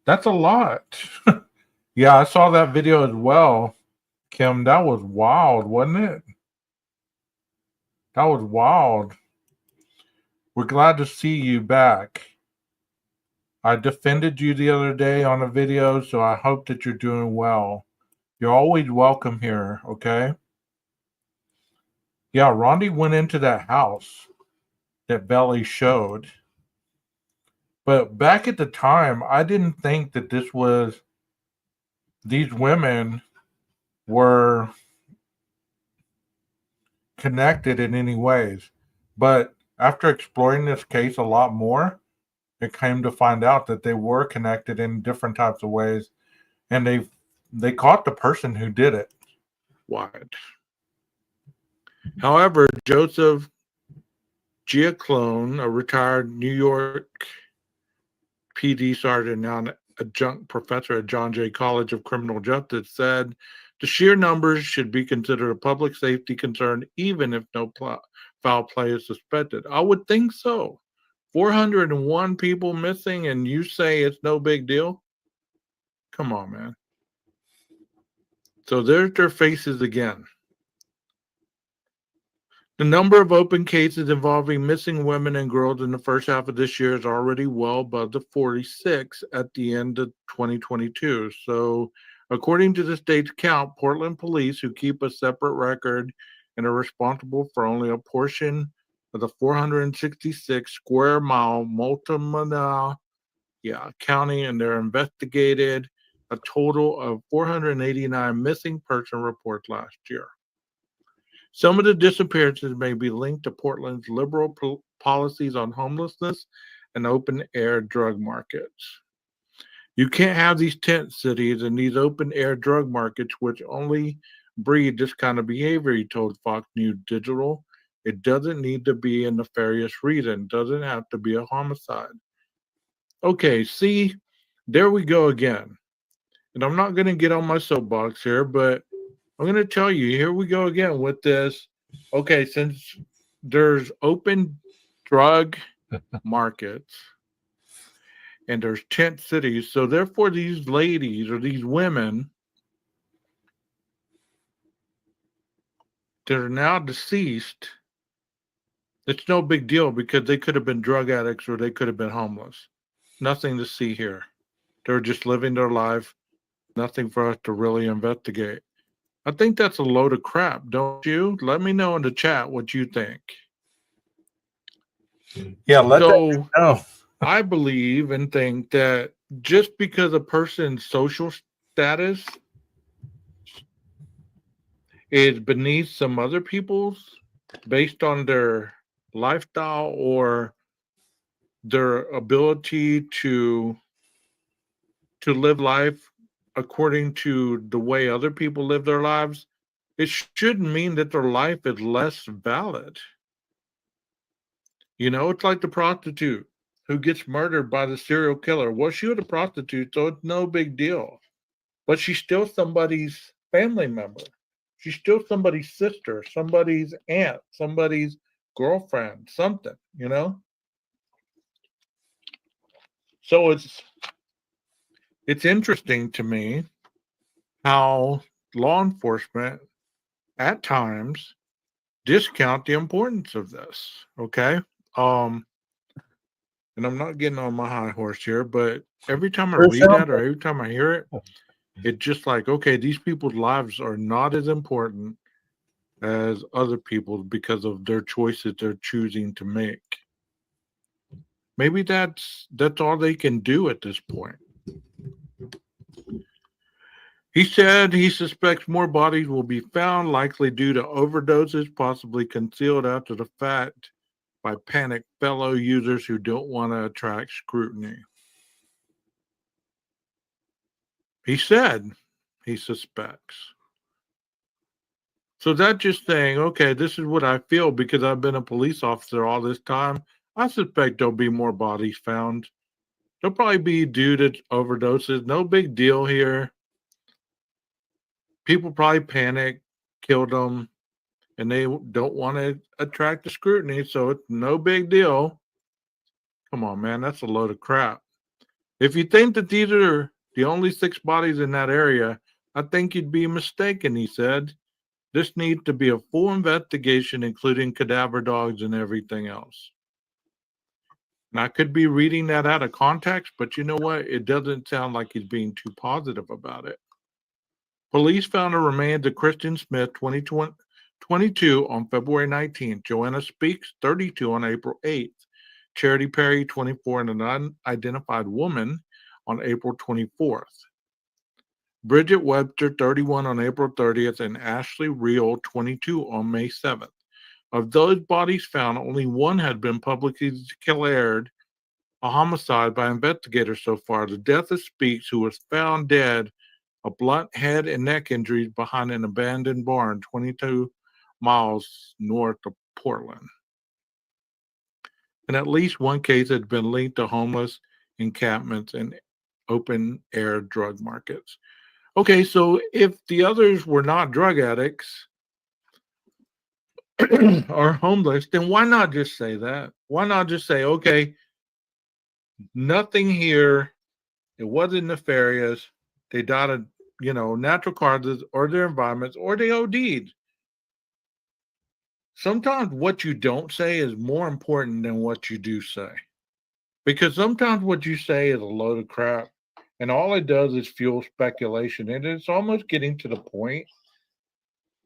That's a lot. Yeah, I saw that video as well, Kim. That was wild, wasn't it? That was wild. We're glad to see you back. I defended you the other day on a video, so I hope that you're doing well. You're always welcome here, okay? Yeah, Rondi went into that house that Belly showed. But back at the time, I didn't think that these women were connected in any ways. But after exploring this case a lot more, it came to find out that they were connected in different types of ways, and they caught the person who did it. What? However, Joseph Giacalone, a retired New York PD sergeant, now an adjunct professor at John Jay College of Criminal Justice, said the sheer numbers should be considered a public safety concern, even if no foul play is suspected. I would think so. 401 people missing, and you say it's no big deal? Come on, man. So there's their faces again. The number of open cases involving missing women and girls in the first half of this year is already well above the 46 at the end of 2022. So, according to the state's count, Portland police, who keep a separate record and are responsible for only a portion of the 466 square mile Multnomah county, and they're investigated a total of 489 missing person reports last year. Some of the disappearances may be linked to Portland's liberal policies on homelessness and open-air drug markets. You can't have these tent cities and these open-air drug markets which only breed this kind of behavior, he told Fox News Digital. It doesn't need to be a nefarious reason. It doesn't have to be a homicide. Okay, see, there we go again. And I'm not going to get on my soapbox here, but I'm going to tell you, here we go again with this. Okay, since there's open drug markets and there's tent cities, so therefore these ladies or these women that are now deceased, it's no big deal because they could have been drug addicts or they could have been homeless. Nothing to see here. They're just living their life. Nothing for us to really investigate. I think that's a load of crap, don't you? Let me know in the chat what you think. Yeah, let So, that know. I believe and think that just because a person's social status is beneath some other people's based on their lifestyle or their ability to live life according to the way other people live their lives, it shouldn't mean that their life is less valid. You know, it's like the prostitute who gets murdered by the serial killer. Well, she was a prostitute, so it's no big deal. But she's still somebody's family member. She's still somebody's sister, somebody's aunt, somebody's girlfriend, something, you know? So it's interesting to me how law enforcement at times discount the importance of this. Okay. And I'm not getting on my high horse here, but every time I read that or every time I hear it, it's just like, okay, these people's lives are not as important as other people's because of their choices they're choosing to make. Maybe that's all they can do at this point. He said he suspects more bodies will be found, likely due to overdoses, possibly concealed after the fact by panicked fellow users who don't want to attract scrutiny. He said he suspects. So that's just saying, okay, this is what I feel because I've been a police officer all this time. I suspect there'll be more bodies found. They'll probably be due to overdoses. No big deal here. People probably panic, killed them, and they don't want to attract the scrutiny, so it's no big deal. Come on, man, that's a load of crap. If you think that these are the only 6 bodies in that area, I think you'd be mistaken, he said. This needs to be a full investigation, including cadaver dogs and everything else. And I could be reading that out of context, but you know what? It doesn't sound like he's being too positive about it. Police found the remains of Kristen Smith, 22 on February 19th, Joanna Speaks, 32 on April 8th, Charity Perry, 24, and an unidentified woman on April 24th. Bridget Webster, 31, on April 30th, and Ashley Reel, 22, on May 7th. Of those bodies found, only one had been publicly declared a homicide by investigators so far. The death of Speaks, who was found dead of blunt head and neck injuries behind an abandoned barn 22 miles north of Portland. And at least one case had been linked to homeless encampments and open-air drug markets. Okay, so if the others were not drug addicts or homeless, then why not just say that? Why not just say, okay, nothing here, it wasn't nefarious, they died of, natural causes or their environments, or they OD'd. Sometimes what you don't say is more important than what you do say. Because sometimes what you say is a load of crap, and all it does is fuel speculation. And it's almost getting to the point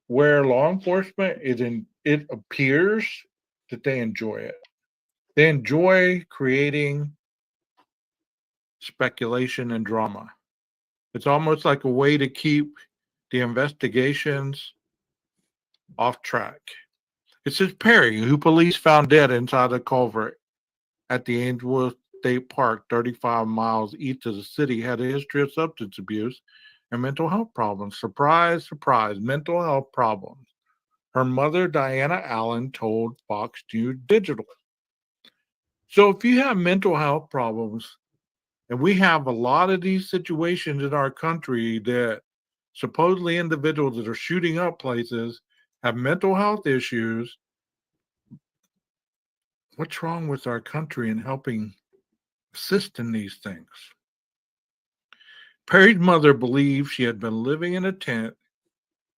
where law enforcement it appears that they enjoy it. They enjoy creating speculation and drama. It's almost like a way to keep the investigations off track. It says Perry, who police found dead inside a culvert at the Ainsworth State Park, 35 miles east of the city, had a history of substance abuse and mental health problems. Surprise, surprise, mental health problems. Her mother, Diana Allen, told Fox News Digital. So if you have mental health problems, and we have a lot of these situations in our country that supposedly individuals that are shooting up places have mental health issues, what's wrong with our country in helping assist in these things? Perry's mother believed she had been living in a tent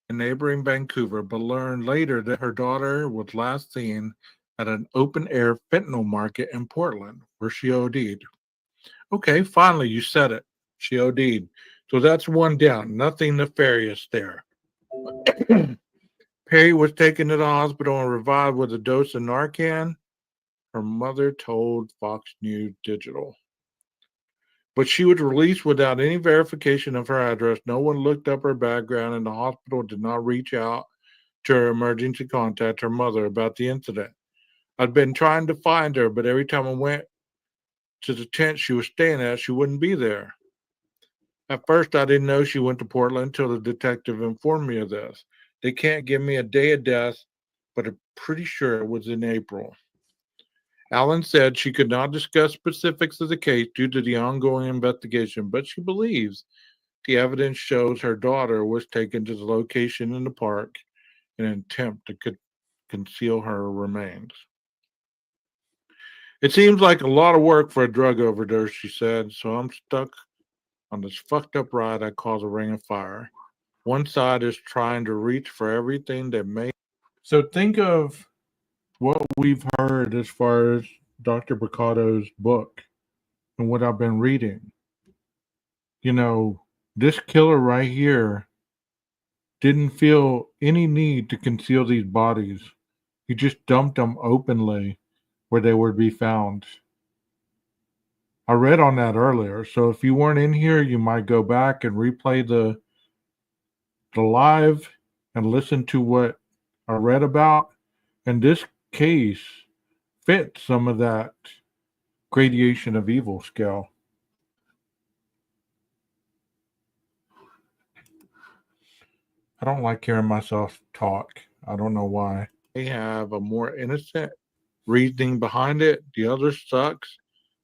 in neighboring Vancouver, but learned later that her daughter was last seen at an open-air fentanyl market in Portland, where she OD'd. Okay, finally, you said it. She OD'd. So that's one down. Nothing nefarious there. Perry was taken to the hospital and revived with a dose of Narcan, her mother told Fox News Digital. But she was released without any verification of her address. No one looked up her background, and the hospital did not reach out to her emergency contact, her mother, about the incident. I'd been trying to find her, but every time I went to the tent she was staying at, she wouldn't be there. At first, I didn't know she went to Portland until the detective informed me of this. They can't give me a day of death, but I'm pretty sure it was in April. Allen said she could not discuss specifics of the case due to the ongoing investigation, but she believes the evidence shows her daughter was taken to the location in the park in an attempt to conceal her remains. It seems like a lot of work for a drug overdose, she said, so I'm stuck on this fucked up ride I call the Ring of Fire. One side is trying to reach for everything that may. So think of what we've heard as far as Dr. BRUCATO's book and what I've been reading. This killer right here didn't feel any need to conceal these bodies. He just dumped them openly where they would be found. I read on that earlier. So if you weren't in here, you might go back and replay the live and listen to what I read about. And this case fits some of that gradation of evil scale. I don't like hearing myself talk. I don't know why. They have a more innocent reasoning behind it. The other sucks.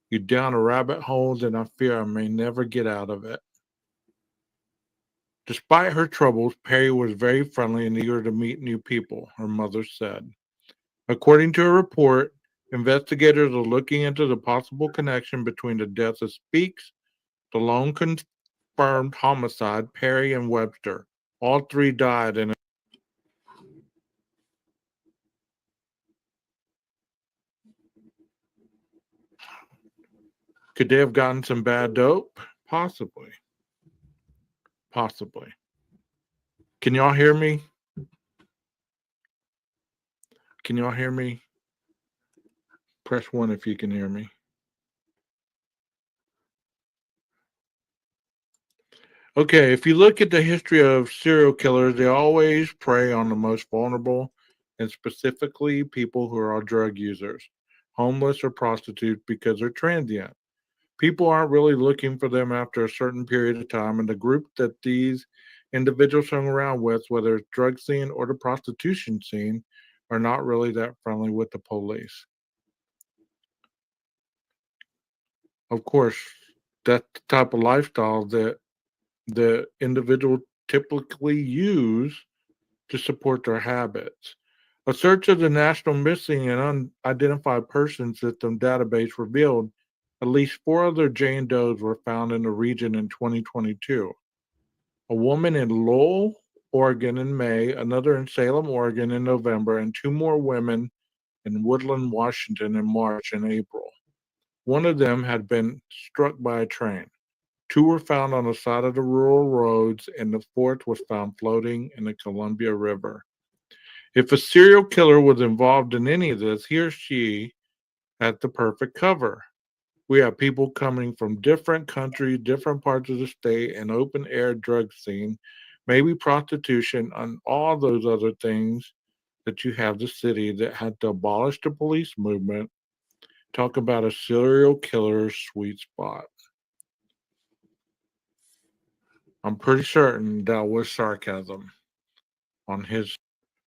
You're down a rabbit hole that I fear I may never get out of it. Despite her troubles, Perry was very friendly and eager to meet new people, her mother said. According to a report, investigators are looking into the possible connection between the death of Speaks, the lone confirmed homicide, Perry, and Webster. All three died in a. Could they have gotten some bad dope? Possibly. Possibly. Can y'all hear me? Can y'all hear me? Press 1 if you can hear me. Okay, if you look at the history of serial killers, they always prey on the most vulnerable, and specifically people who are drug users, homeless, or prostitutes because they're transient. People aren't really looking for them after a certain period of time, and the group that these individuals hung around with, whether it's drug scene or the prostitution scene, are not really that friendly with the police. Of course, that's the type of lifestyle that the individual typically use to support their habits. A search of the National Missing and Unidentified Persons System database revealed at least four other Jane Does were found in the region in 2022. A woman in Lowell, Oregon in May, another in Salem, Oregon in November, and two more women in Woodland, Washington in March and April. One of them had been struck by a train. Two were found on the side of the rural roads, and the fourth was found floating in the Columbia River. If a serial killer was involved in any of this, he or she had the perfect cover. We have people coming from different countries, different parts of the state, an open air drug scene, maybe prostitution, and all those other things that you have the city that had to abolish the police movement. Talk about a serial killer's sweet spot. I'm pretty certain that was sarcasm on his.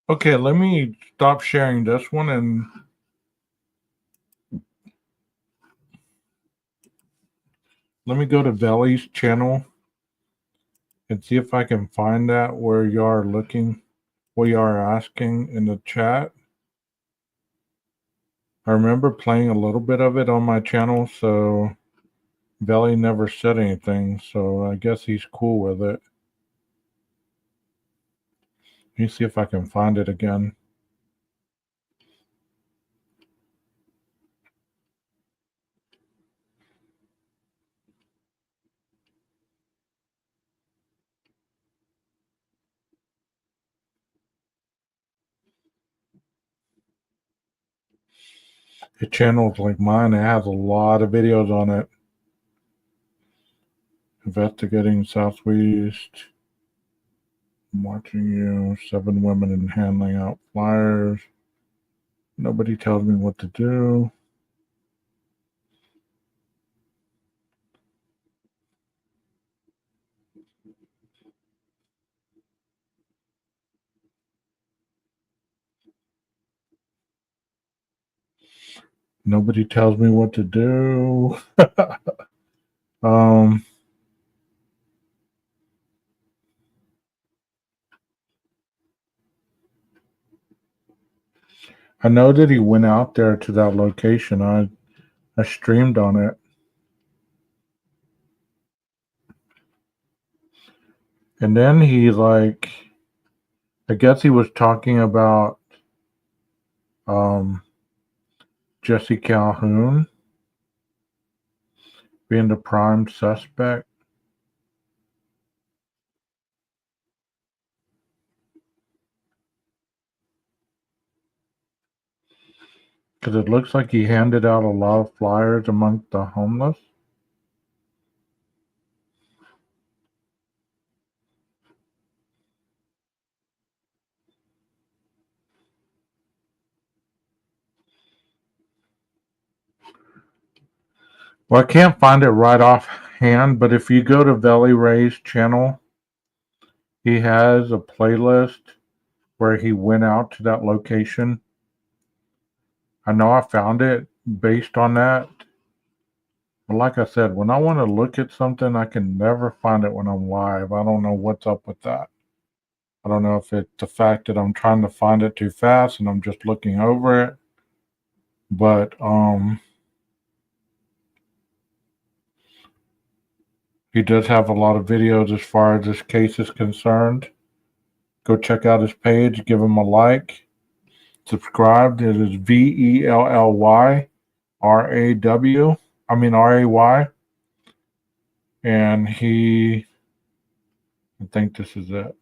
Okay, let me stop sharing this one and let me go to Veli's channel and see if I can find that where you are looking, what you are asking in the chat. I remember playing a little bit of it on my channel, so Veli never said anything, so I guess he's cool with it. Let me see if I can find it again. The channel's like mine, it has a lot of videos on it. Investigating Southwest, I'm watching you, 7 women and handing out flyers. Nobody tells me what to do. Nobody tells me what to do. um, I know that he went out there to that location. I streamed on it. And then he like, I guess he was talking about um, Jesse Calhoun being the prime suspect. Because it looks like he handed out a lot of flyers among the homeless. Well, I can't find it right offhand, but if you go to Veli Ray's channel, he has a playlist where he went out to that location. I know I found it based on that. But like I said, when I want to look at something, I can never find it when I'm live. I don't know what's up with that. I don't know if it's the fact that I'm trying to find it too fast and I'm just looking over it. But he does have a lot of videos as far as this case is concerned. Go check out his page, give him a like, subscribe. It is VELLYRAY. And I think this is it.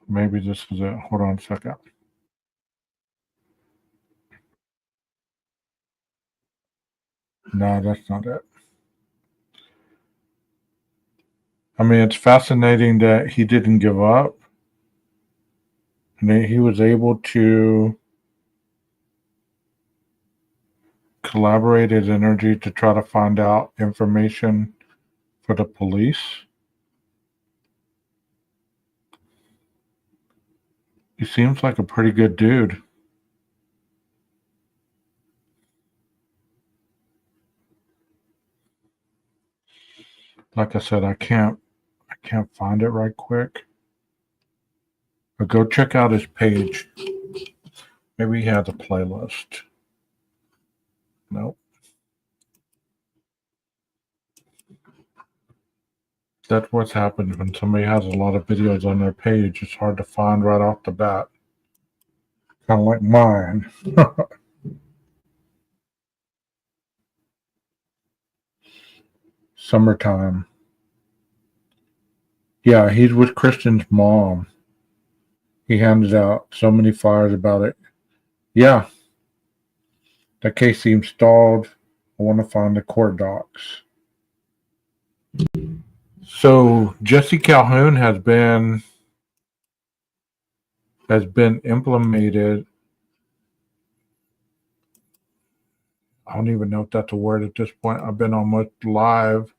Maybe this is it. Hold on a second. No, that's not it. I mean, it's fascinating that he didn't give up and that he was able to collaborate his energy to try to find out information for the police. He seems like a pretty good dude. Like I said, I can't find it right quick. But go check out his page. Maybe he has a playlist. Nope. That's what's happened when somebody has a lot of videos on their page. It's hard to find right off the bat. Kind of like mine. Summertime. Yeah, he's with Kristen's mom. He handed out so many flyers about it. Yeah. That case seems stalled. I want to find the court docs. So Jesse Calhoun has been implemented. I don't even know if that's a word at this point. I've been almost live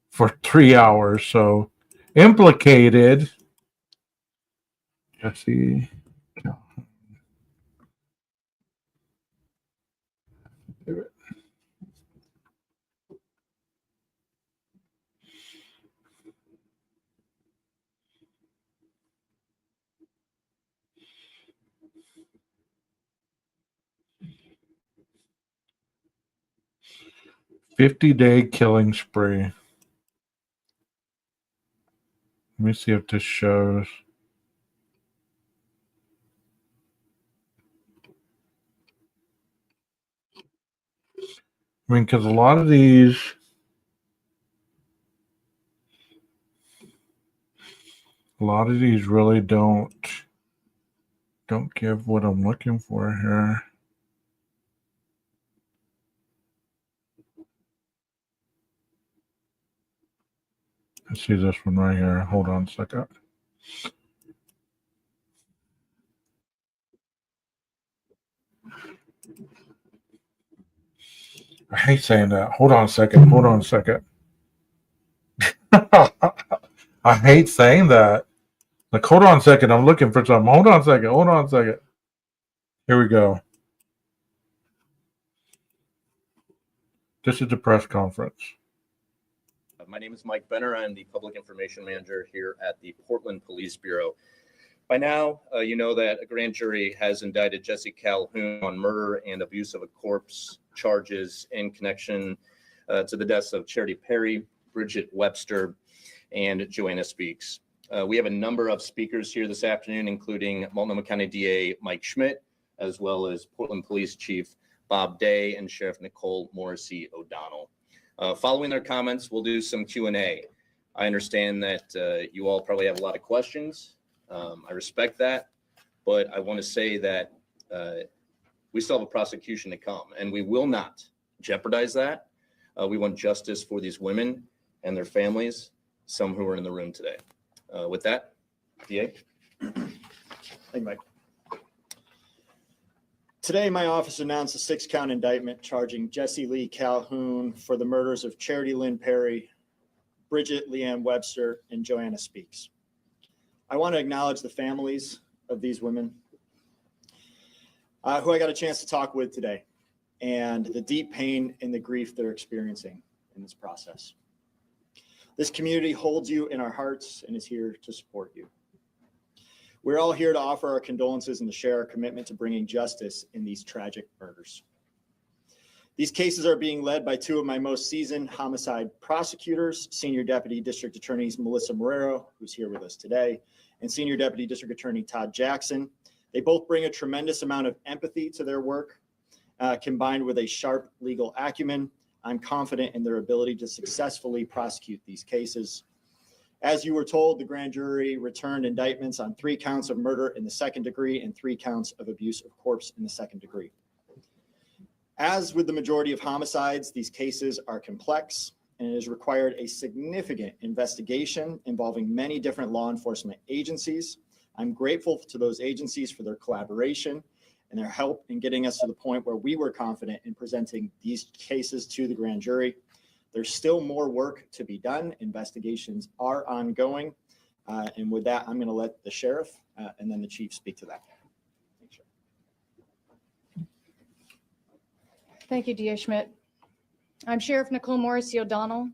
for 3 hours. So implicated Jesse Calhoun. 50-day killing spree. Let me see if this shows. I mean, because a lot of these really don't give what I'm looking for here. Let's see this one right here. Hold on a second. I hate saying that. Hold on a second. I hate saying that. Like, hold on a second. I'm looking for something. Hold on a second. Here we go. This is the press conference. My name is Mike Benner. I'm the Public Information Manager here at the Portland Police Bureau. By now, you know that a grand jury has indicted Jesse Calhoun on murder and abuse of a corpse charges in connection to the deaths of Charity Perry, Bridget Webster, and Joanna Speaks. We have a number of speakers here this afternoon, including Multnomah County DA Mike Schmidt, as well as Portland Police Chief Bob Day and Sheriff Nicole Morrissey O'Donnell. Following their comments, we'll do some Q&A. I understand that you all probably have a lot of questions. I respect that, but I want to say that we still have a prosecution to come, and we will not jeopardize that. We want justice for these women and their families, some who are in the room today. With that, DA. Thank you, Mike. Today, my office announced a 6-count indictment charging Jesse Lee Calhoun for the murders of Charity Lynn Perry, Bridget Leanne Webster, and Joanna Speaks. I want to acknowledge the families of these women who I got a chance to talk with today, and the deep pain and the grief they're experiencing in this process. This community holds you in our hearts and is here to support you. We're all here to offer our condolences and to share our commitment to bringing justice in these tragic murders. These cases are being led by 2 of my most seasoned homicide prosecutors, Senior Deputy District Attorneys Melissa Marrero, who's here with us today, and Senior Deputy District Attorney Todd Jackson. They both bring a tremendous amount of empathy to their work, combined with a sharp legal acumen. I'm confident in their ability to successfully prosecute these cases. As you were told, the grand jury returned indictments on 3 counts of murder in the 2nd degree and 3 counts of abuse of corpse in the 2nd degree. As with the majority of homicides, these cases are complex and it has required a significant investigation involving many different law enforcement agencies. I'm grateful to those agencies for their collaboration and their help in getting us to the point where we were confident in presenting these cases to the grand jury. There's still more work to be done. Investigations are ongoing. And with that, I'm going to let the sheriff and then the chief speak to that. Thanks, Sheriff. Thank you, D.A. Schmidt. I'm Sheriff Nicole Morrissey O'Donnell.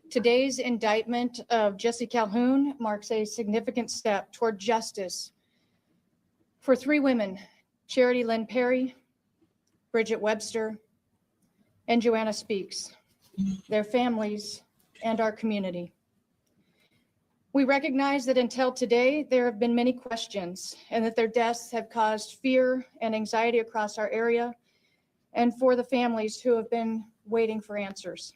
Today's indictment of Jesse Calhoun marks a significant step toward justice for 3 women, Charity Lynn Perry, Bridget Webster, and Joanna Speaks, their families, and our community. We recognize that until today, there have been many questions and that their deaths have caused fear and anxiety across our area and for the families who have been waiting for answers.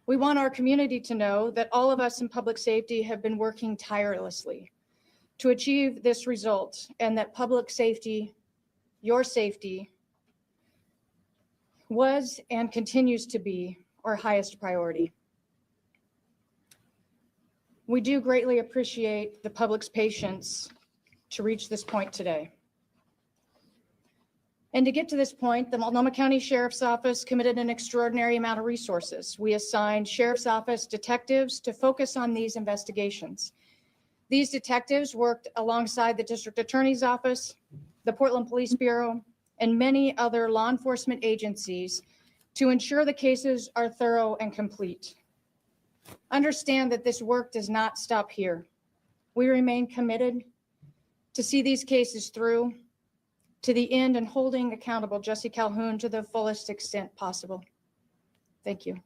We want our community to know that all of us in public safety have been working tirelessly to achieve this result and that public safety, your safety, was and continues to be our highest priority. We do greatly appreciate the public's patience to reach this point today. And to get to this point, the Multnomah County Sheriff's Office committed an extraordinary amount of resources. We assigned Sheriff's Office detectives to focus on these investigations. These detectives worked alongside the District Attorney's Office, the Portland Police Bureau, and many other law enforcement agencies to ensure the cases are thorough and complete. Understand that this work does not stop here. We remain committed to see these cases through to the end and holding accountable Jesse Calhoun to the fullest extent possible. Thank you.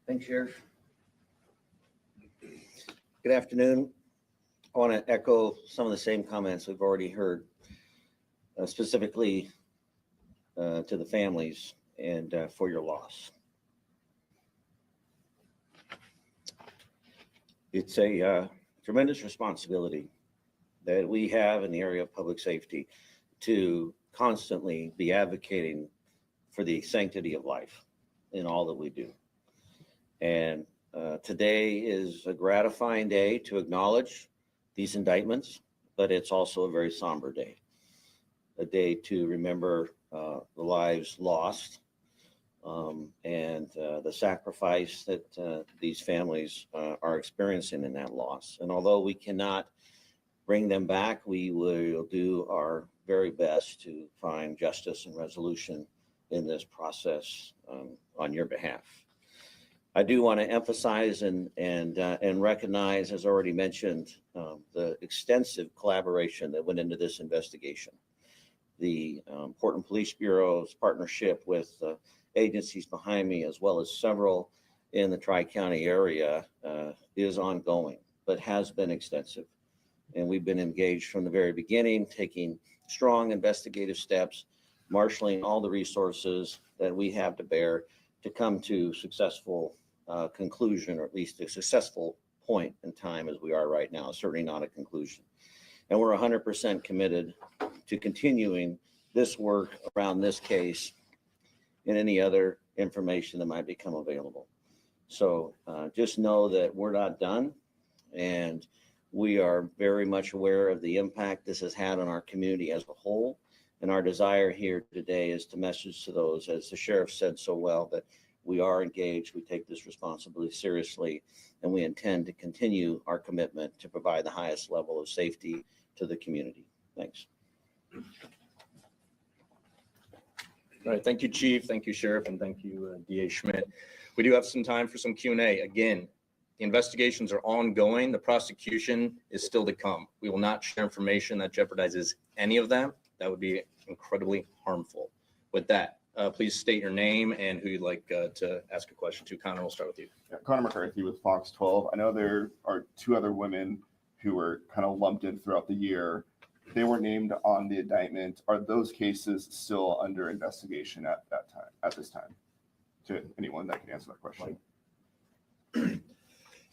Thanks, Sheriff. Good afternoon. I want to echo some of the same comments we've already heard, specifically to the families and for your loss. It's a tremendous responsibility that we have in the area of public safety to constantly be advocating for the sanctity of life in all that we do. And today is a gratifying day to acknowledge these indictments, but it's also a very somber day, a day to remember the lives lost and the sacrifice that these families are experiencing in that loss. And although we cannot bring them back, we will do our very best to find justice and resolution in this process on your behalf. I do want to emphasize and recognize, as already mentioned, the extensive collaboration that went into this investigation. The Portland Police Bureau's partnership with agencies behind me, as well as several in the Tri-County area, is ongoing, but has been extensive. And we've been engaged from the very beginning, taking strong investigative steps, marshaling all the resources that we have to bear to come to successful conclusion, or at least a successful point in time as we are right now, certainly not a conclusion. And we're 100% committed to continuing this work around this case and any other information that might become available. So just know that we're not done, and we are very much aware of the impact this has had on our community as a whole. And our desire here today is to message to those, as the sheriff said so well, that we are engaged, we take this responsibility seriously, and we intend to continue our commitment to provide the highest level of safety to the community. Thanks. All right, thank you, Chief. Thank you, Sheriff, and thank you, DA Schmidt. We do have some time for some Q&A. Again, the investigations are ongoing. The prosecution is still to come. We will not share information that jeopardizes any of them. That would be incredibly harmful. With that, please state your name and who you'd like to ask a question to. Connor, we'll start with you. Yeah, Connor McCarthy with Fox 12. I know there are 2 other women who were kind of lumped in throughout the year. They were named on the indictment. Are those cases still under investigation at that time, at this time? To anyone that can answer that question.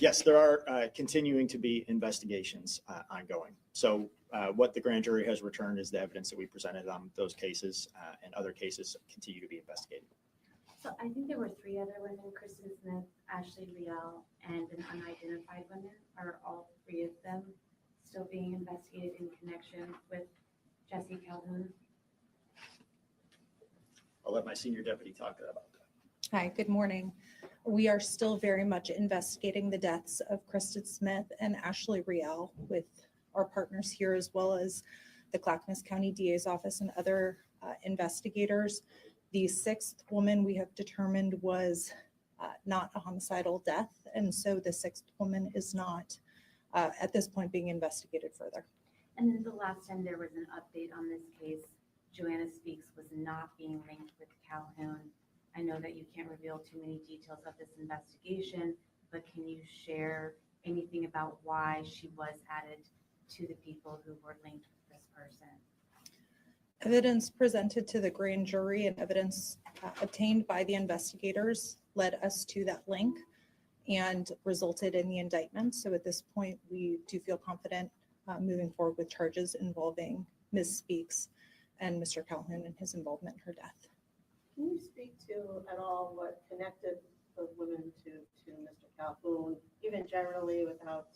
Yes, there are continuing to be investigations ongoing. So what the grand jury has returned is the evidence that we presented on those cases, and other cases continue to be investigated. So I think there were 3 other women, Kristen Smith, Ashley Riel, and an unidentified woman. Are all 3 of them still being investigated in connection with Jesse Calhoun? I'll let my senior deputy talk about that. Hi, good morning. We are still very much investigating the deaths of Kristen Smith and Ashley Riel with our partners here, as well as the Clackamas County DA's office and other investigators. The 6th woman we have determined was not a homicidal death, and so the 6th woman is not at this point being investigated further. And then the last time there was an update on this case, Joanna Speaks was not being linked with Calhoun. I know that you can't reveal too many details of this investigation, but can you share anything about why she was added to the people who were linked with this person? Evidence presented to the grand jury and evidence obtained by the investigators led us to that link and resulted in the indictment. So at this point, we do feel confident moving forward with charges involving Ms. Speaks and Mr. Calhoun and his involvement in her death. Can you speak to at all what connected the women to Mr. Calhoun, even generally without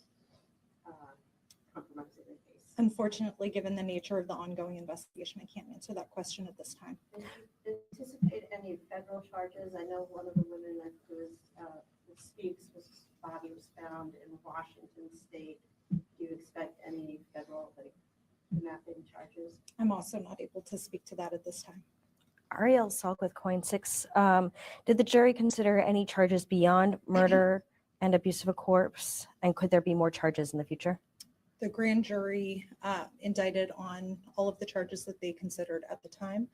compromising the case? Unfortunately, given the nature of the ongoing investigation, I can't answer that question at this time. And do you anticipate any federal charges? I know one of the women who Speaks body was found in Washington State. Do you expect any federal kidnapping charges? I'm also not able to speak to that at this time. Ariel Salk with Coin6. Did the jury consider any charges beyond murder and abuse of a corpse? And could there be more charges in the future? The grand jury indicted on all of the charges that they considered at the time.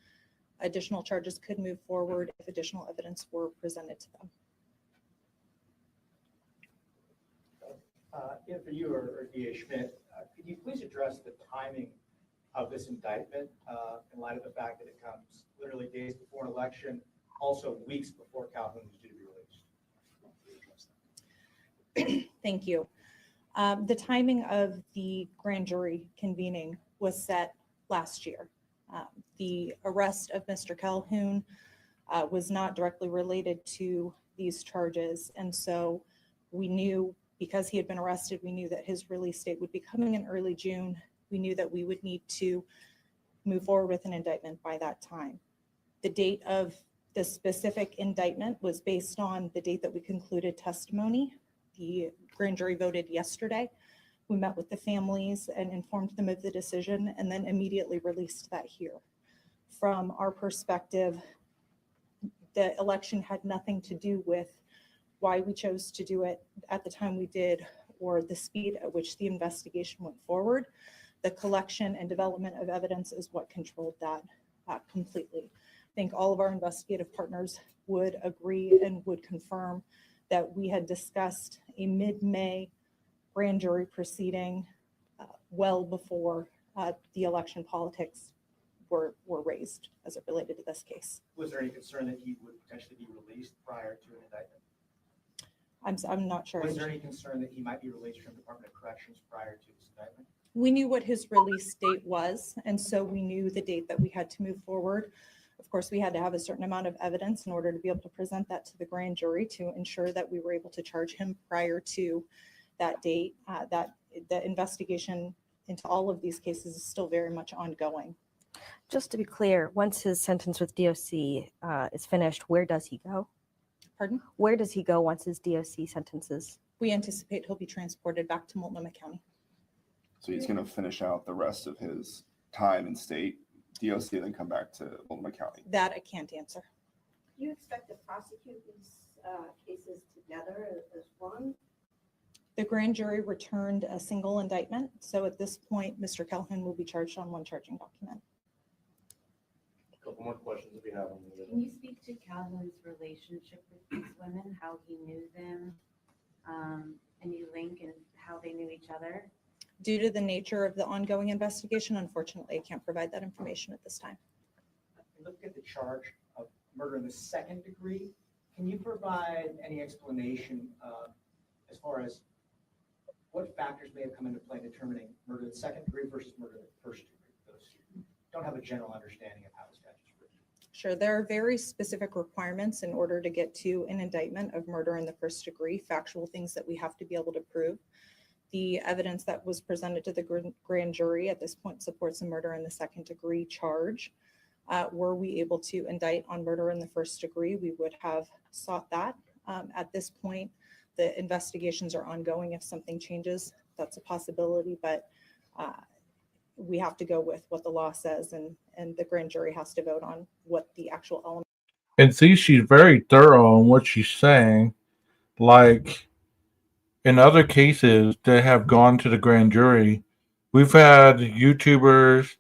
Additional charges could move forward if additional evidence were presented to them. For you or D.A. Schmidt, could you please address the timing of this indictment in light of the fact that it comes literally days before an election, also weeks before Calhoun was due to be released? Thank you. The timing of the grand jury convening was set last year. The arrest of Mr. Calhoun was not directly related to these charges. And so we knew, because he had been arrested, we knew that his release date would be coming in early June. We knew that we would need to move forward with an indictment by that time. The date of the specific indictment was based on the date that we concluded testimony. The grand jury voted yesterday. We met with the families and informed them of the decision, and then immediately released that here. From our perspective, the election had nothing to do with why we chose to do it at the time we did, or the speed at which the investigation went forward. The collection and development of evidence is what controlled that completely. I think all of our investigative partners would agree and would confirm that we had discussed a mid-May grand jury proceeding well before the election politics were raised as it related to this case. Was there any concern that he would potentially be released prior to an indictment? I'm not sure. Was there any concern that he might be released from Department of Corrections prior to this indictment? We knew what his release date was, and so we knew the date that we had to move forward. Of course, we had to have a certain amount of evidence in order to be able to present that to the grand jury to ensure that we were able to charge him prior to that date. That the investigation into all of these cases is still very much ongoing. Just to be clear, once his sentence with DOC is finished, where does he go? Pardon? Where does he go once his DOC sentences? We anticipate he'll be transported back to Multnomah County. So he's going to finish out the rest of his time in state, DOC, then come back to Multnomah County. That I can't answer. Do you expect to prosecute these cases together as one? The grand jury returned a single indictment. So at this point, Mr. Calhoun will be charged on one charging document. A couple more questions if you have them. Can you speak to Calhoun's relationship with these women, how he knew them, any link and how they knew each other? Due to the nature of the ongoing investigation, unfortunately, I can't provide that information at this time. Looking at the charge of murder in the second degree, can you provide any explanation as far as what factors may have come into play in determining murder in the second degree versus murder in the first degree? Those who don't have a general understanding of how the statute is written. Sure, there are very specific requirements in order to get to an indictment of murder in the first degree, factual things that we have to be able to prove. The evidence that was presented to the grand jury at this point supports a murder in the second degree charge. Were we able to indict on murder in the first degree, we would have sought that. At this point, the investigations are ongoing. If something changes, that's a possibility, but we have to go with what the law says, and the grand jury has to vote on what the actual element. And see, she's very thorough on what she's saying. Like in other cases that have gone to the grand jury, we've had YouTubers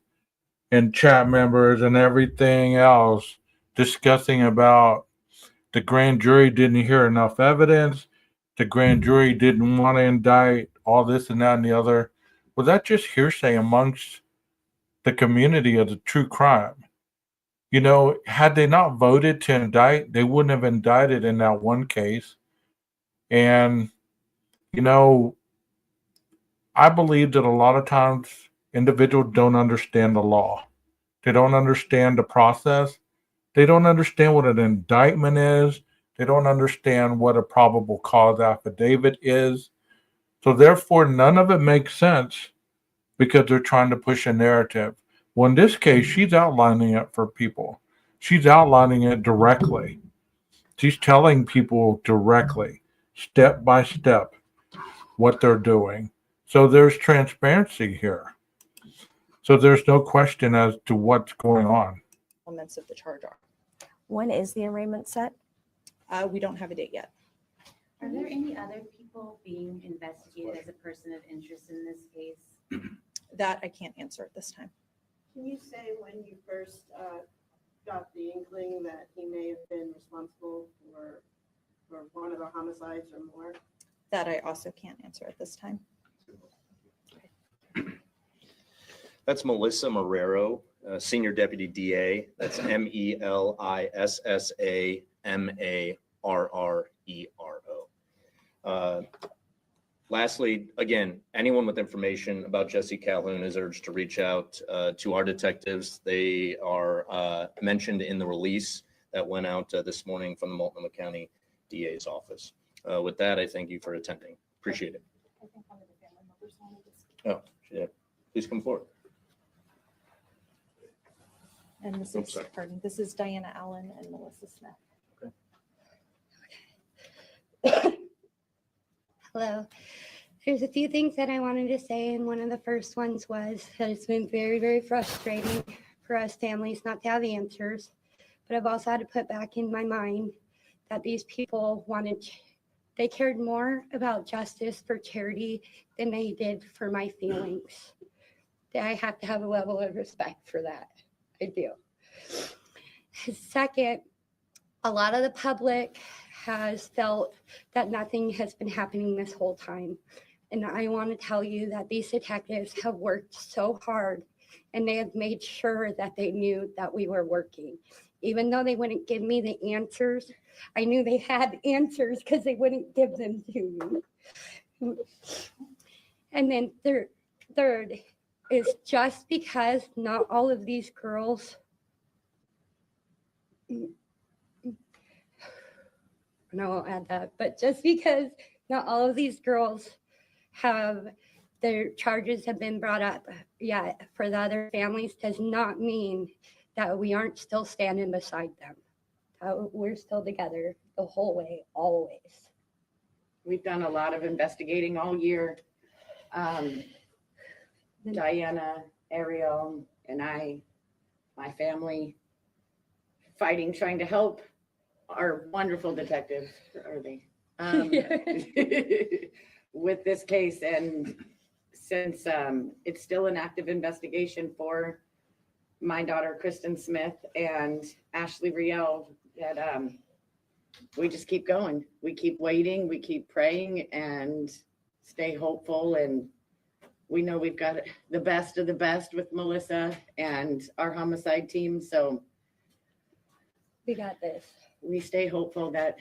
and chat members and everything else discussing about the grand jury didn't hear enough evidence. The grand jury didn't want to indict all this and that and the other. Was that just hearsay amongst the community of the true crime? You know, had they not voted to indict, they wouldn't have indicted in that one case. And, you know, I believe that a lot of times individuals don't understand the law. They don't understand the process. They don't understand what an indictment is. They don't understand what a probable cause affidavit is. So therefore, none of it makes sense because they're trying to push a narrative. Well, in this case, she's outlining it for people. She's outlining it directly. She's telling people directly, step by step, what they're doing. So there's transparency here. So there's no question as to what's going on. Elements of the charge are. When is the arraignment set? We don't have a date yet. Are there any other people being investigated as a person of interest in this case? That I can't answer at this time. Can you say when you first got the inkling that he may have been responsible for one of the homicides or more? That I also can't answer at this time. That's Melissa Marrero, Senior Deputy DA. That's MELISSAMARRERO. Lastly, again, anyone with information about Jesse Calhoun is urged to reach out to our detectives. They are mentioned in the release that went out this morning from the Multnomah County DA's office. With that, I thank you for attending. Appreciate it. Oh, yeah. Please come forward. And this is, pardon, this is Diana Allen and Melissa Smith. Hello. There's a few things that I wanted to say, and one of the first ones was that it's been very, very frustrating for us families not to have the answers. But I've also had to put back in my mind that these people they cared more about justice for charity than they did for my feelings. I have to have a level of respect for that. I do. Second, a lot of the public has felt that nothing has been happening this whole time. And I want to tell you that these detectives have worked so hard, and they have made sure that they knew that we were working. Even though they wouldn't give me the answers, I knew they had answers because they wouldn't give them to me. And then third is just because not all of these girls, no, I'll add that, but just because not all of these girls their charges have been brought up yet for the other families does not mean that we aren't still standing beside them. We're still together the whole way, always. We've done a lot of investigating all year. Diana, Ariel, and my family, fighting, trying to help our wonderful detectives, are they? With this case. And since it's still an active investigation for my daughter, Kristen Smith, and Ashley Riel, that we just keep going. We keep waiting, we keep praying, and stay hopeful. And we know we've got the best of the best with Melissa and our homicide team. So we got this. We stay hopeful that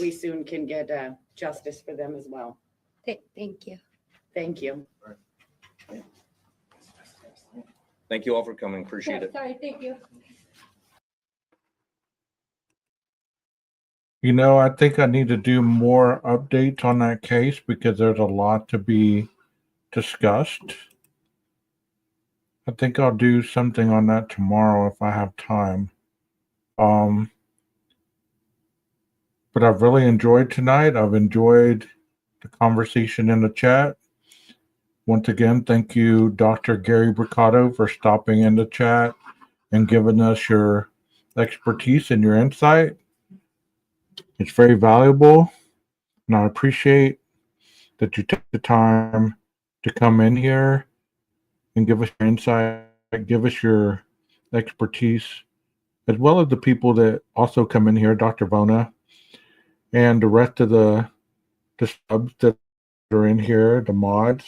we soon can get justice for them as well. Thank you. Thank you. Thank you all for coming. Appreciate it. Sorry, thank you. You know, I think I need to do more updates on that case because there's a lot to be discussed. I think I'll do something on that tomorrow if I have time. But I've really enjoyed tonight. I've enjoyed the conversation in the chat. Once again, thank you, Dr. Gary BRUCATO, for stopping in the chat and giving us your expertise and your insight. It's very valuable, and I appreciate that you take the time to come in here and give us your insight, give us your expertise, as well as the people that also come in here, Dr. Vona, and the rest of the subs that are in here, the mods.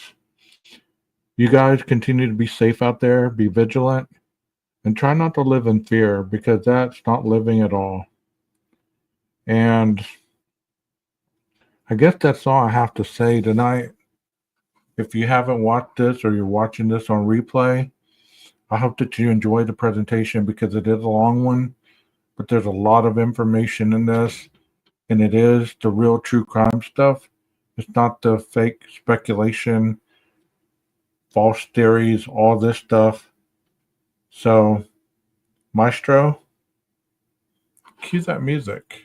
You guys continue to be safe out there, be vigilant, and try not to live in fear because that's not living at all. And I guess that's all I have to say tonight. If you haven't watched this or you're watching this on replay, I hope that you enjoy the presentation because it is a long one, but there's a lot of information in this, and it is the real true crime stuff. It's not the fake speculation, false theories, all this stuff. So, Maestro, cue that music.